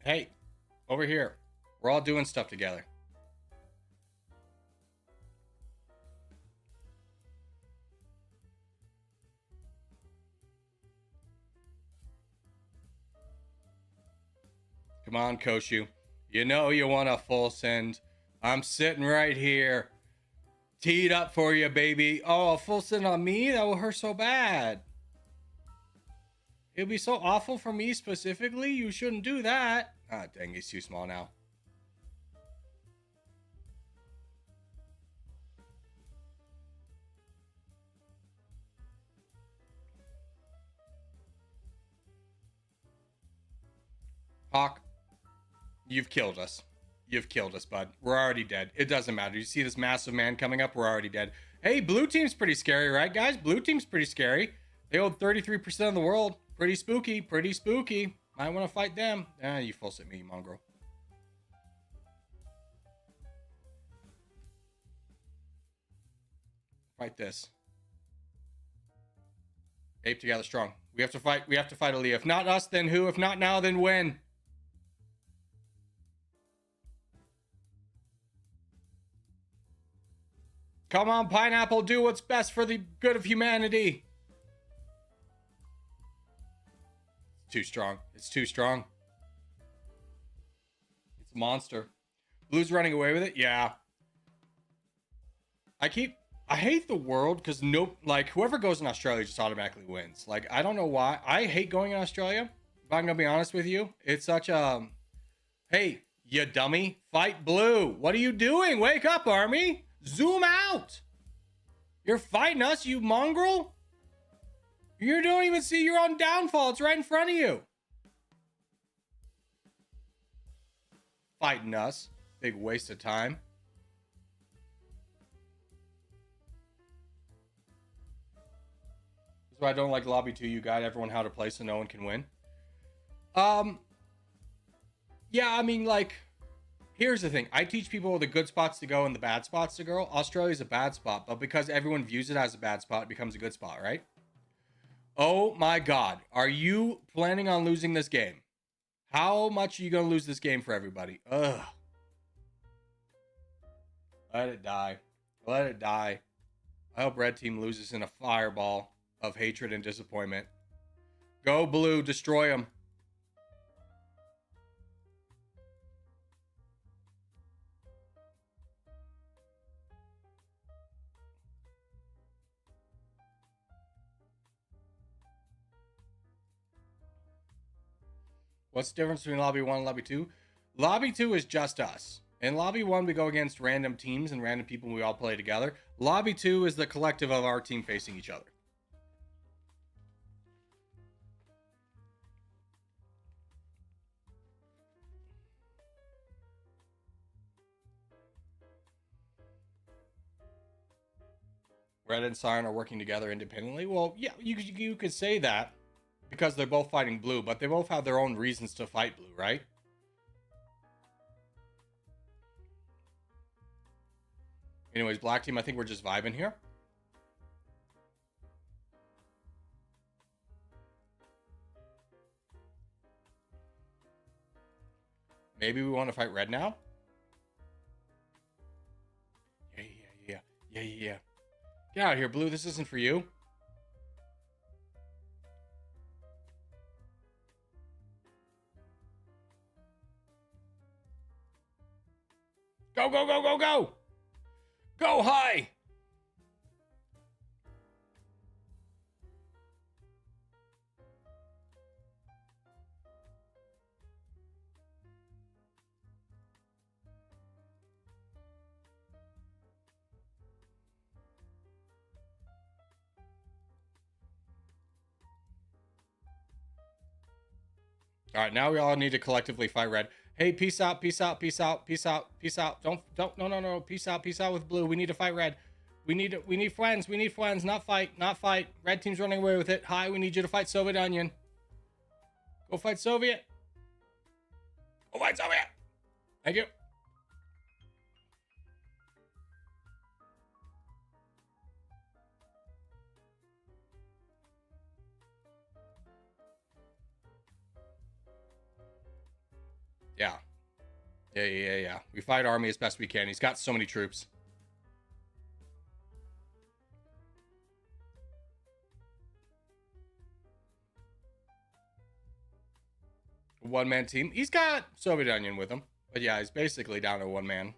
Hey, over here. We're all doing stuff together. Come on, Koshu. You know you want a full send. I'm sitting right here. Teed up for you, baby. Oh, a full send on me? That will hurt so bad. It'd be so awful for me specifically. You shouldn't do that. Ah, dang, he's too small now. Hawk, you've killed us. You've killed us, bud. We're already dead. It doesn't matter. You see this massive man coming up? We're already dead. Hey, blue team's pretty scary, right, guys? Blue team's pretty scary. They hold 33% of the world. Pretty spooky. Pretty spooky. Might want to fight them. Ah, you full set me, mongrel. Fight this. Ape together strong. We have to fight. We have to fight Aaliyah. If not us, then who? If not now, then when? Come on, Pineapple. Do what's best for the good of humanity. It's too strong. It's too strong. It's a monster. Blue's running away with it? Yeah. I hate the world because like whoever goes in Australia just automatically wins. Like I don't know why. I hate going in Australia. If I'm gonna be honest with you, it's such a hey, you dummy, fight blue. What are you doing? Wake up, army. Zoom out. You're fighting us, you mongrel. You don't even see your own downfall. It's right in front of you. Fighting us. Big waste of time. That's why I don't like Lobby 2. You guide everyone how to play so no one can win. Yeah, I mean, like, here's the thing. I teach people the good spots to go and the bad spots to go. Australia's a bad spot, but because everyone views it as a bad spot, it becomes a good spot, right? Oh my God. Are you planning on losing this game? How much are you going to lose this game for everybody? Ugh. Let it die. Let it die. I hope red team loses in a fireball of hatred and disappointment. Go blue. Destroy them. What's the difference between lobby 1 and lobby 2? Lobby 2 is just us. In Lobby 1, we go against random teams and random people we all play together. Lobby 2 is the collective of our team facing each other. Red and Cyan are working together independently. Well, yeah, you could say that because they're both fighting blue, but they both have their own reasons to fight blue, right? Anyways, black team, I think we're just vibing here. Maybe we want to fight red now? Yeah. Get out of here, blue. This isn't for you. Go, go, go, go, go! Go high! All right, now we all need to collectively fight red. Hey, peace out, peace out, peace out, peace out, peace out. Don't, no. Peace out with blue. We need to fight red. We need friends. We need friends, not fight. Red team's running away with it. Hi, we need you to fight Soviet Onion. Go fight Soviet. Go fight Soviet. Thank you. Yeah. We fight army as best we can. He's got so many troops. One-man team. He's got Soviet Onion with him. But yeah, he's basically down to one man.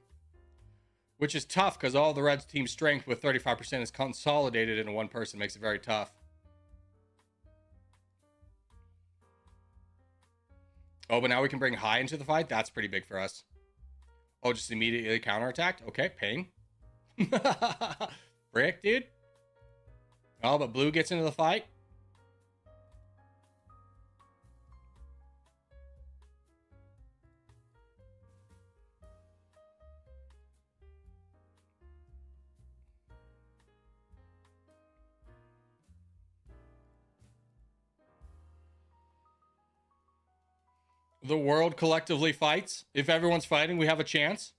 Which is tough because all the Reds team strength with 35% is consolidated into one person. Makes it very tough. Oh, but now we can bring high into the fight. That's pretty big for us. Oh, just immediately counterattacked? Okay, pain. Frick, dude. Oh, but blue gets into the fight. The world collectively fights. If everyone's fighting, we have a chance.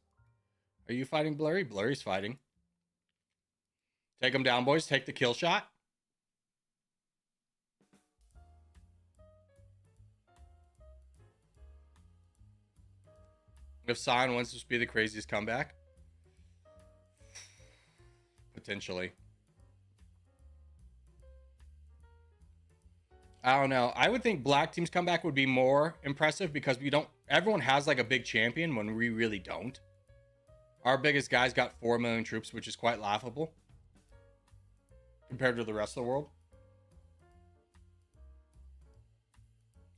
Are you fighting Blurry? Blurry's fighting. Take him down, boys. Take the kill shot. If Cyan wants to be the craziest comeback. Potentially. I don't know. I would think black team's comeback would be more impressive because we don't... Everyone has like a big champion when we really don't. Our biggest guy's got 4 million troops, which is quite laughable. Compared to the rest of the world.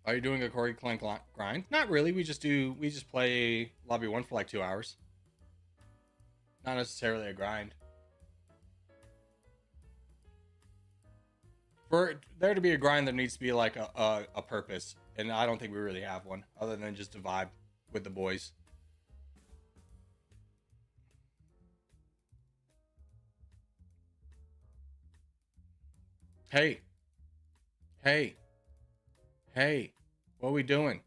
Are you doing a Corey Clank grind? Not really. We just play Lobby 1 for like 2 hours. Not necessarily a grind. For there to be a grind, there needs to be like a purpose. And I don't think we really have one, other than just to vibe with the boys. Hey. What are we doing?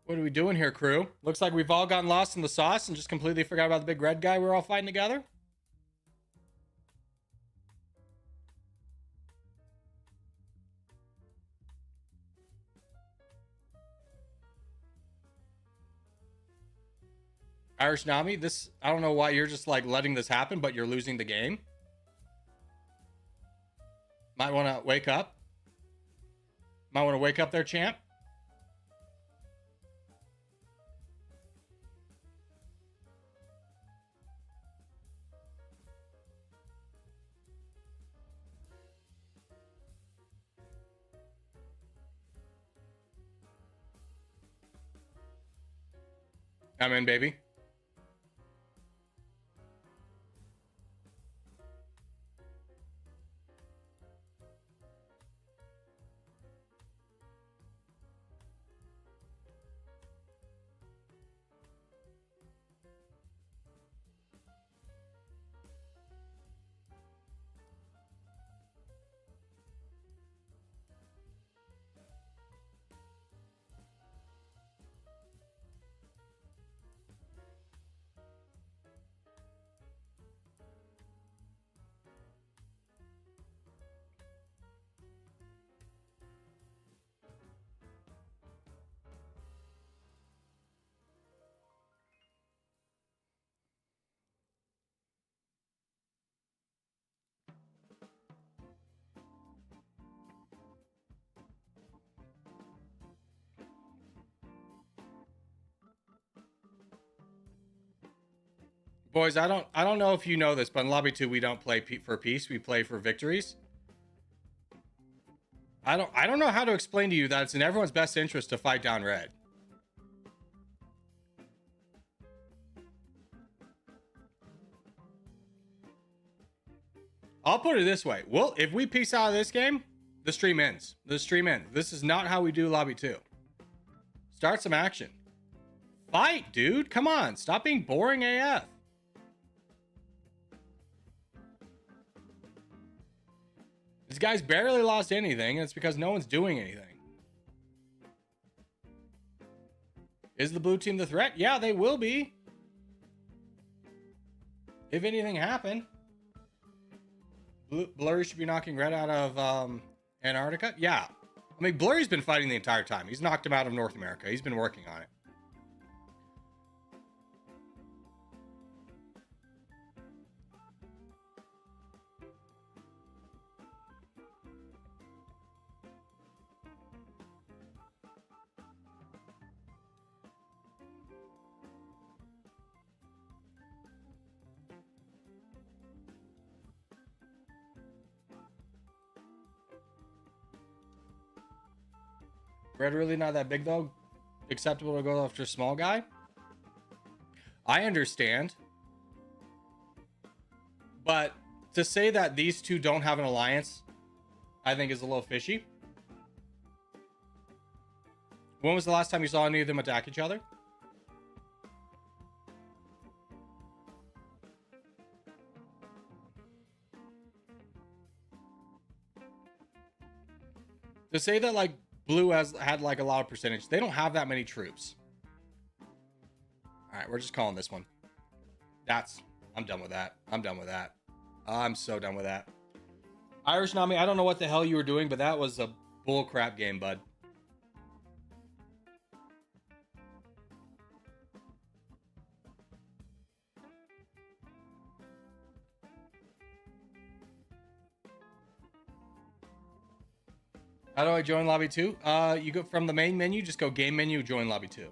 What are we doing here, crew? Looks like we've all gotten lost in the sauce and just completely forgot about the big red guy we're all fighting together. Irish Nami, I don't know why you're just like letting this happen, but you're losing the game. Might want to wake up. Might want to wake up there, champ. I'm in, baby. Boys, I don't know if you know this, but in lobby 2 we don't play for peace, we play for victories. I don't know how to explain to you that it's in everyone's best interest to fight down red. I'll put it this way. Well, if we peace out of this game, the stream ends. The stream ends. This is not how we do lobby 2. Start some action. Fight, dude. Come on. Stop being boring AF. These guys barely lost anything, and it's because no one's doing anything. Is the blue team the threat? Yeah, they will be. If anything happened. Blurry should be knocking red out of Antarctica. Yeah. I mean, Blurry's been fighting the entire time. He's knocked him out of North America. He's been working on it. Red really not that big though. Acceptable to go after a small guy. I understand. But to say that these two don't have an alliance, I think is a little fishy. When was the last time you saw any of them attack each other? To say that like Blue has had like a lot of percentage. They don't have that many troops. All right, we're just calling this one. I'm done with that. I'm done with that. I'm so done with that. Irish Nami, I don't know what the hell you were doing, but that was a bull crap game, bud. How do I join lobby 2? You go from the main menu, just go game menu, join lobby 2.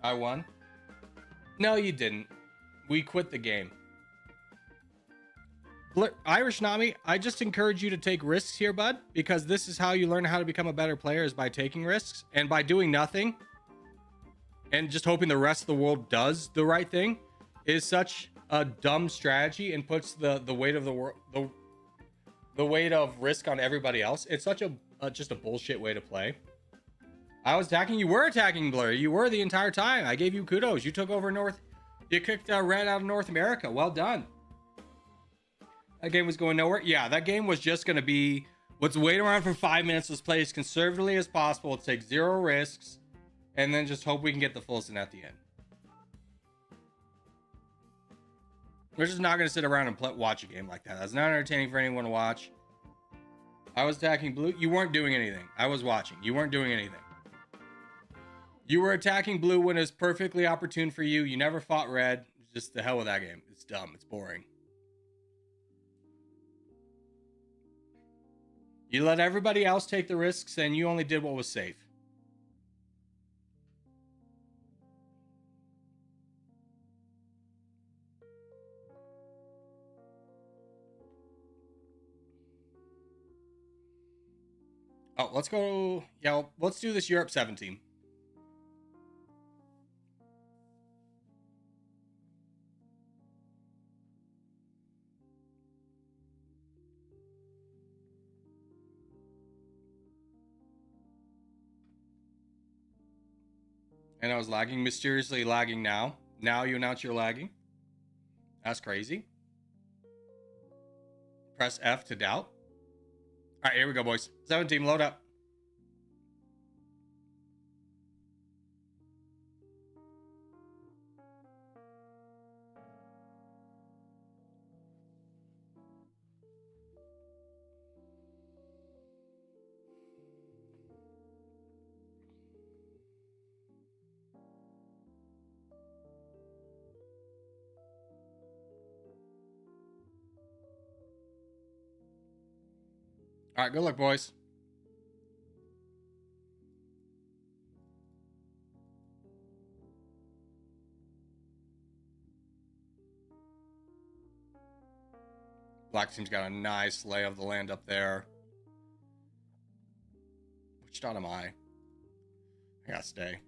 I won? No, you didn't. We quit the game. Irish Nami, I just encourage you to take risks here, bud, because this is how you learn how to become a better player, is by taking risks and by doing nothing and just hoping the rest of the world does the right thing is such a dumb strategy and puts the weight of the world the weight of risk on everybody else. It's such a just a bullshit way to play. I was attacking. You were attacking Blur. You were the entire time. I gave you kudos. You took over North. You kicked red out of North America. Well done. That game was going nowhere. Yeah, that game was just going to be, let's wait around for 5 minutes. Let's play as conservatively as possible. Let's take zero risks. And then just hope we can get the full sin at the end. We're just not going to sit around and watch a game like that. That's not entertaining for anyone to watch. I was attacking blue. You weren't doing anything. I was watching. You weren't doing anything. You were attacking blue when it was perfectly opportune for you. You never fought red. Just the hell with that game. It's dumb. It's boring. You let everybody else take the risks, and you only did what was safe. Oh, let's go. Yeah, let's do this Europe 7 team. And I was lagging, mysteriously lagging now. Now you announce you're lagging. That's crazy. Press F to doubt. All right, here we go, boys. 7 team, load up. All right, good luck, boys. Black team's got a nice lay of the land up there. Which dot am I? I gotta stay.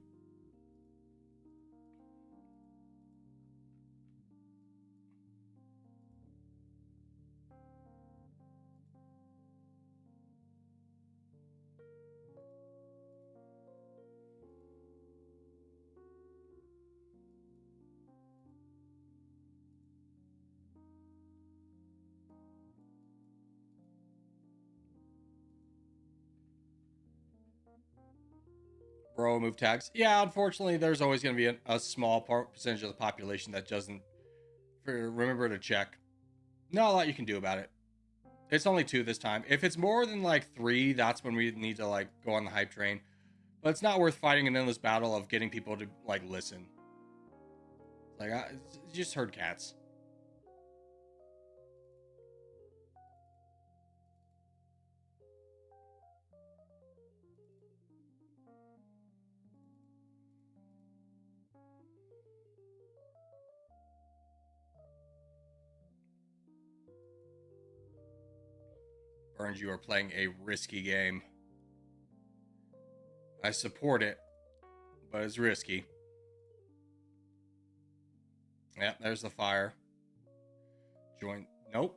Bro, move tags. Yeah, unfortunately, there's always going to be a small percentage of the population that doesn't remember to check. Not a lot you can do about it. It's only 2 this time. If it's more than like 3, that's when we need to like go on the hype train. But it's not worth fighting an endless battle of getting people to like listen. Like, I just heard cats. Burns, you are playing a risky game. I support it, but it's risky. Yep, there's the fire. Join. Nope.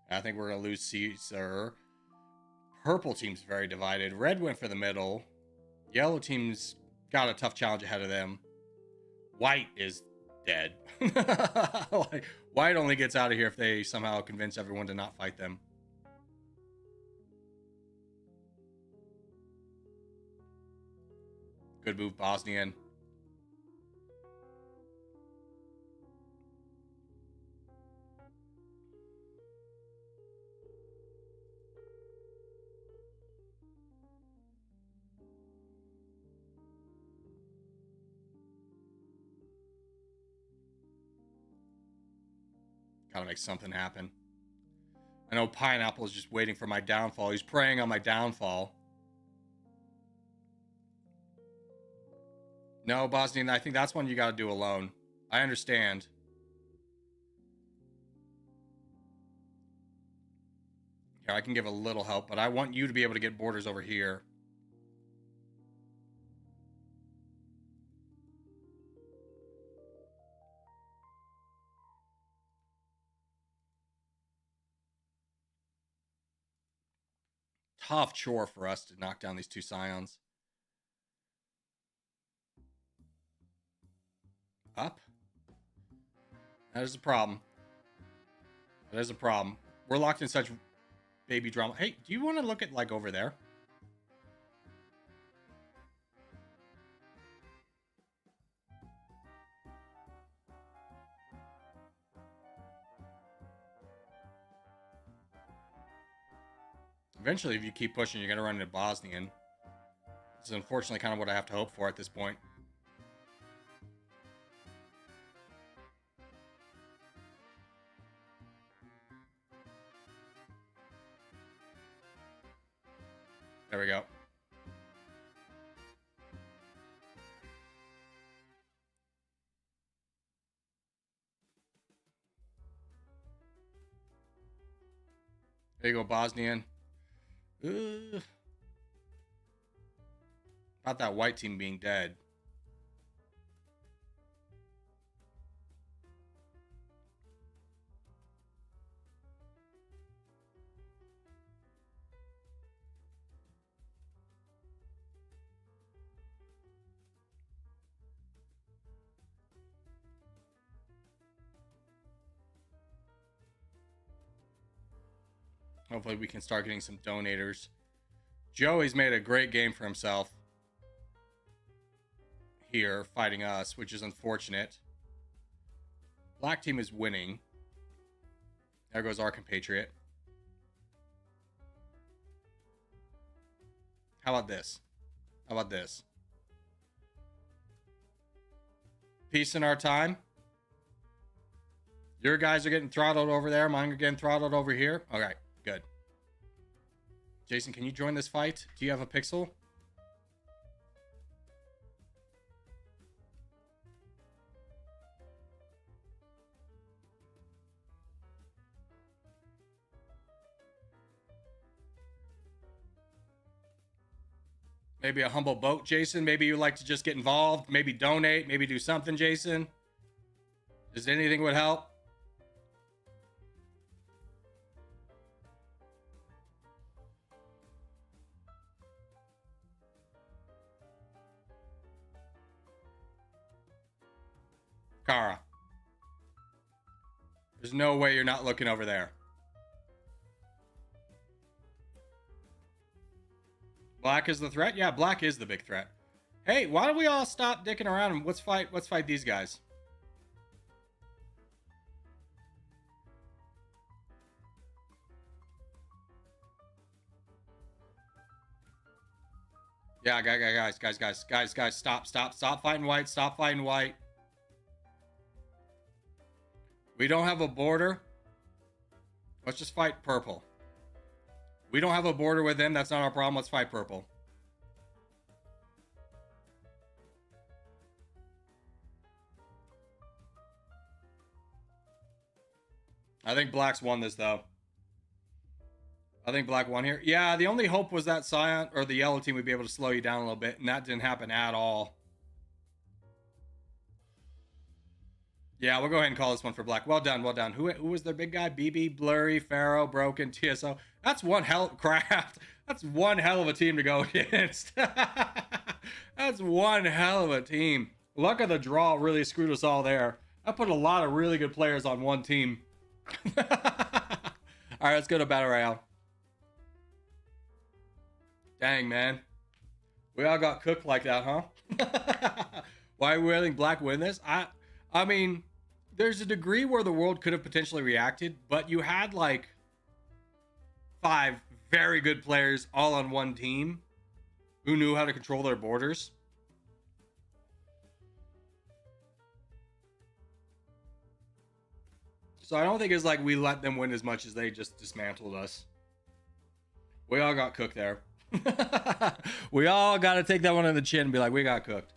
I think we're going to lose Caesar. Purple team's very divided. Red went for the middle. Yellow team's got a tough challenge ahead of them. White is dead. Like, White only gets out of here if they somehow convince everyone to not fight them. Good move, Bosnian. Gotta make something happen. I know Pineapple is just waiting for my downfall. He's preying on my downfall. No, Bosnian, I think that's one you gotta do alone. I understand. Here, I can give a little help, but I want you to be able to get borders over here. Tough chore for us to knock down these 2 scions. Up? That is a problem. That is a problem. We're locked in such baby drama. Hey, do you want to look at, like, over there? Eventually, if you keep pushing, you're going to run into Bosnian. This is unfortunately kind of what I have to hope for at this point. There we go. There you go, Bosnian. About that white team being dead. Hopefully we can start getting some donators. Joey's made a great game for himself here, fighting us, which is unfortunate. Black team is winning. There goes our compatriot. How about this? How about this? Peace in our time. Your guys are getting throttled over there. Mine are getting throttled over here. All right, good. Jason, can you join this fight? Do you have a pixel? Maybe a humble vote, Jason. Maybe you'd like to just get involved. Maybe donate. Maybe do something, Jason. Just anything would help. Kara. There's no way you're not looking over there. Black is the threat? Yeah, black is the big threat. Hey, why don't we all stop dicking around and let's fight these guys. Yeah, guys, stop fighting white, stop fighting white. We don't have a border. Let's just fight purple. We don't have a border with them. That's not our problem. Let's fight purple. I think black's won this, though. I think black won here. Yeah, the only hope was that cyan or the yellow team would be able to slow you down a little bit, and that didn't happen at all. Yeah, we'll go ahead and call this one for black. Well done, well done. Who was their big guy? BB, Blurry, Pharaoh, Broken, TSO. That's one hell of craft. That's one hell of a team to go against. That's one hell of a team. Luck of the draw really screwed us all there. I put a lot of really good players on one team. All right, let's go to Battle Royale. Dang, man. We all got cooked like that, huh? Why are we letting black win this? I mean, there's a degree where the world could have potentially reacted, but you had like 5 very good players all on one team who knew how to control their borders. So I don't think it's like we let them win as much as they just dismantled us. We all got cooked there. We all got to take that one on the chin and be like, we got cooked.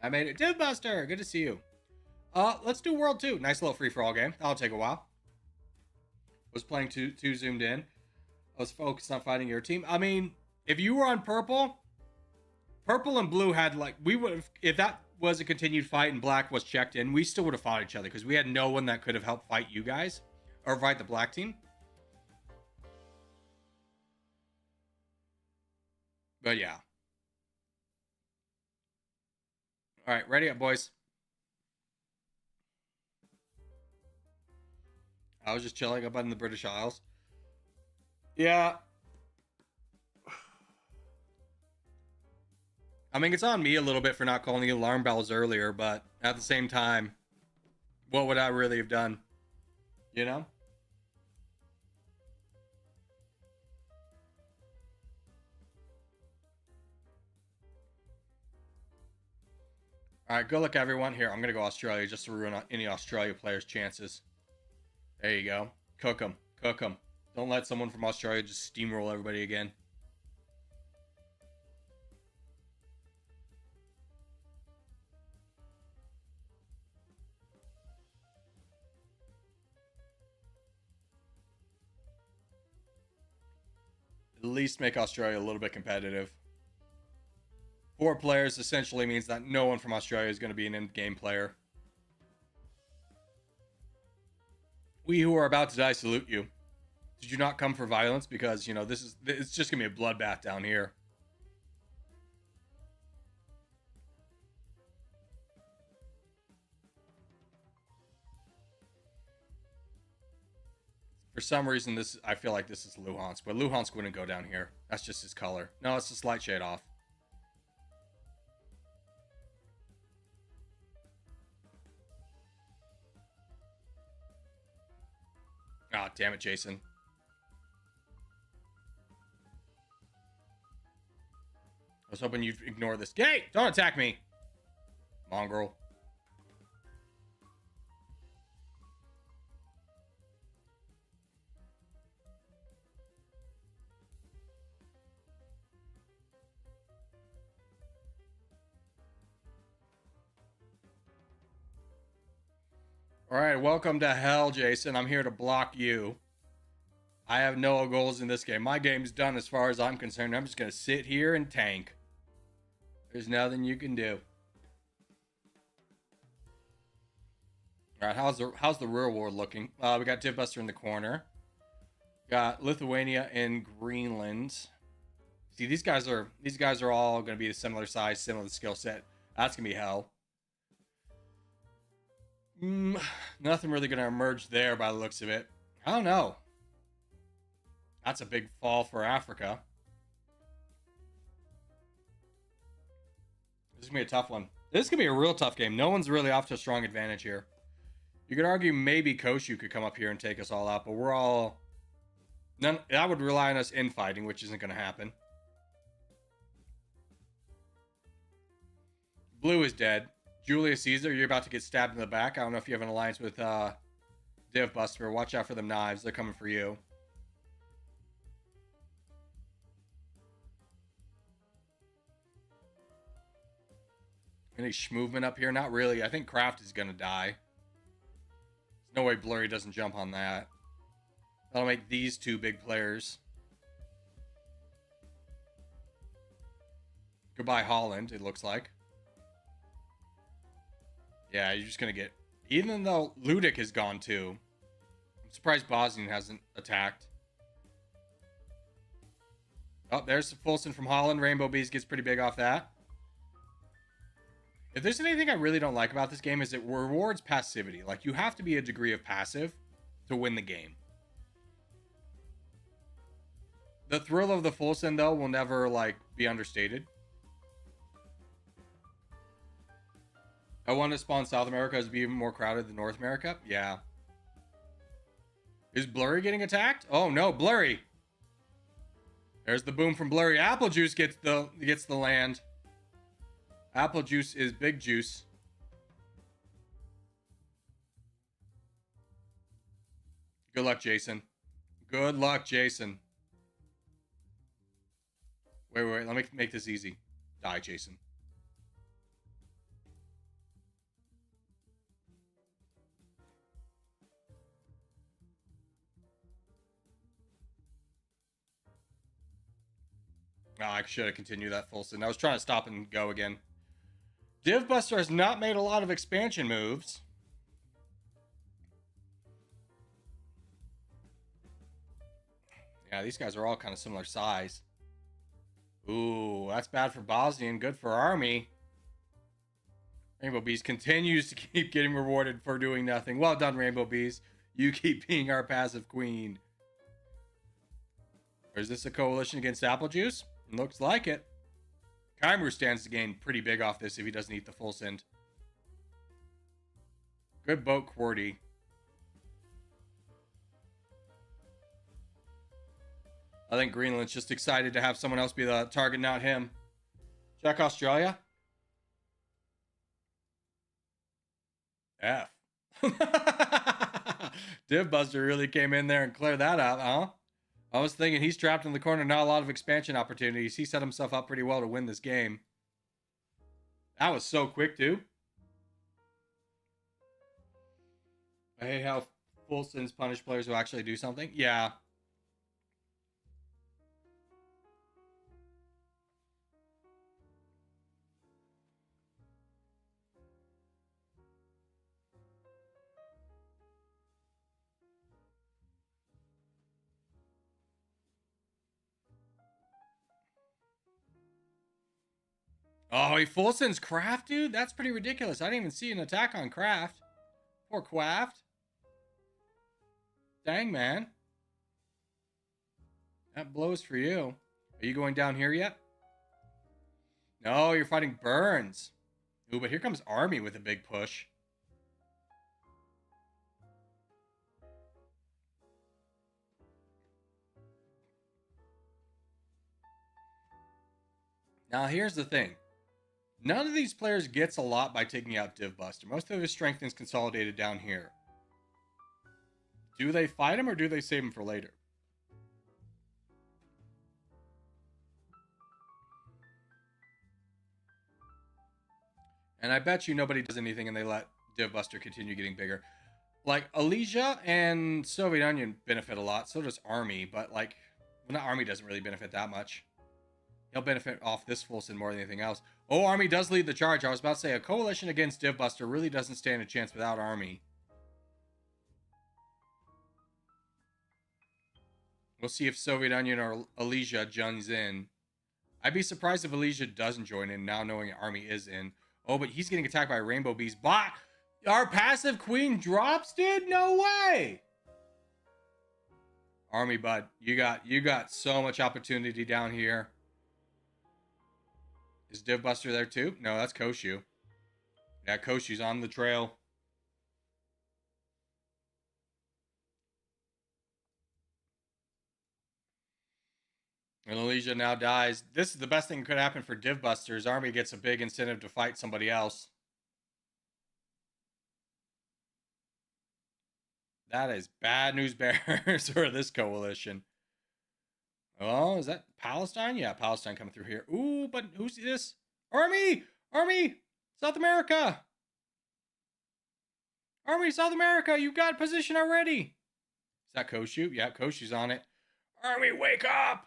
I made it. Dudebuster, good to see you. Let's do World 2. Nice little free-for-all game. That'll take a while. Was playing too zoomed in. I was focused on fighting your team. I mean, if you were on purple and blue had like, we would have, if that was a continued fight and black was checked in, we still would have fought each other because we had no one that could have helped fight you guys or fight the black team. But yeah. All right, ready up, boys. I was just chilling up in the British Isles. Yeah. I mean, it's on me a little bit for not calling the alarm bells earlier, but at the same time, what would I really have done? You know? All right, good luck, everyone. Here, I'm going to go Australia just to ruin any Australia players' chances. There you go. Cook them. Cook them. Don't let someone from Australia just steamroll everybody again. At least make Australia a little bit competitive. 4 players essentially means that no one from Australia is going to be an in-game player. We who are about to die salute you. Did you not come for violence? Because, you know, it's just going to be a bloodbath down here. For some reason, I feel like this is Luhansk, but Luhansk wouldn't go down here. That's just his color. No, it's a slight shade off. Ah, oh, damn it, Jason. I was hoping you'd ignore this. Hey, don't attack me, mongrel. All right, welcome to hell, Jason. I'm here to block you. I have no goals in this game. My game's done as far as I'm concerned. I'm just going to sit here and tank. There's nothing you can do. All right, how's the real war looking? We got Divbuster in the corner. Got Lithuania and Greenland. See, these guys are all going to be a similar size, similar skill set. That's going to be hell. Nothing really going to emerge there by the looks of it. I don't know. That's a big fall for Africa. This is going to be a tough one. This is going to be a real tough game. No one's really off to a strong advantage here. You could argue maybe Koshu could come up here and take us all out, but we're all... That would rely on us infighting, which isn't going to happen. Blue is dead. Julius Caesar, you're about to get stabbed in the back. I don't know if you have an alliance with Divbuster. Watch out for them knives. They're coming for you. Any movement up here? Not really. I think Kraft is going to die. There's no way Blurry doesn't jump on that. That'll make these 2 big players. Goodbye, Holland, it looks like. Yeah, you're just going to get... Even though Ludic is gone too. I'm surprised Bosnian hasn't attacked. Oh, there's Fulson from Holland. Rainbow Bees gets pretty big off that. If there's anything I really don't like about this game is it rewards passivity. Like, you have to be a degree of passive to win the game. The thrill of the Fulson, though, will never, like, be understated. I want to spawn South America as be even more crowded than North America. Yeah. Is Blurry getting attacked? Oh no, Blurry. There's the boom from Blurry. Apple Juice gets the land. Apple Juice is big juice. Good luck, Jason. Good luck, Jason. Wait. Let me make this easy. Die, Jason. Oh, I should have continued that Fulson. I was trying to stop and go again. Divbuster has not made a lot of expansion moves. Yeah, these guys are all kind of similar size. Ooh, that's bad for Bosnian, good for Army. Rainbow Bees continues to keep getting rewarded for doing nothing. Well done, Rainbow Bees. You keep being our passive queen. Or is this a coalition against Apple Juice? Looks like it. Kaimu stands to gain pretty big off this if he doesn't eat the full send. Good boat, QWERTY. I think Greenland's just excited to have someone else be the target, not him. Check Australia. F. Divbuster really came in there and cleared that out, huh? I was thinking he's trapped in the corner, not a lot of expansion opportunities. He set himself up pretty well to win this game. That was so quick, too. I hate how full sends punish players who actually do something. Yeah. Oh, he full sends Craft, dude? That's pretty ridiculous. I didn't even see an attack on Craft. Poor Craft. Dang, man. That blows for you. Are you going down here yet? No, you're fighting Burns. Ooh, but here comes Army with a big push. Now, here's the thing. None of these players gets a lot by taking out Div Buster. Most of his strength is consolidated down here. Do they fight him or do they save him for later? And I bet you nobody does anything and they let Div Buster continue getting bigger. Like, Elysia and Soviet Onion benefit a lot. So does Army, but like, well, not Army doesn't really benefit that much. He'll benefit off this full send more than anything else. Oh, Army does lead the charge. I was about to say, a coalition against Div Buster really doesn't stand a chance without Army. We'll see if Soviet Onion or Elysia joins in. I'd be surprised if Elysia doesn't join in now knowing Army is in. Oh, but he's getting attacked by Rainbow Bees. Bah! Our passive queen drops, dude? No way! Army, bud. You got so much opportunity down here. Is Div Buster there too? No, that's Koshu. Yeah, Koshu's on the trail. And Elysia now dies. This is the best thing that could happen for Div Busters. Army gets a big incentive to fight somebody else. That is bad news bears for this coalition. Oh, is that Palestine? Yeah, Palestine coming through here. Ooh, but who's this? Army! Army! South America! Army, South America! You got position already! Is that Koshu? Yeah, Koshu's on it. Army, wake up!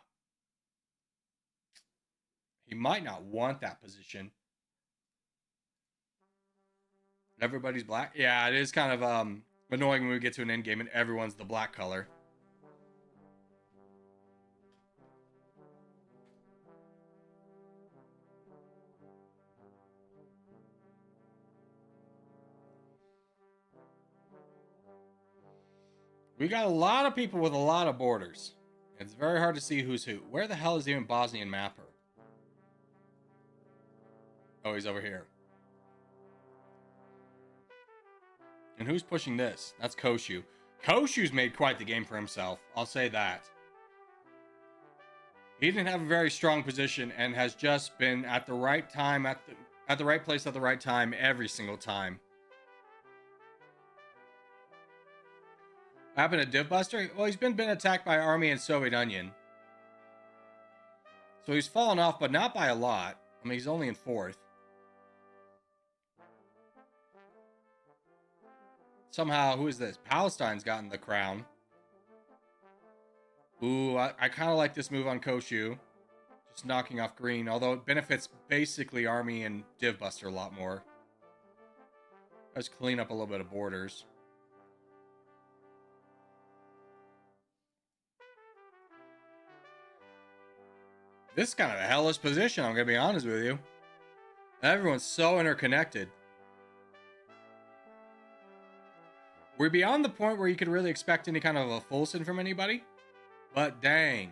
He might not want that position. Everybody's black? Yeah, it is kind of annoying when we get to an end game and everyone's the black color. We got a lot of people with a lot of borders. It's very hard to see who's who. Where the hell is even Bosnian Mapper? Oh, he's over here. And who's pushing this? That's Koshu. Koshu's made quite the game for himself. I'll say that. He didn't have a very strong position and has just been at the right time, at the right place at the right time every single time. What happened to Div Buster? Well, he's been attacked by Army and Soviet Onion. So he's fallen off, but not by a lot. I mean, he's only in 4th. Somehow, who is this? Palestine's gotten the crown. Ooh, I kind of like this move on Koshu. Just knocking off green, although it benefits basically Army and Div Buster a lot more. Let's clean up a little bit of borders. This is kind of a hellish position, I'm going to be honest with you. Everyone's so interconnected. We're beyond the point where you could really expect any kind of a full send from anybody. But dang.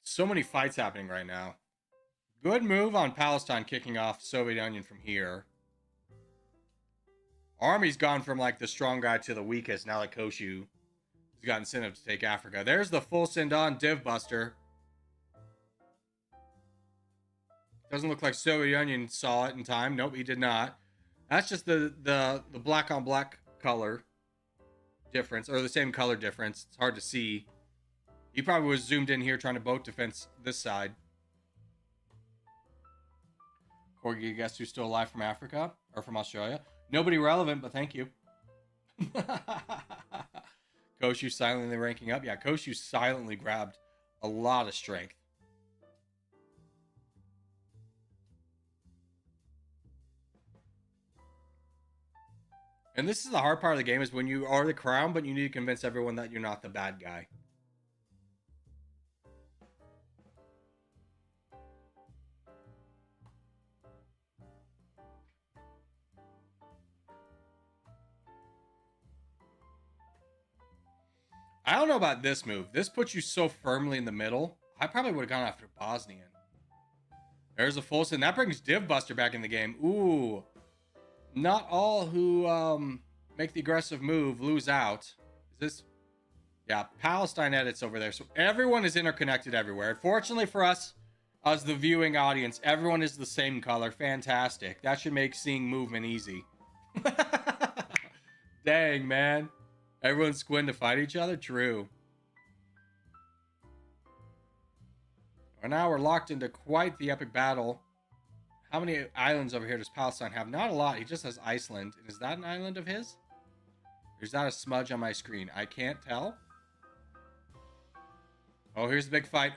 So many fights happening right now. Good move on Palestine kicking off Soviet Onion from here. Army's gone from like the strong guy to the weakest. Now like Koshu has got incentive to take Africa. There's the full send on Div Buster. Doesn't look like Soviet Onion saw it in time. Nope, he did not. That's just the black on black color difference, or the same color difference. It's hard to see. He probably was zoomed in here trying to boat defense this side. Corgi, guess who's still alive from Africa? Or from Australia? Nobody relevant, but thank you. Koshu silently ranking up. Yeah, Koshu silently grabbed a lot of strength. And this is the hard part of the game, is when you are the crown, but you need to convince everyone that you're not the bad guy. I don't know about this move. This puts you so firmly in the middle. I probably would have gone after Bosnian. There's a full send. That brings Div Buster back in the game. Ooh. Not all who make the aggressive move lose out. Is this? Yeah, Palestine edits over there. So everyone is interconnected everywhere. Fortunately for us, as the viewing audience, everyone is the same color. Fantastic. That should make seeing movement easy. Dang, man. Everyone's squinting to fight each other? True. And now we're locked into quite the epic battle. How many islands over here does Palestine have? Not a lot. He just has Iceland. And is that an island of his? Or is that a smudge on my screen? I can't tell. Oh, here's the big fight.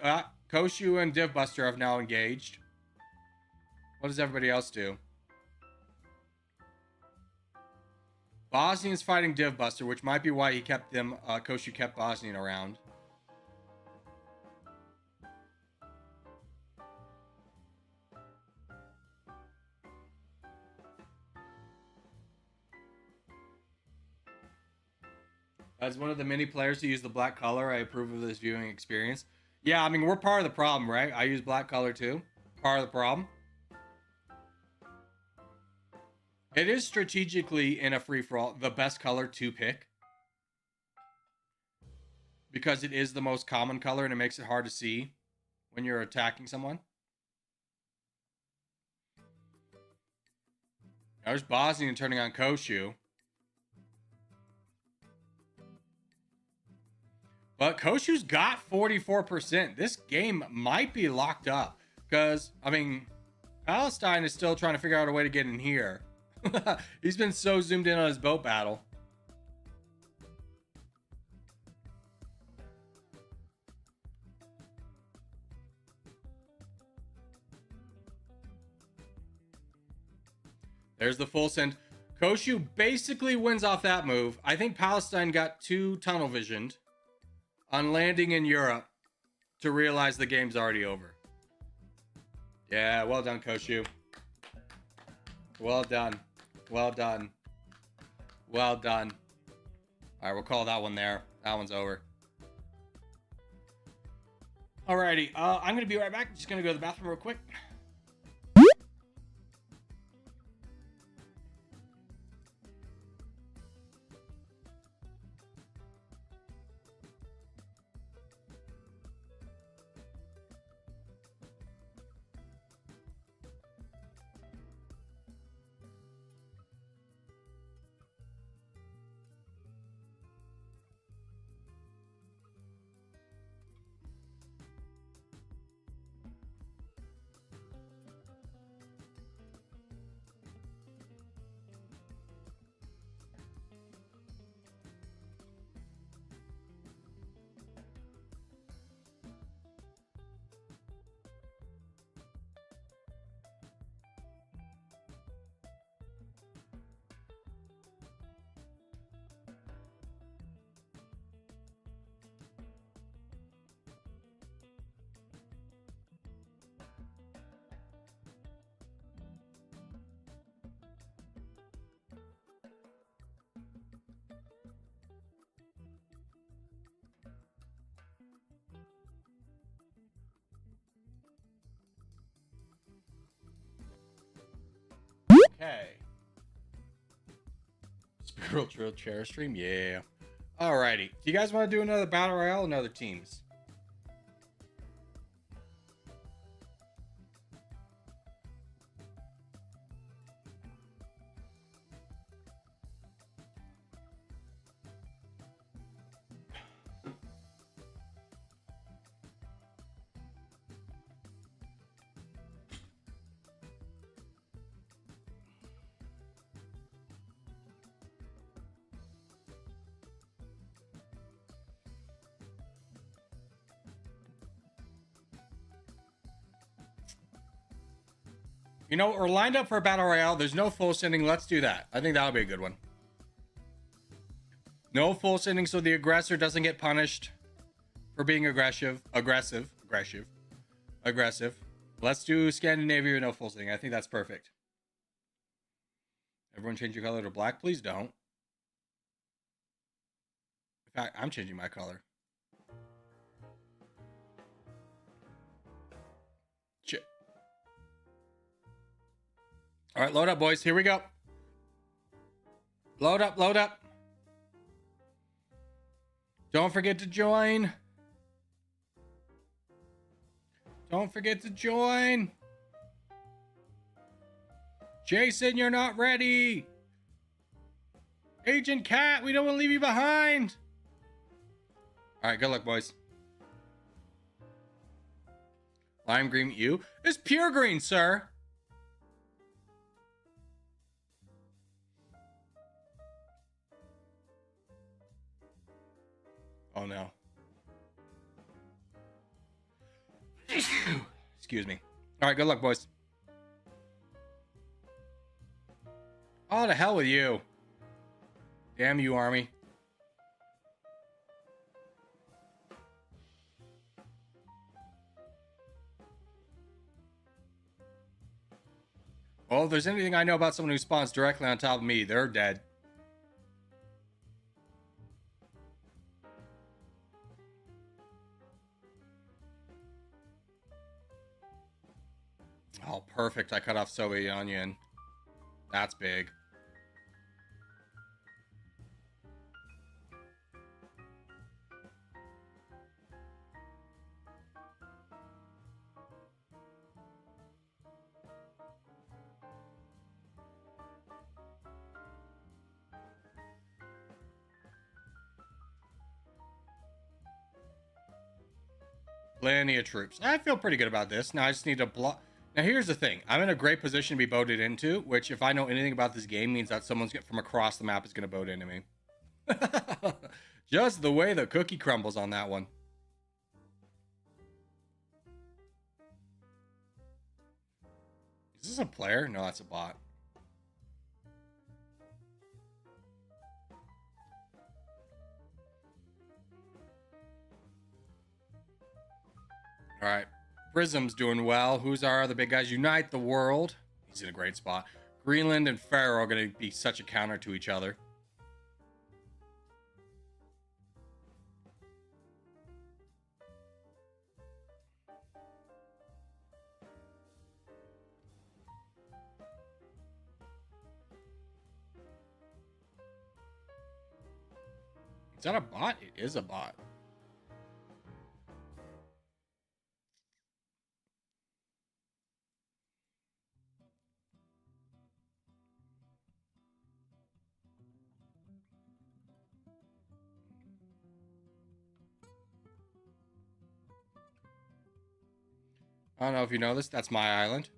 Koshu and Divbuster have now engaged. What does everybody else do? Bosnian's fighting Divbuster, which might be why he kept them. Koshu kept Bosnian around. As one of the many players who use the black color, I approve of this viewing experience. Yeah, I mean, we're part of the problem, right? I use black color too. Part of the problem. It is strategically, in a free-for-all, the best color to pick. Because it is the most common color and it makes it hard to see when you're attacking someone. Now there's Bosnian turning on Koshu. But Koshu's got 44%. This game might be locked up. Because, I mean, Palestine is still trying to figure out a way to get in here. He's been so zoomed in on his boat battle. There's the full send. Koshu basically wins off that move. I think Palestine got too tunnel visioned on landing in Europe to realize the game's already over. Yeah, well done, Koshu. Well done. Well done. Well done. All right, we'll call that one there. That one's over. Alrighty, I'm going to be right back. Just going to go to the bathroom real quick. Okay. Spiritual chair stream, yeah. Alrighty. Do you guys want to do another battle royale and other teams? You know, we're lined up for a battle royale. There's no full sending. Let's do that. I think that'll be a good one. No full sending so the aggressor doesn't get punished for being aggressive. Let's do Scandinavia with no full sending. I think that's perfect. Everyone change your color to black. Please don't. In fact, I'm changing my color. Shit. All right, load up, boys. Here we go. Load up, load up. Don't forget to join. Don't forget to join. Jason, you're not ready. Agent Cat, we don't want to leave you behind. All right, good luck, boys. Lime green, you? It's pure green, sir. Oh, no. Excuse me. All right, good luck, boys. Oh, to hell with you. Damn you, Army. Well, if there's anything I know about someone who spawns directly on top of me, they're dead. Oh, perfect. I cut off Sobe Onion. That's big. Plenty of troops. I feel pretty good about this. Now I just need to block. Now here's the thing. I'm in a great position to be boated into, which if I know anything about this game means that someone's from across the map is going to boat into me. Just the way the cookie crumbles on that one. Is this a player? No, that's a bot. All right. Prism's doing well. Who's our other big guys? Unite the World. He's in a great spot. Greenland and Faroe are going to be such a counter to each other. Is that a bot? It is a bot. I don't know if you know this. That's my island.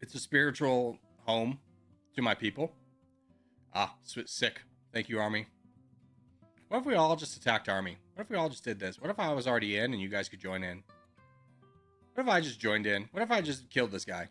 It's a spiritual home to my people. Ah, sick. Thank you, Army. What if we all just attacked Army? What if we all just did this? What if I was already in and you guys could join in? What if I just joined in? What if I just killed this guy?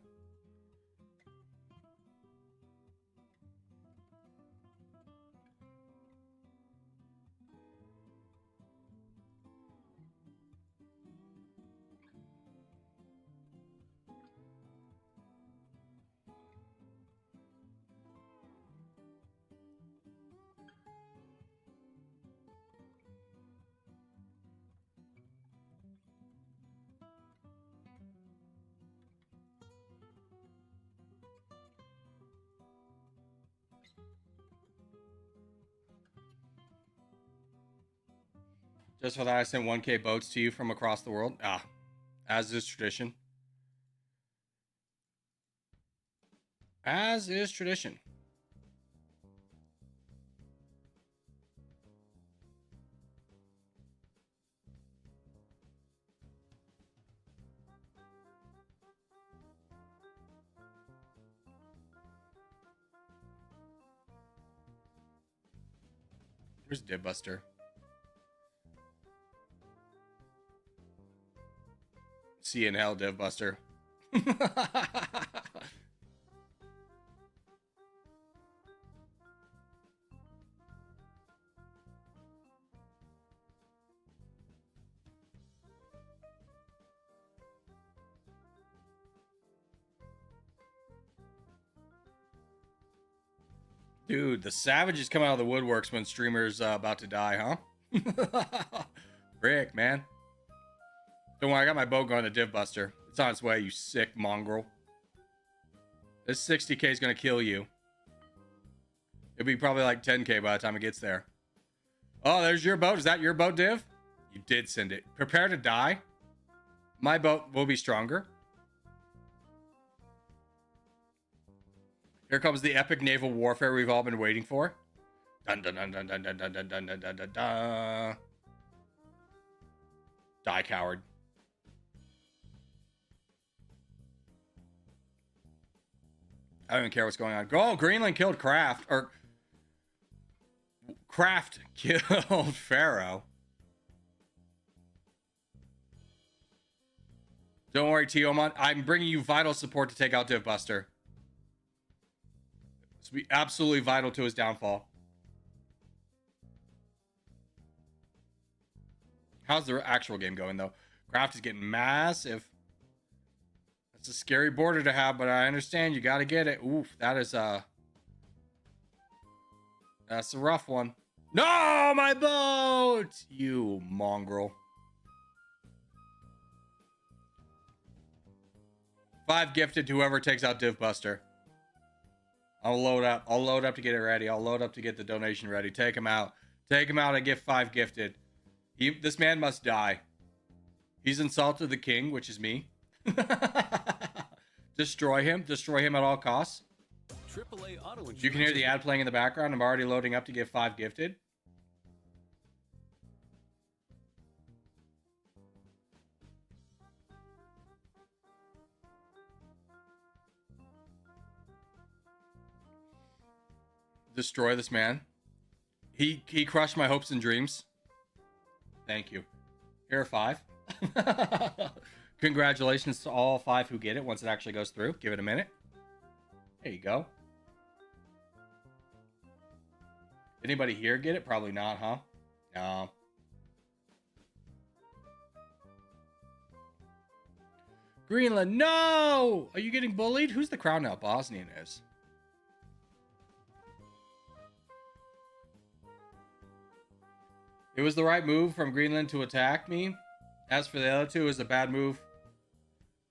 Just for that, I sent 1K boats to you from across the world. Ah, as is tradition. As is tradition. Where's Dibbuster? See you in hell, Divbuster. Dude, the savages come out of the woodworks when streamers about to die, huh? Rick, man. Don't worry, I got my boat going to Div Buster. It's on its way, you sick mongrel. This 60k is going to kill you. It'll be probably like 10k by the time it gets there. Oh, there's your boat. Is that your boat, Div? You did send it. Prepare to die. My boat will be stronger. Here comes the epic naval warfare we've all been waiting for. Dun dun dun dun dun dun dun dun dun dun dun dun dun. Die, coward. I don't even care what's going on. Go, Greenland killed Kraft. Or Kraft killed Pharaoh. Don't worry, Tiomon. I'm bringing you vital support to take out Div Buster. This will be absolutely vital to his downfall. How's the actual game going, though? Kraft is getting massive. That's a scary border to have, but I understand. You got to get it. Oof, that is that's a rough one. No, my boat! You mongrel. 5 gifted to whoever takes out Div Buster. I'll load up. I'll load up to get it ready. I'll load up to get the donation ready. Take him out. Take him out. I get 5 gifted. This man must die. He's insulted the king, which is me. Destroy him. Destroy him at all costs. AAA auto insurance. You can hear the ad playing in the background. I'm already loading up to get 5 gifted. Destroy this man. He crushed my hopes and dreams. Thank you. Here are 5. Congratulations to all 5 who get it once it actually goes through. Give it a minute. There you go. Anybody here get it? Probably not, huh? No. Greenland, no! Are you getting bullied? Who's the crown now? Bosnian is. It was the right move from Greenland to attack me. As for the other two, it was a bad move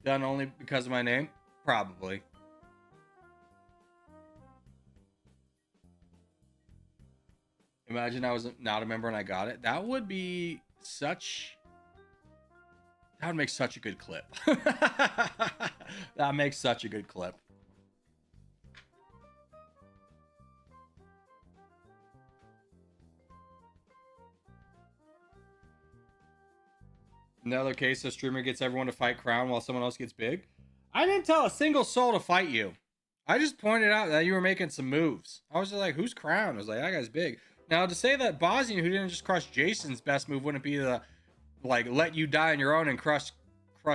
done only because of my name? Probably. Imagine I was not a member and I got it. That would be such... That would make such a good clip. That makes such a good clip. Another case, a streamer gets everyone to fight Crown while someone else gets big. I didn't tell a single soul to fight you. I just pointed out that you were making some moves. I was just like, who's Crown? I was like, that guy's big. Now, to say that Bosnian, who didn't just crush Jason's best move, wouldn't be the, like, let you die on your own and crush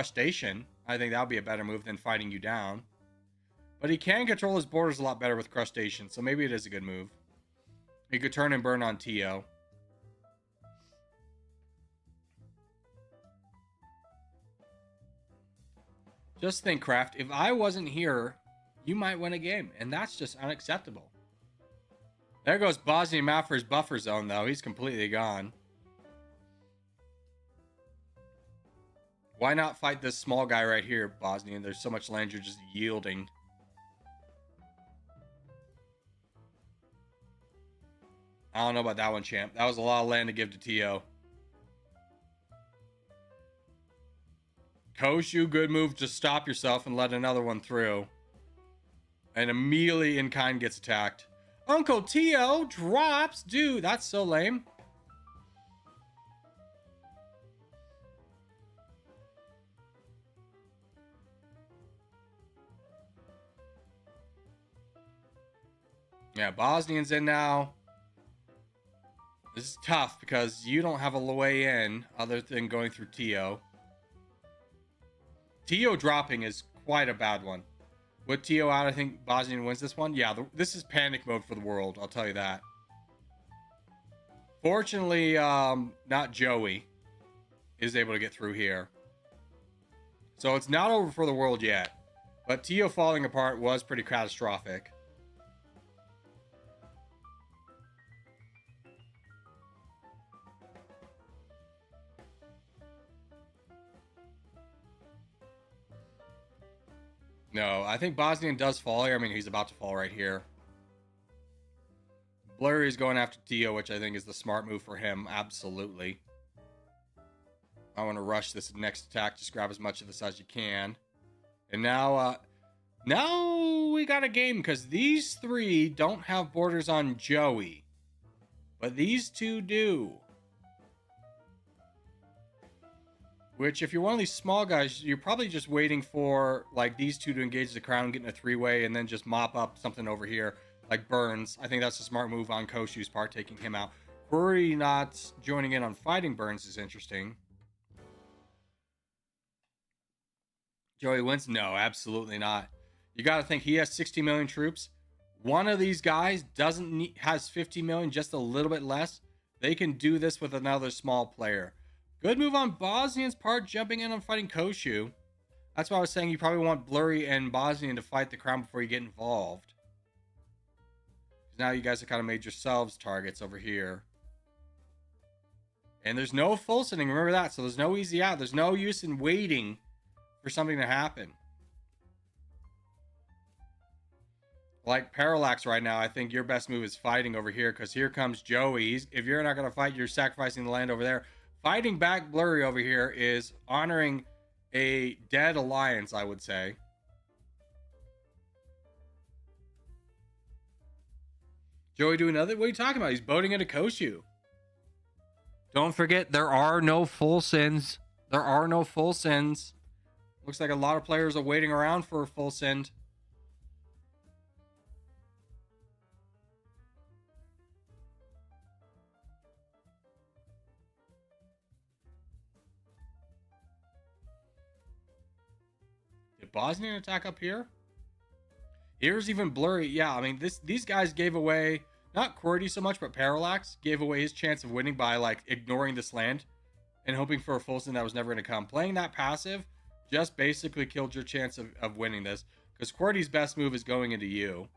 Station. I think that would be a better move than fighting you down. But he can control his borders a lot better with Crustacean, so maybe it is a good move. He could turn and burn on Tio. Just think, Kraft, if I wasn't here, you might win a game, and that's just unacceptable. There goes Bosnian Matt for his buffer zone, though. He's completely gone. Why not fight this small guy right here, Bosnian? There's so much land you're just yielding. I don't know about that one, champ. That was a lot of land to give to Tio. Koshu, good move. Just stop yourself and let another one through. And immediately in kind gets attacked. Uncle Tio drops. Dude, that's so lame. Yeah, Bosnian's in now. This is tough because you don't have a way in other than going through Tio. Tio dropping is quite a bad one. With Tio out, I think Bosnian wins this one. Yeah, this is panic mode for the world. I'll tell you that. Fortunately, not Joey is able to get through here. So it's not over for the world yet. But Tio falling apart was pretty catastrophic. No, I think Bosnian does fall here. I mean, he's about to fall right here. Blurry is going after Dio, which I think is the smart move for him. Absolutely. I want to rush this next attack. Just grab as much of this as you can. And now we got a game because these three don't have borders on Joey. But these two do. Which, if you're one of these small guys, you're probably just waiting for like these two to engage the crown, get in a three-way, and then just mop up something over here, like Burns. I think that's a smart move on Koshu's part, taking him out. Curry not joining in on fighting Burns is interesting. Joey wins? No, absolutely not. You got to think he has 60 million troops. One of these guys has 50 million, just a little bit less. They can do this with another small player. Good move on Bosnian's part, jumping in and fighting Koshu. That's why I was saying you probably want Blurry and Bosnian to fight the crown before you get involved. Now you guys have kind of made yourselves targets over here. And there's no full sending, remember that. So there's no easy out. There's no use in waiting for something to happen. Like Parallax right now, I think your best move is fighting over here because here comes Joey. If you're not going to fight, you're sacrificing the land over there. Fighting back Blurry over here is honoring a dead alliance, I would say. Joey doing nothing? What are you talking about? He's boating into Koshu. Don't forget, there are no full sends. There are no full sends. Looks like a lot of players are waiting around for a full send. Did Bosnian attack up here? Here's even Blurry. Yeah, I mean, these guys gave away, not QWERTY so much, but Parallax gave away his chance of winning by, like, ignoring this land and hoping for a full send that was never going to come. Playing that passive just basically killed your chance of winning this because QWERTY's best move is going into you.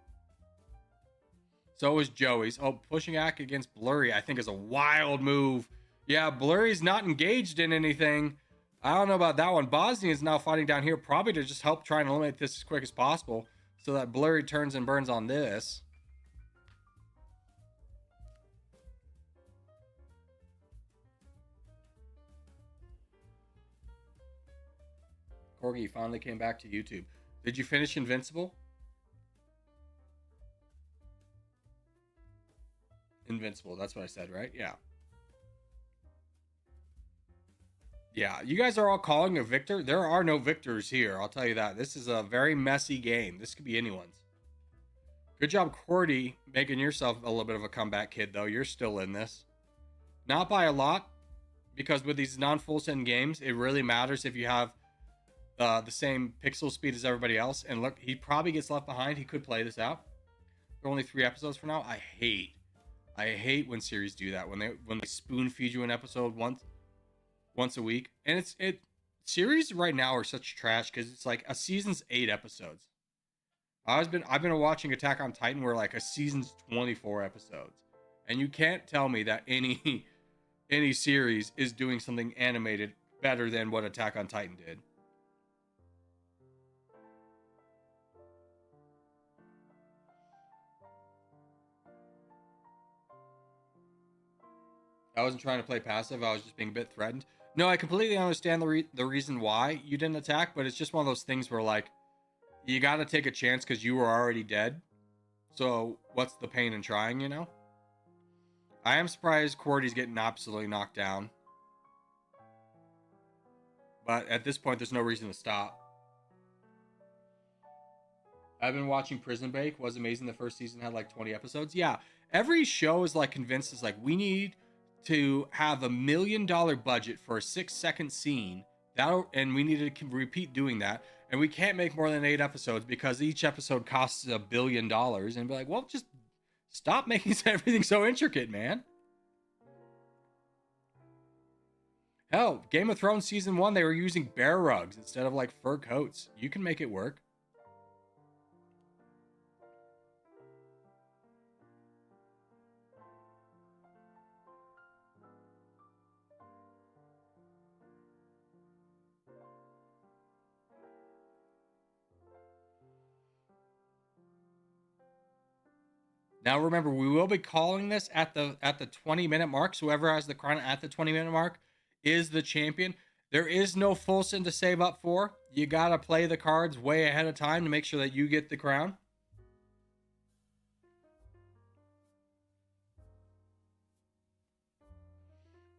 So is Joey's. Oh, pushing Ack against Blurry, I think, is a wild move. Yeah, Blurry's not engaged in anything. I don't know about that one. Bosnian's now fighting down here, probably to just help try and eliminate this as quick as possible so that Blurry turns and burns on this. Corgi finally came back to YouTube. Did you finish Invincible? Invincible, that's what I said, right? Yeah. Yeah, you guys are all calling a victor. There are no victors here, I'll tell you that. This is a very messy game. This could be anyone's. Good job, QWERTY, making yourself a little bit of a comeback kid, though. You're still in this. Not by a lot, because with these non-full send games, it really matters if you have the same pixel speed as everybody else. And look, he probably gets left behind. He could play this out. There are only 3 episodes for now. I hate when series do that. When they spoon feed you an episode once a week. And series right now are such trash because it's like a season's 8 episodes. I've been watching Attack on Titan where like a season's 24 episodes. And you can't tell me that any series is doing something animated better than what Attack on Titan did. I wasn't trying to play passive. I was just being a bit threatened. No, I completely understand the reason why you didn't attack, but it's just one of those things where, like, you got to take a chance because you were already dead. So what's the pain in trying, you know? I am surprised QWERTY's getting absolutely knocked down. But at this point, there's no reason to stop. I've been watching Prison Break. Was amazing. The first season had like 20 episodes. Yeah, every show is like convinced is like, we need to have $1 million budget for a 6-second scene. And we need to repeat doing that. And we can't make more than 8 episodes because each episode costs $1 billion. And be like, well, just stop making everything so intricate, man. Hell, Game of Thrones season 1, they were using bear rugs instead of like fur coats. You can make it work. Now remember, we will be calling this at the 20-minute mark. So whoever has the crown at the 20-minute mark is the champion. There is no full sin to save up for. You gotta play the cards way ahead of time to make sure that you get the crown.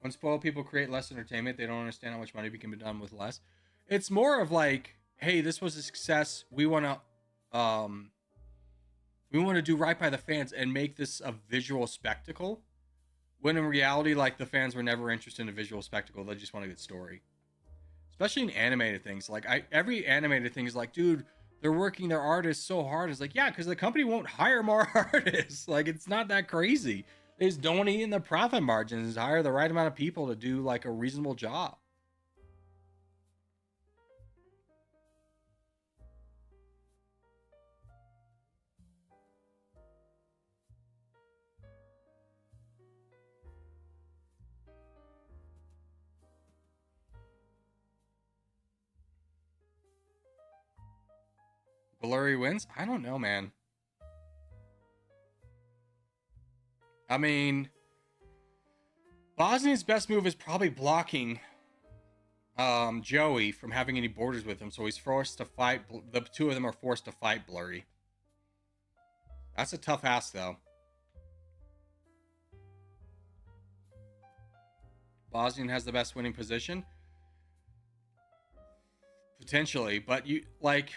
When spoiled people create less entertainment, they don't understand how much money can be done with less. It's more of like, hey, this was a success. We want to do right by the fans and make this a visual spectacle. When in reality, like, the fans were never interested in a visual spectacle. They just want a good story. Especially in animated things. Like, every animated thing is like, dude, they're working their artists so hard. It's like, yeah, because the company won't hire more artists. Like, it's not that crazy. They just don't eat in the profit margins. Hire the right amount of people to do like a reasonable job. Blurry wins? I don't know, man. I mean, Bosnian's best move is probably blocking Joey from having any borders with him, so he's forced to fight. The two of them are forced to fight Blurry. That's a tough ask, though. Bosnian has the best winning position, potentially, but you like,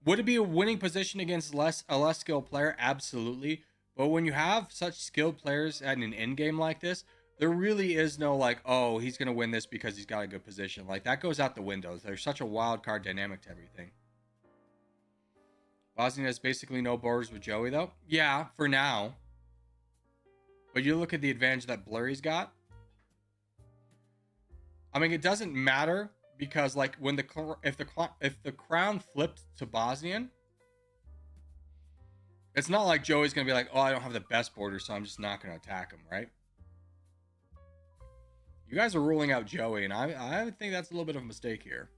would it be a winning position against a less skilled player? Absolutely. But when you have such skilled players at an end game like this, there really is no like, oh, he's gonna win this because he's got a good position. Like, that goes out the window. There's such a wild card dynamic to everything. Bosnian has basically no borders with Joey, though. Yeah, for now. But you look at the advantage that Blurry's got. I mean, it doesn't matter because, like, when if the crown flipped to Bosnian, it's not like Joey's gonna be like, oh, I don't have the best border, so I'm just not gonna attack him, right? You guys are ruling out Joey, and I think that's a little bit of a mistake here.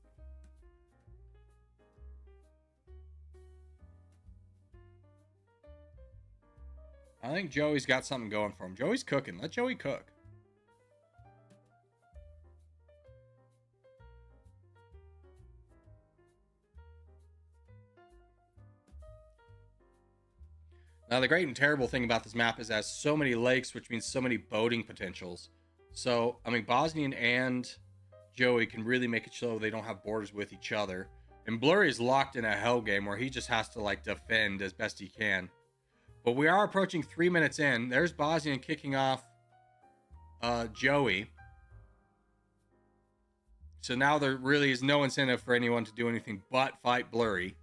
I think Joey's got something going for him. Joey's cooking. Let Joey cook. Now, the great and terrible thing about this map is it has so many lakes, which means so many boating potentials. So, I mean, Bosnian and Joey can really make it so they don't have borders with each other. And Blurry is locked in a hell game where he just has to, like, defend as best he can. But we are approaching 3 minutes in. There's Bosnian kicking off Joey. So now there really is no incentive for anyone to do anything but fight Blurry.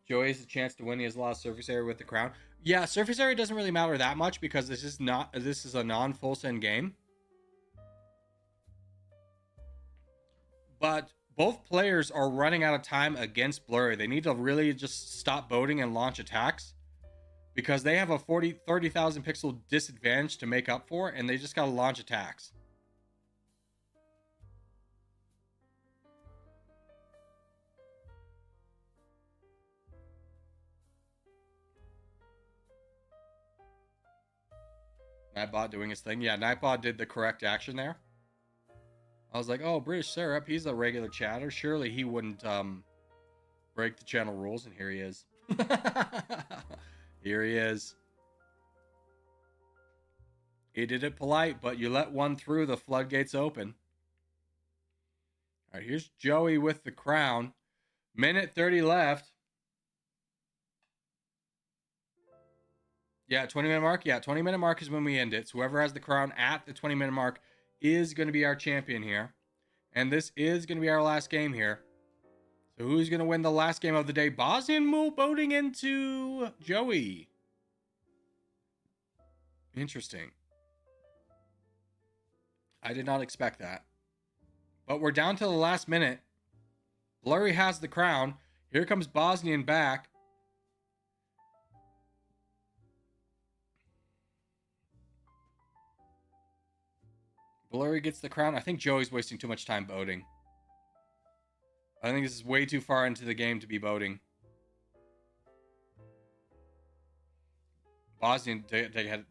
Joey has a chance to win. He has a lot of surface area with the crown. Yeah, surface area doesn't really matter that much because this is a non-full send game. But both players are running out of time against Blurry. They need to really just stop boating and launch attacks because they have a 30,000 pixel disadvantage to make up for, and they just got to launch attacks. Nightbot doing his thing. Yeah, Nightbot did the correct action there. I was like, oh, British Syrup, he's a regular chatter. Surely he wouldn't break the channel rules, and here he is. Here he is. He did it polite, but you let one through, the floodgates open. All right, here's Joey with the crown. Minute 30 left. Yeah, 20-minute mark. Yeah, 20-minute mark is when we end it. So whoever has the crown at the 20-minute mark is going to be our champion here. And this is going to be our last game here. So who's going to win the last game of the day? Bosnian boating into Joey. Interesting. I did not expect that. But we're down to the last minute. Blurry has the crown. Here comes Bosnian back. Blurry gets the crown. I think Joey's wasting too much time boating. I think this is way too far into the game to be boating. Bosnian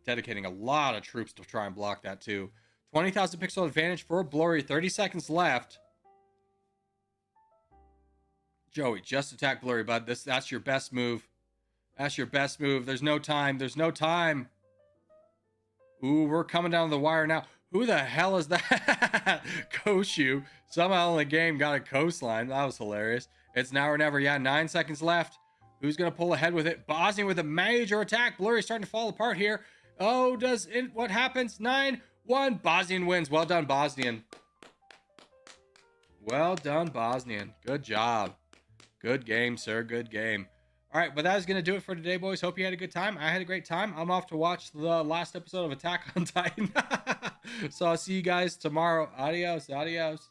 dedicating a lot of troops to try and block that too. 20,000 pixel advantage for Blurry. 30 seconds left. Joey, just attack Blurry, bud. That's your best move. That's your best move. There's no time. There's no time. Ooh, we're coming down the wire now. Who the hell is that? Koshu. Somehow in the game got a coastline. That was hilarious. It's now or never. Yeah, 9 seconds left. Who's going to pull ahead with it? Bosnian with a major attack. Blurry starting to fall apart here. Oh, what happens? 9-1. Bosnian wins. Well done, Bosnian. Well done, Bosnian. Good job. Good game, sir. Good game. All right, but that is going to do it for today, boys. Hope you had a good time. I had a great time. I'm off to watch the last episode of Attack on Titan. So I'll see you guys tomorrow. Adios. Adios.